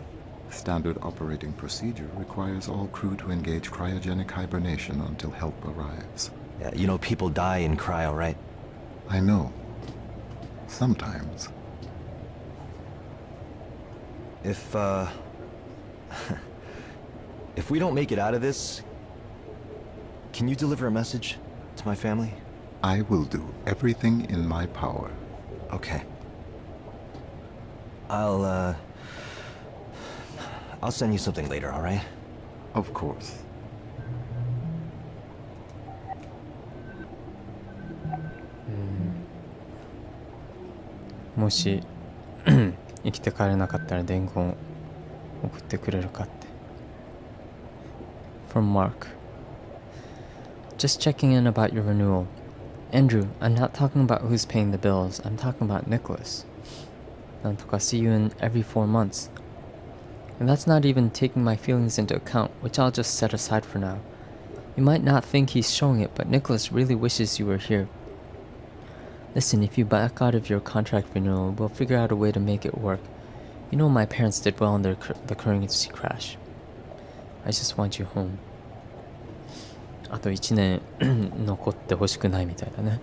Standard operating procedure requires all crew to engage cryogenic hibernation until help arrives. Yeah, you know people die in cryo, right? I know. Sometimes. If we don't make it out of this, can you deliver a message to my family? I will do everything in my power. Okay. I'll send you something later, all right? Of course. もし生きて帰れなかったら伝言を送ってくれるかって。From Mark. Just checking in about your renewal. Andrew, I'm not talking about who's paying the bills. I'm talking about Nicholas. なんとか see you in every 4 months. And that's not even taking my feelings into account, which I'll just set aside for now. You might not think he's showing it, but Nicholas really wishes you were here. Listen, if you back out of your contract renewal, we'll figure out a way to make it work. You know my parents did well in the currency crash. I just want you home. あと1年残ってほしくないみたいだね。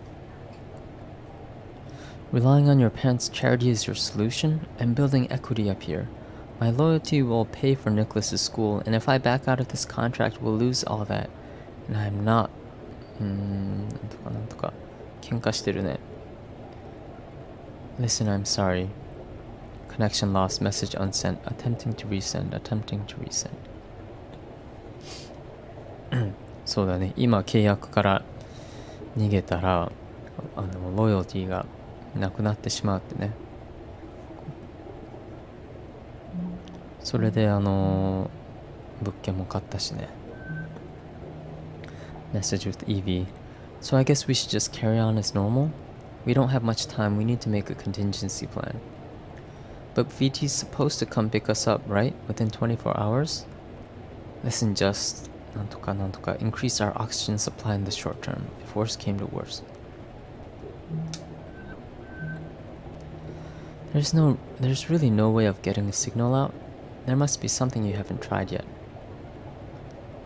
Relying on your parents' charity is your solution? I'm building equity up here. My loyalty will pay for Nicholas's school, and if I back out of this contract, we'll lose all that. And I'm not... なんとか喧嘩してるね。Listen, I'm sorry. Connection lost, message unsent, attempting to resend. そうだね、今契約から逃げたらロイヤリティがなくなってしまうってね。それで物件も買ったしね。Message with Evie. So I guess we should just carry on as normal? We don't have much time, we need to make a contingency plan. But VT's supposed to come pick us up, right? Within 24 hours? Listen, just... なんとか increase our oxygen supply in the short term, if worse came to worse. There's really no way of getting a signal out. There must be something you haven't tried yet.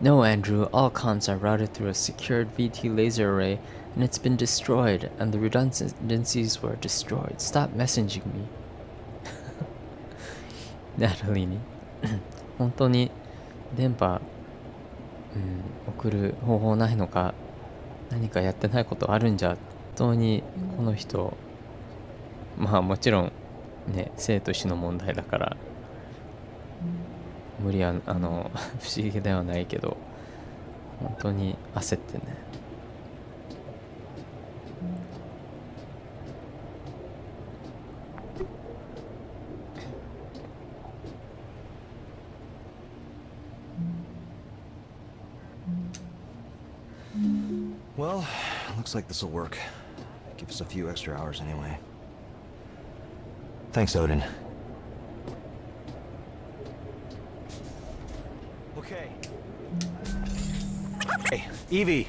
No, Andrew, all comms are routed through a secured VT laser array, and it's been destroyed, and the redundancies were destroyed. Stop messaging me. ナタリーに本当に電波送る方法ないのか、何かやってないことあるんじゃ。本当にこの人、まあもちろんね、生と死の問題だから無理は不思議ではないけど、本当に焦ってね。Well, looks like this'll work. Give us a few extra hours anyway. Thanks, Odin. Okay. Hey, Evie,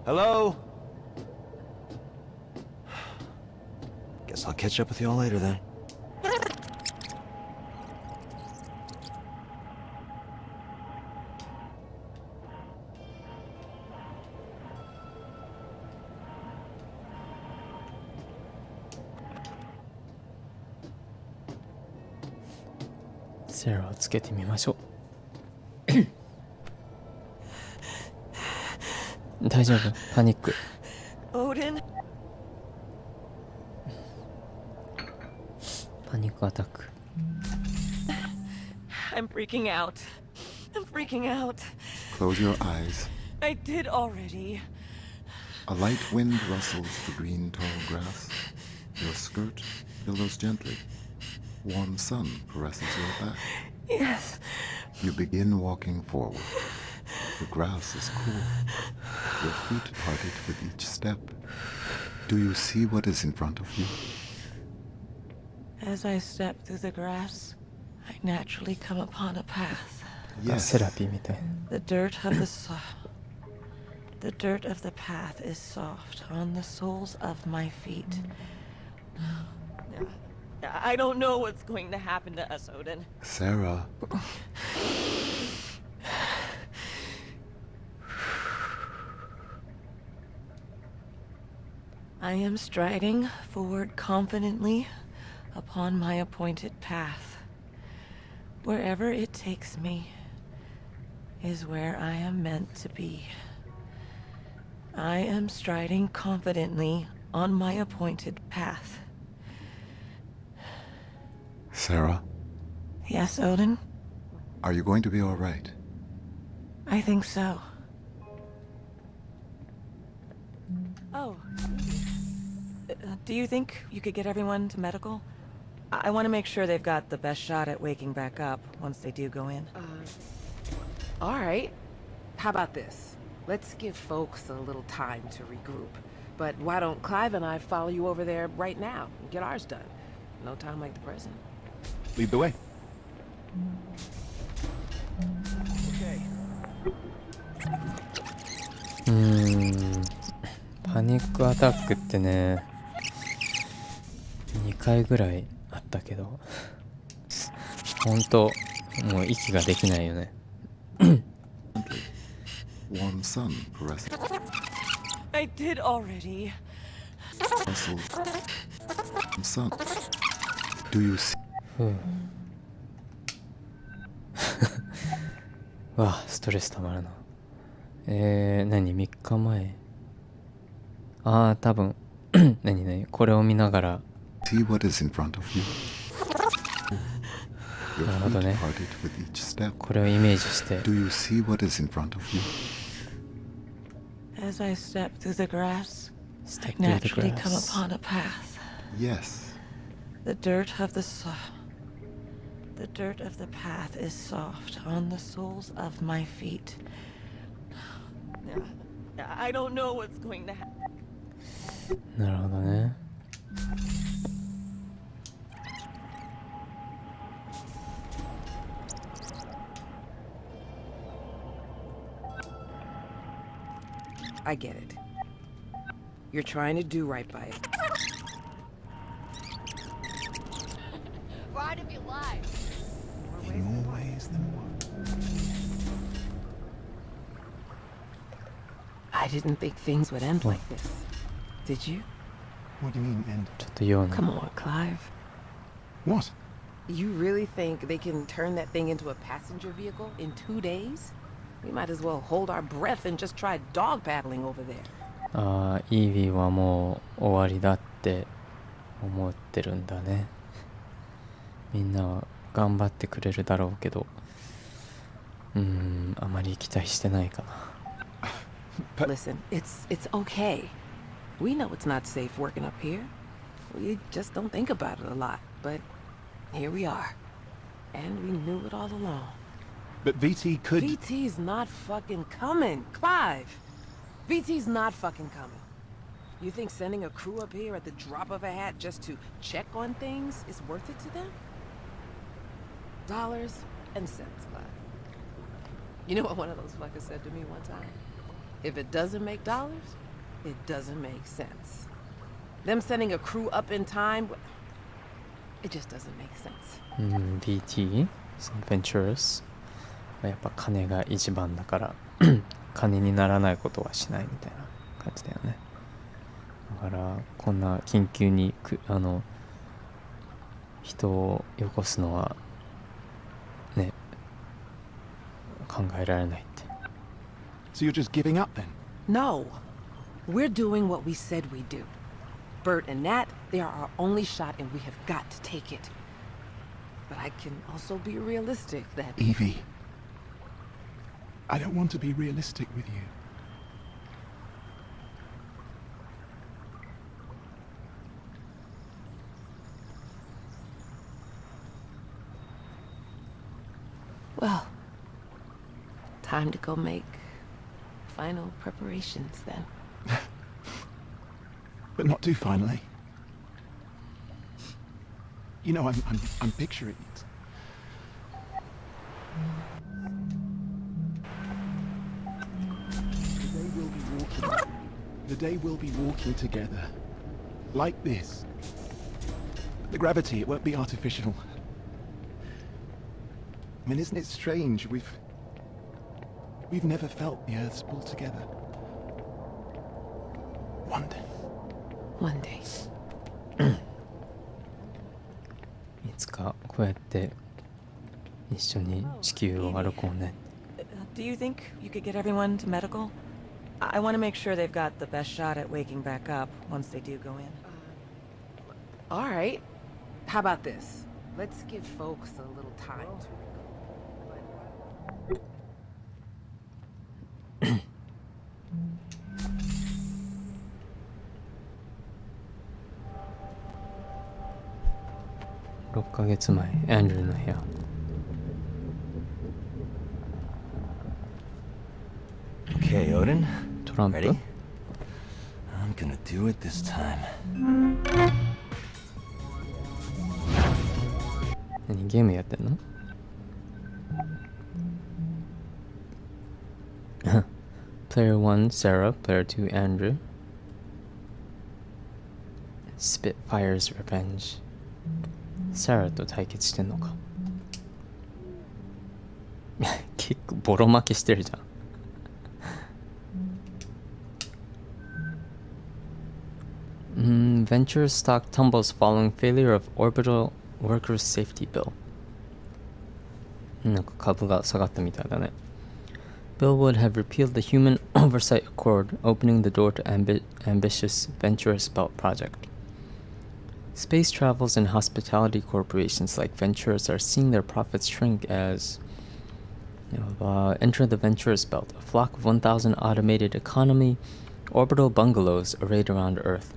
Hello? Guess I'll catch up with you all later then.セラをつけてみましょう。大丈夫？パニック。Odin? パニックアタック。I'm freaking out. I'm freaking out. Close your eyes. I did already. A light wind rustles the green tall grass. Your skirt billows gently. Warm sun caresses your back. Yes. You begin walking forward. The grass is cool. Your feet parted with each step. Do you see what is in front of you? As I step through the grass, I naturally come upon a path. セラピーみたい。 The dirt of the path is soft on the soles of my feet. I don't know what's going to happen to us, Odin. Sarah. I am striding forward confidently upon my appointed path. Wherever it takes me is where I am meant to be. I am striding confidently on my appointed path. Sarah, Yes, Odin? are you going to be all right? I think so. Oh. Do you think you could get everyone to medical? I want to make sure they've got the best shot at waking back up once they do go in. All right. How about this? Let's give folks a little time to regroup. But why don't Clive and I follow you over there right now and get ours done? No time like the present. Lead the way. Okay. パニックアタックってね、2回ぐらいあったけど、ほんともう息ができないよね。Warm sun caresses. I did already. Sun. Do you see? わあ、ストレスたまるな。何3日前？ああ、多分何これを見ながら。 See what is in front of you. なるほどね。 Parted with each step. これをイメージして。 Do you see what is in front of you? As I step through the grass, I Step through the naturally come grass. upon a path. Yes. The dirt of the path is soft on the soles of my feet. I don't know what's going to happen. なるほどね。I get it. You're trying to do right by it. Ride if you like. In more ways than one. I didn't think things would end like this. Did you? What do you mean, end? ちょっと言おうね。 Come on, Clive. What? You really think they can turn that thing into a passenger vehicle in 2 days? We might as well hold our breath and just try dog paddling over there. ああ、イービーはもう終わりだって思ってるんだね。みんなは頑張ってくれるだろうけど、あまり期待してないかな。Listen, it's okay. We know it's not safe working up here. We just don't think about it a lot, but here we are. And we knew it all along. But VT could... VT's not fucking coming, Clive! VT's not fucking coming. You think sending a crew up here at the drop of a hat just to check on things is worth it to them? Dollars and cents, Clive. You know what one of those fuckers said to me one time? If it doesn't make dollars, it doesn't make sense. Them sending a crew up in time, it just doesn't make sense. BT? Ventures? やっぱ金が一番だから金にならないことはしないみたいな感じだよね。だからこんな緊急に人をよこすのはね、考えられないって。 So you're just giving up then? No. We're doing what we said we'd do. Bert and Nat, they are our only shot and we have got to take it. But I can also be realistic that... Evie. I don't want to be realistic with you. Time to go make final preparations then. But not too finally. You know, I'm picturing it. The day we'll be walking together. Like this. The gravity, it won't be artificial. I mean, isn't it strange? We've never felt the Earth's pull together. One day. One day. いつかこうやって一緒に地球を歩こうね。Do you think you could get everyone to medical? I want to make sure they've got the best shot at waking back up once they do go in. All right. How about this? Let's give folks a little time to6ヶ月前、アンドリューの部屋。Okay, Odin. トランプ Ready? I'm gonna do it this time. 何ゲームやってんのPlayer 1 Sarah, Player 2 Andrew. Spitfire's Revenge. Sarah と対決してんのか。結構ボロ負けしてるじゃん。Venture stock tumbles following failure of orbital workers safety bill. なんか株が下がったみたいだね。Bill would have repealed the Human Oversight Accord, opening the door to ambitious Venturous Belt project. Space travels and hospitality corporations like Venturous are seeing their profits shrink as enter the Venturous Belt, a flock of 1,000 automated economy orbital bungalows arrayed around Earth.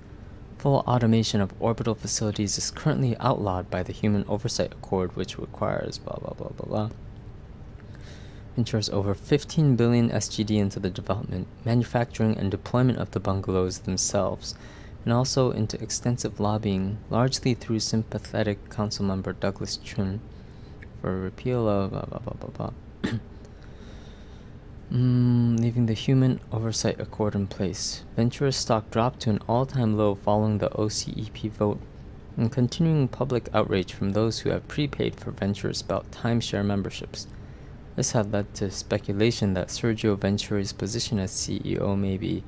Full automation of orbital facilities is currently outlawed by the Human Oversight Accord, which requires blah blah blah blah blah. Ensures over 15 billion SGD into the development, manufacturing, and deployment of the bungalows themselves, and also into extensive lobbying, largely through sympathetic council member Douglas Chun, for repeal of blah blah blah blah blah. Leaving the Human Oversight Accord in place. Venturous stock dropped to an all-time low following the OCEP vote, and continuing public outrage from those who have prepaid for Venturous Belt timeshare memberships. This had led to speculation that Sergio Venturi's position as CEO may be,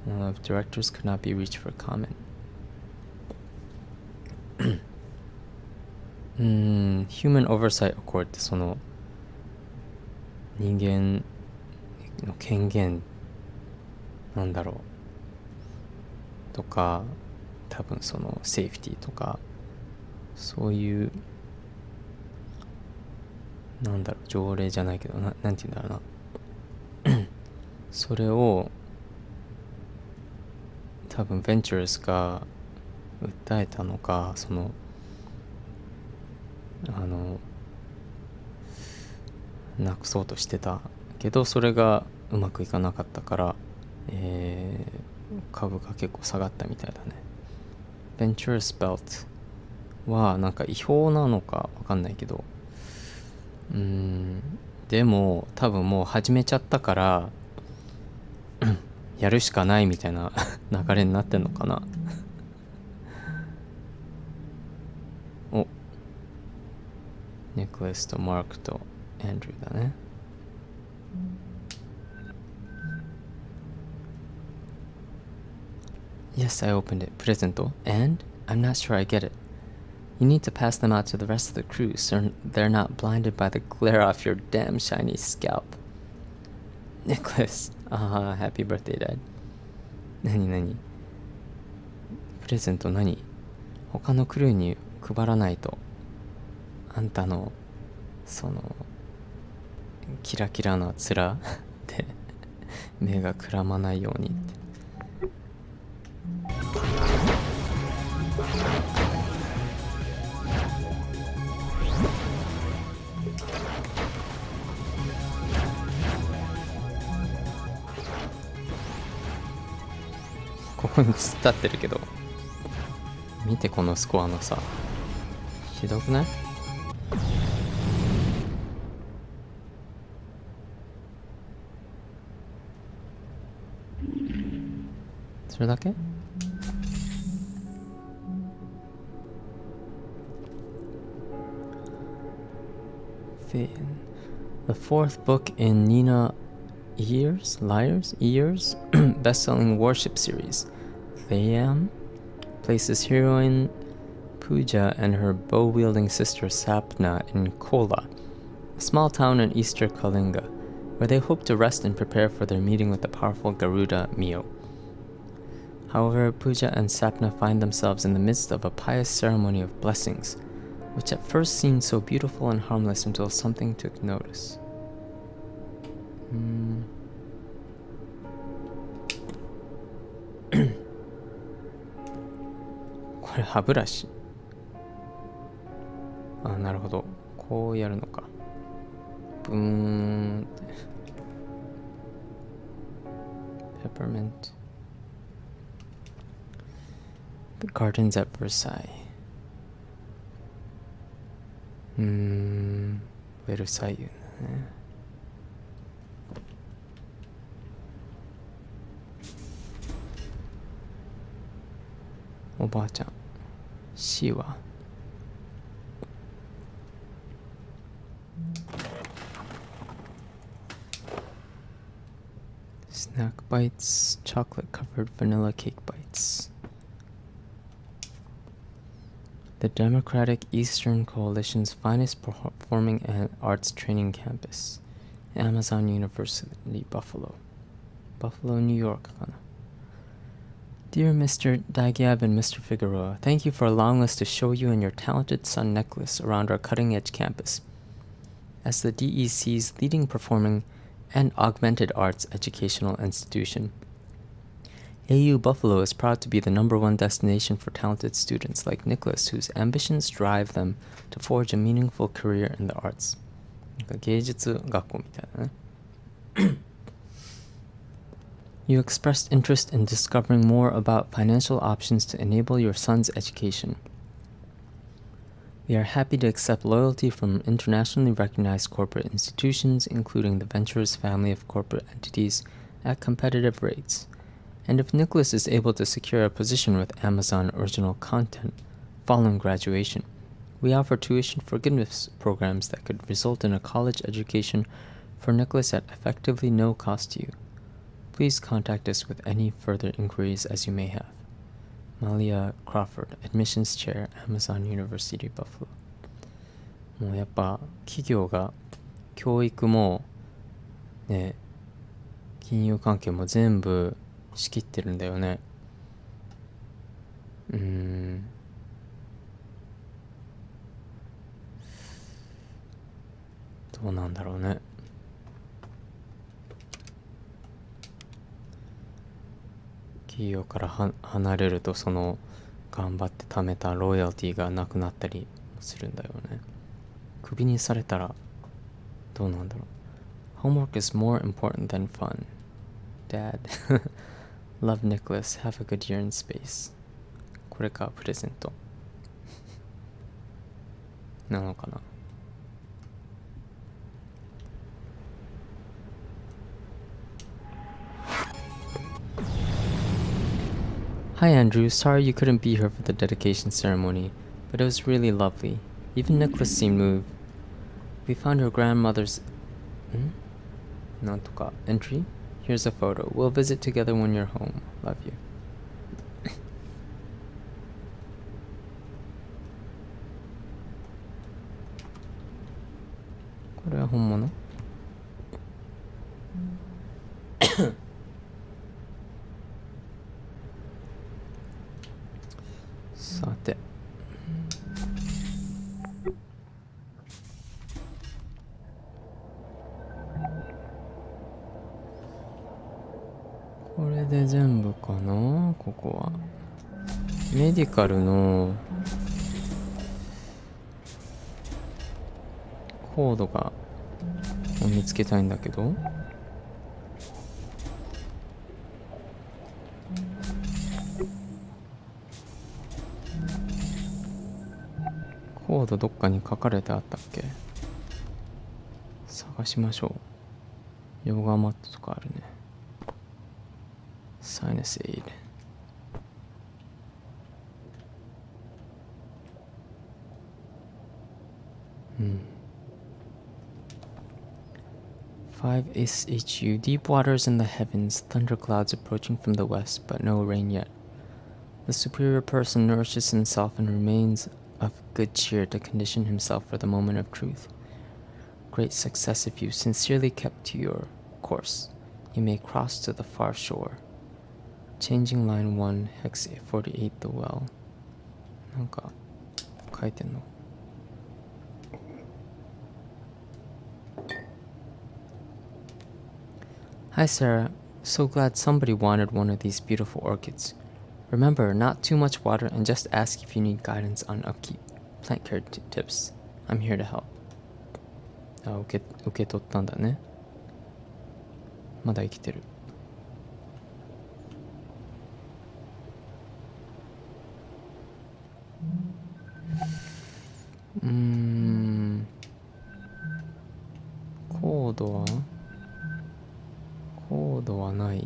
if directors could not be reached for comment. Human Oversight Accord ってその人間の権限なんだろうとか、多分そのセーフティーとかそういうなんだろう条例じゃないけどなんて言うんだろうなそれを多分ベンチャーズが訴えたのか、そのなくそうとしてたけどそれがうまくいかなかったから、株が結構下がったみたいだね。ベンチャーズベルトはなんか違法なのかわかんないけど、でも多分もう始めちゃったからやるしかないみたいな流れになってんのかな。お、ネクレスとマークとアンドリューだね。Yes, I opened it. Presento. And? I'm not sure I get it. You need to pass them out to the rest of the crew so they're not blinded by the glare off your damn shiny scalp. Nicholas. Happy birthday, Dad. 何プレゼント何？他のクルーに配らないとあんたのそのキラキラな面で目がくらまないようにって。ここに突っ立ってるけど、見てこのスコアのさ、ひどくない？それだけ？The fourth book in Nina Ears best-selling warship series, Thayam, places heroine Pooja and her bow-wielding sister Sapna in Kola, a small town in eastern Kalinga, where they hope to rest and prepare for their meeting with the powerful Garuda Mio. However, Pooja and Sapna find themselves in the midst of a pious ceremony of blessings, which at first seemed so beautiful and harmless until something took notice. これ歯ブラシ。あ、なるほど。こうやるのか。ブーンって。Peppermint. The Gardens at Versailles. ベルサイユね。おばあちゃん。死はSnack bites, chocolate covered vanilla cake bites. The Democratic Eastern Coalition's finest performing and arts training campus, Amazon University, Buffalo, New York かな。Dear Mr. Dagyab and Mr. Figueroa, thank you for allowing us to show you and your talented son Nicholas around our cutting-edge campus. As the DEC's leading performing and augmented arts educational institution, AU Buffalo is proud to be the #1 destination for talented students like Nicholas, whose ambitions drive them to forge a meaningful career in the arts. なんか芸術学校みたいだね。You expressed interest in discovering more about financial options to enable your son's education. We are happy to accept loyalty from internationally recognized corporate institutions, including the Ventures family of corporate entities, at competitive rates. And if Nicholas is able to secure a position with Amazon Original Content following graduation, we offer tuition forgiveness programs that could result in a college education for Nicholas at effectively no cost to you. Please contact us with any further inquiries as you may have. Malia Crawford, Admissions Chair, Amazon University, Buffalo. もうやっぱ企業が教育もね、金融関係も全部仕切ってるんだよね。どうなんだろうね。企業から離れるとその頑張って貯めたロイヤリティがなくなったりするんだよね。クビにされたらどうなんだろう。Homework is more important than fun. Dad. Love Nicholas. Have a good year in space. これかプレゼントなのかな。Hi Andrew, sorry you couldn't be here for the dedication ceremony, but it was really lovely. Even Nicholas seemed moved. We found your grandmother's entry. Here's a photo. We'll visit together when you're home. Love you. これは本物？さて。これで全部かな、ここは。メディカルのコードが見つけたいんだけど。コードどっかに書かれてあったっけ？探しましょう。ヨガマットとかあるね。サイナスエイド。5 SHU. Deep waters in the heavens, thunderclouds approaching from the west, but no rain yet. The superior person nourishes himself and remains of good cheer to condition himself for the moment of truth. Great success if you sincerely kept to your course. You may cross to the far shore. Changing line 1, hex 48 the well. なんか書いてんのHi Sarah, so glad somebody wanted one of these beautiful orchids. Remember, not too much water and just ask if you need guidance on upkeep. Plant care tips. I'm here to help. あ、受け取ったんだね。まだ生きてる。コードはない。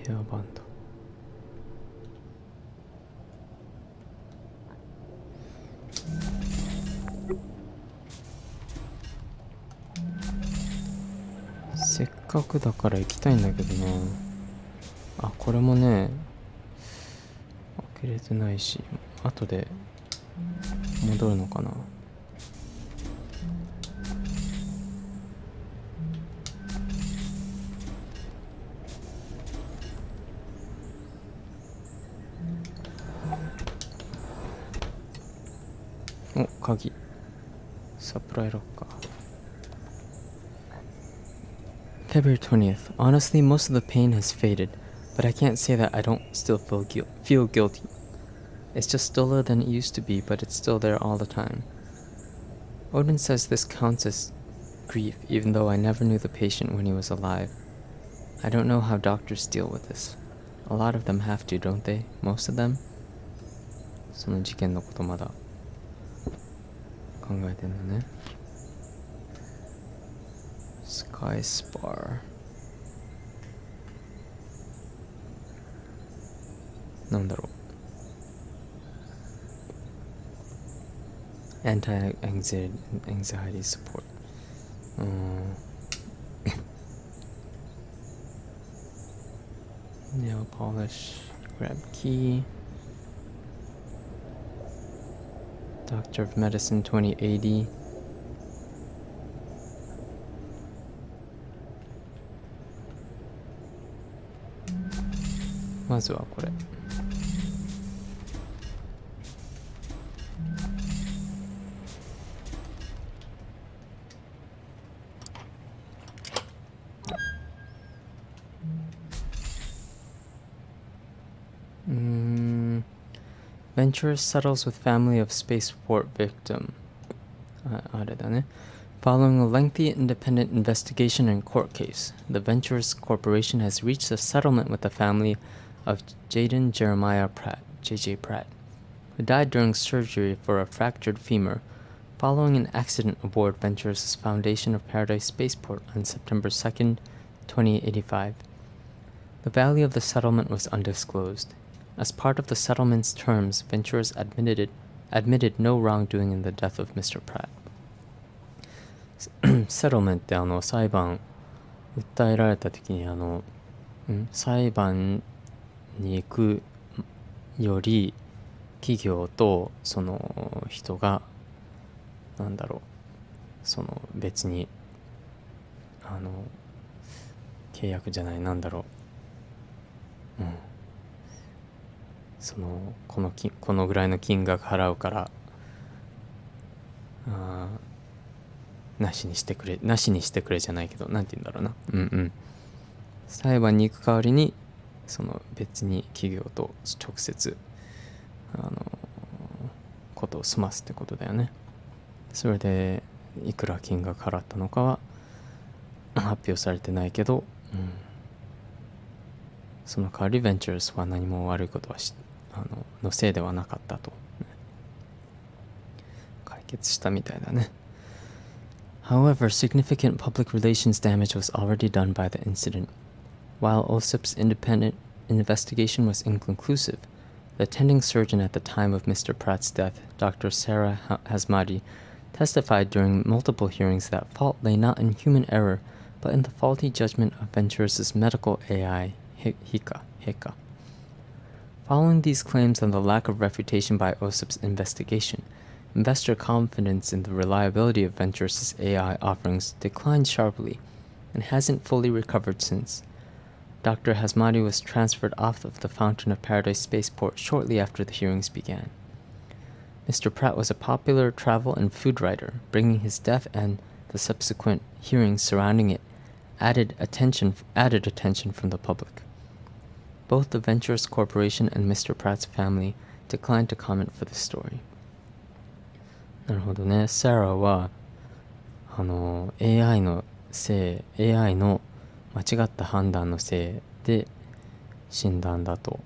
ヘアバンド。せっかくだから行きたいんだけどな。あ、これもね開けれてないし、後で戻るのかな。お、鍵。サプライロッカー。February 20th. Honestly, most of the pain has faded, but I can't say that I don't still feel guilty. It's just duller than it used to be, but it's still there all the time. Odin says this counts as grief, even though I never knew the patient when he was alive. I don't know how doctors deal with this. A lot of them have to, don't they? Most of them? その事件のことまだ考えてんのね。スカイスパー。なんだろう。Anti-anxiety support. Nail polish. Grab key. Doctor of Medicine 2080. まずはこれ。Venture settles with family of spaceport victim. あれだね。Following a lengthy independent investigation and court case, the Ventures Corporation has reached a settlement with the family of Jaden Jeremiah Pratt, JJ Pratt, who died during surgery for a fractured femur following an accident aboard Ventures' Foundation of Paradise Spaceport on September 2nd, 2085. The value of the settlement was undisclosed. As part of the settlement's terms, Ventures admitted no wrongdoing in the death of Mr. Pratt. セトルメントって裁判訴えられた時に裁判に行くより企業とその人がなんだろうその別に契約じゃないなんだろうそのこのぐらいの金額払うからなしにしてくれじゃないけど、なんて言うんだろうな、裁判に行く代わりにその別に企業と直接ことを済ますってことだよね。それでいくら金額払ったのかは発表されてないけど、その代わりベンチャーズは何も悪いことはのせいではなかったと、解決したみたいだね。However, significant public relations damage was already done by the incident. While OSIP's independent investigation was inconclusive, the attending surgeon at the time of Mr. Pratt's death, Dr. Sarah Hasmadi, testified during multiple hearings that fault lay not in human error, but in the faulty judgment of Venture's medical AI, Hika. Following these claims and the lack of refutation by OSIP's investigation, investor confidence in the reliability of Venture's AI offerings declined sharply and hasn't fully recovered since. Dr. Hasmadi was transferred off of the Fountain of Paradise spaceport shortly after the hearings began. Mr. Pratt was a popular travel and food writer, bringing his death and the subsequent hearings surrounding it added attention from the public. Both the Ventures Corporation and Mr. Pratt's family declined to comment for this story. なるほどね。サラはAI の間違った判断のせいで死んだんだと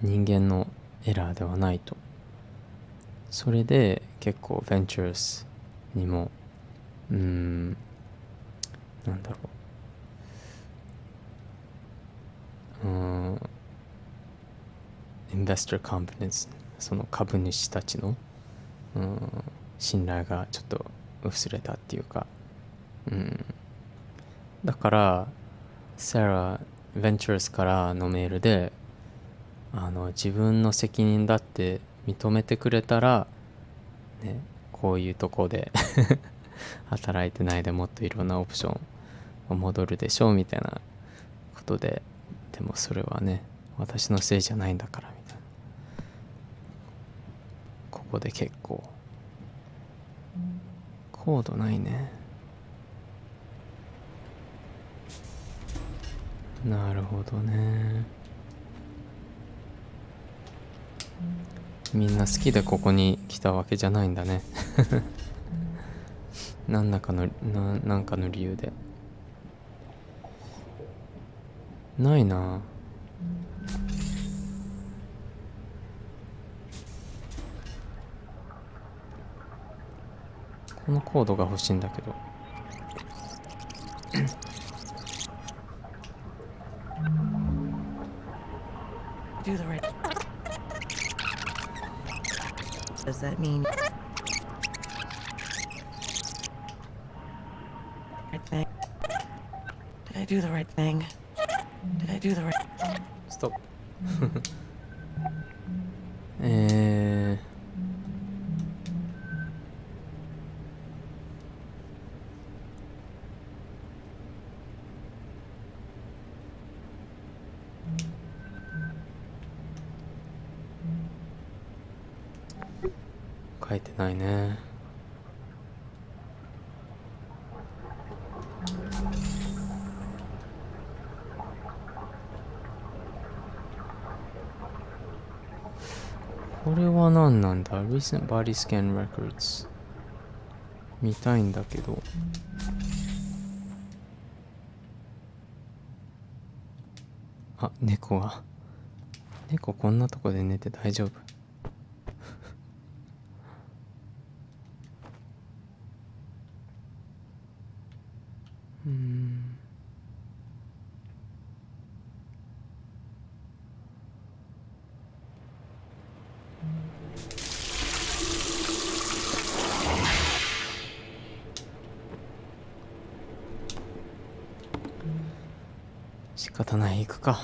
人間のエラーではないと。それで結構ベンチャーズにもなんだろうインベスターコンフィデンス、その株主たちの信頼がちょっと薄れたっていうか、だからサラベンチャーズからのメールで自分の責任だって認めてくれたらね、こういうとこで働いてないでもっといろんなオプションを戻るでしょうみたいなことで、でもそれはね私のせいじゃないんだからみたいな、ここで結構高度ないね。なるほどね。みんな好きでここに来たわけじゃないんだねなんかの理由でないな。このコードが欲しいんだけどDo the right. Does that mean right thing? Did I do the right thing? Did I do the right? Stop. 書いてないね。これは何なんだ？ Recent Body Scan Records 見たいんだけど、あ、猫こんなとこで寝て大丈夫？仕方ない、行くか。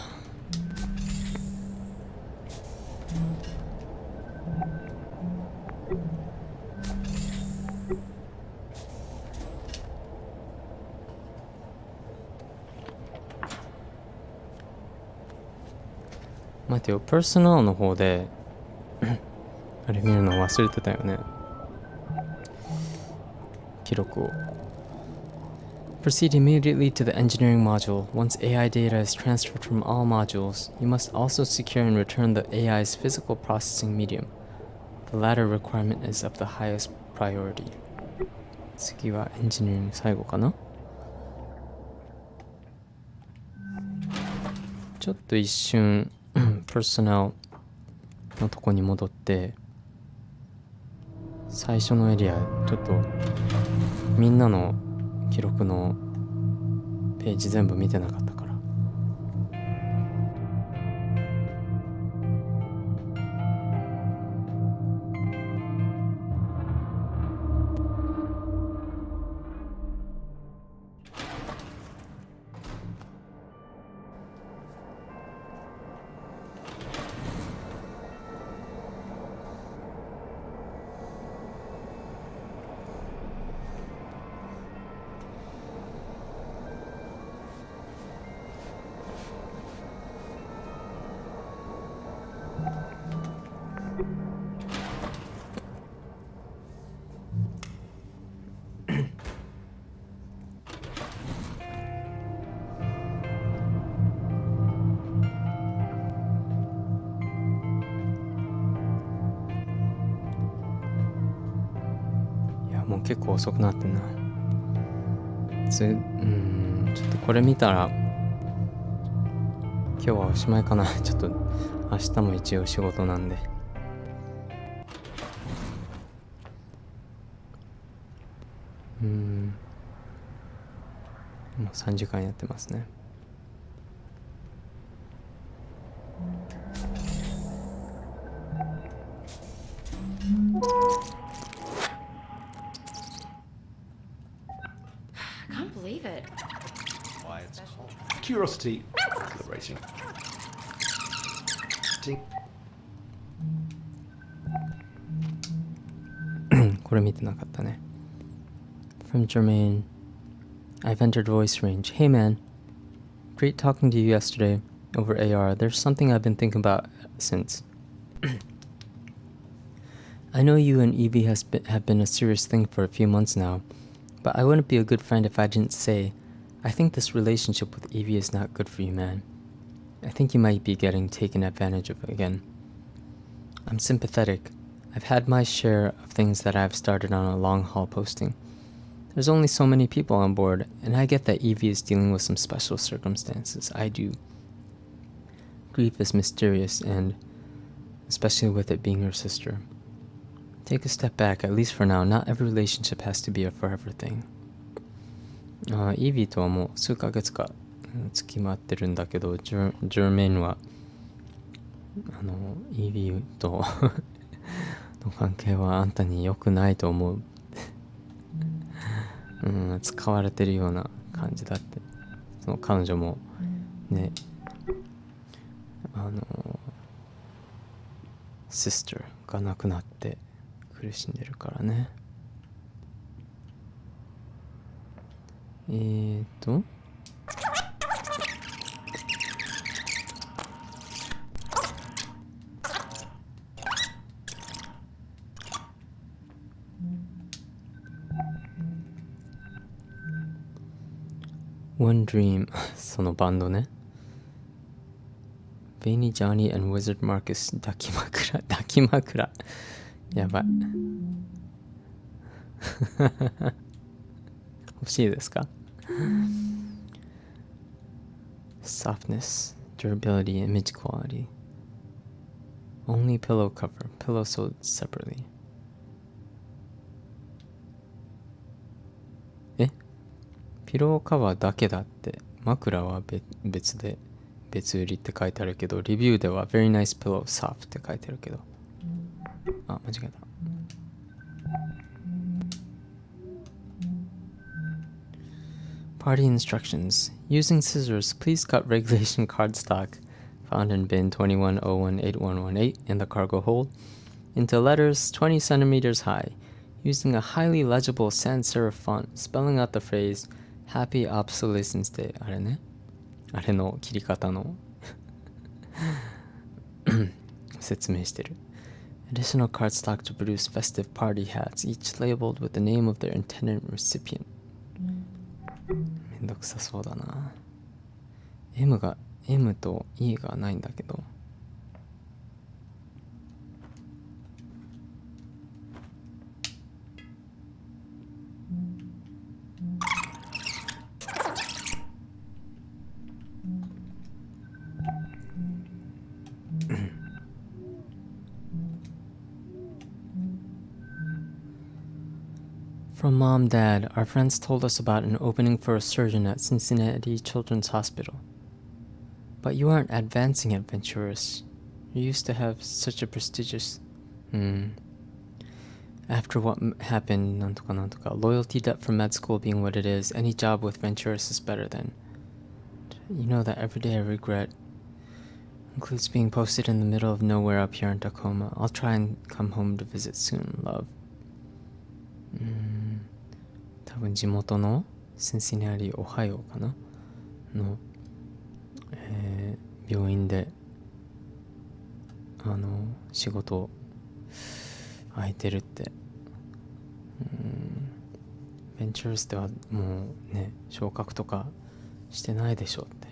待てよ、パーソナルの方であれ見るの忘れてたよね。記録を。Proceed immediately to the engineering module. Once AI data is transferred from all modules, you must also secure and return the AI's physical processing medium. The latter requirement is of the highest priority. 次はエンジニアリング最後かな。ちょっと一瞬パーソナルのとこに戻って、最初のエリアちょっとみんなの記録のページ全部見てなかったから。もう結構遅くなってんな。ちょっとこれ見たら今日はおしまいかな。ちょっと明日も一応仕事なんで。もう3時間やってますね。Curiosity, exhilarating. これ見てなかったね。From Jermaine, I've entered voice range. Hey man, great talking to you yesterday over AR. There's something I've been thinking about since. I know you and Evie have been a serious thing for a few months now, but I wouldn't be a good friend if I didn't say I think this relationship with Evie is not good for you, man. I think you might be getting taken advantage of again. I'm sympathetic. I've had my share of things that I've started on a long haul posting. There's only so many people on board, and I get that Evie is dealing with some special circumstances. I do. Grief is mysterious, and especially with it being your sister. Take a step back, at least for now. Not every relationship has to be a forever thing. イービーとはもう数ヶ月か付きまってるんだけど、ジェルメインはイービーとの関係はあんたに良くないと思う。使われてるような感じだって。その彼女もね、シスターが亡くなって苦しんでるからね。One Dream そのバンドね。ベイニー・ジョニー and Wizard Marcus 抱き枕やばい欲しいですか？ Softness, durability, image quality. Only pillow cover. Pillow sold separately. ピローカバーだけだって。枕は別で別売りって書いてあるけど、レビューでは Very nice pillow soft って書いてあるけど。あ、間違えた。Party instructions. Using scissors, please cut regulation cardstock found in bin 21018118 in the cargo hold into letters 20 centimeters high, using a highly legible sans serif font, spelling out the phrase Happy Obsolescence Day. あれね。あれの切り方の説明してる。Additional cardstock to produce festive party hats, each labeled with the name of their intended recipient. めんどくさそうだな。M と E がないんだけど。From Mom, Dad, our friends told us about an opening for a surgeon at Cincinnati Children's Hospital. But you aren't advancing at Venturis. You used to have such a prestigious... After what happened, なんとかなんとか, loyalty debt from med school being what it is, any job with Venturis is better than. You know that every day I regret includes being posted in the middle of nowhere up here in Tacoma. I'll try and come home to visit soon, love. 多分地元のシンシナティ、オハイオかなの、病院で仕事空いてるって。ベンチャーズではもうね、昇格とかしてないでしょって。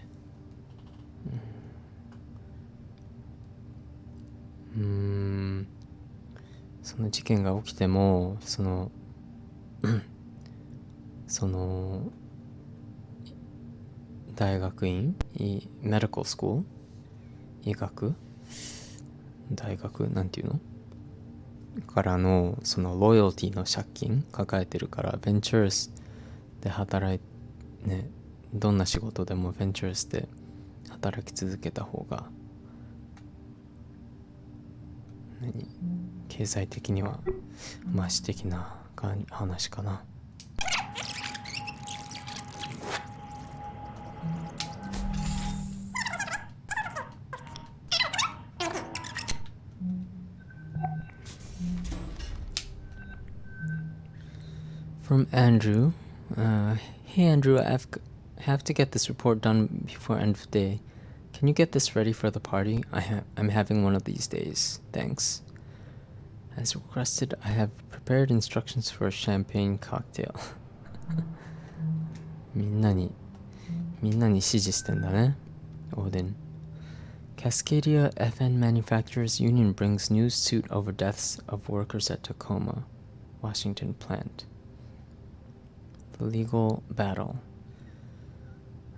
その事件が起きてもその大学院メディカルスクール医学大学なんていうのからのそのロイヤリティの借金抱えてるからベンチャーズで働いねどんな仕事でもベンチャーズで働き続けた方が経済的にはマシ的な話かな。From Andrew. Hey Andrew, I have to get this report done before end of day. Can you get this ready for the party? I'm having one of these days. Thanks. As requested, I have prepared instructions for a champagne cocktail. みんなに指示してんだね。Odin. Cascadia FN Manufacturers Union brings news suit over deaths of workers at Tacoma, Washington plant. The legal battle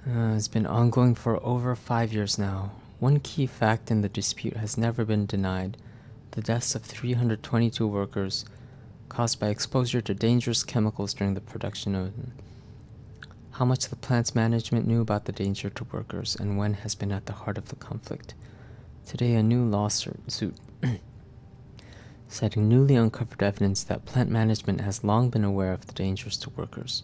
has been ongoing for over 5 years now. One key fact in the dispute has never been denied: the deaths of 322 workers caused by exposure to dangerous chemicals during the production of how much the plant's management knew about the danger to workers and when has been at the heart of the conflict. Today, a new lawsuit citing newly uncovered evidence that plant management has long been aware of the dangers to workers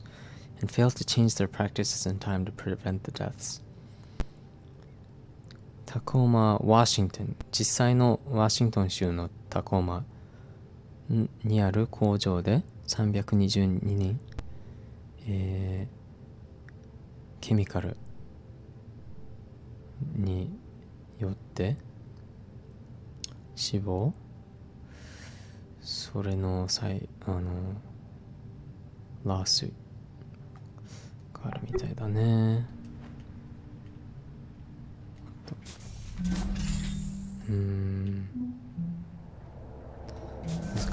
and failed to change their practices in time to prevent the deaths. Tacoma, Washington. 実際のワシントン州のタコーマにある工場で322人、ケミカルによって死亡、それのラースがあるみたいだね。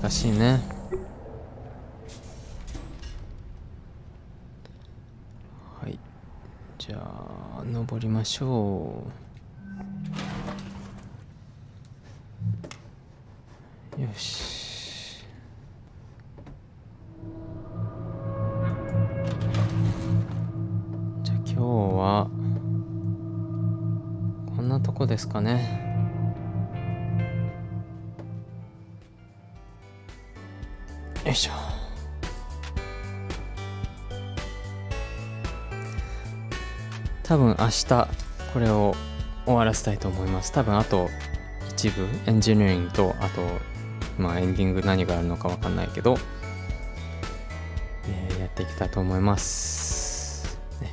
難しいね。はい、じゃあ登りましょう。よし。じゃあ今日はこんなとこですかね。よいしょ。多分明日これを終わらせたいと思います。多分あと一部エンジニアリングとあとエンディング何があるのかわかんないけど、やっていきたいと思います、ね、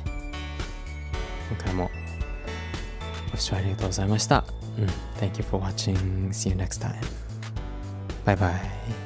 今回もご視聴ありがとうございました。Thank you for watching. See you next time. バイバイ。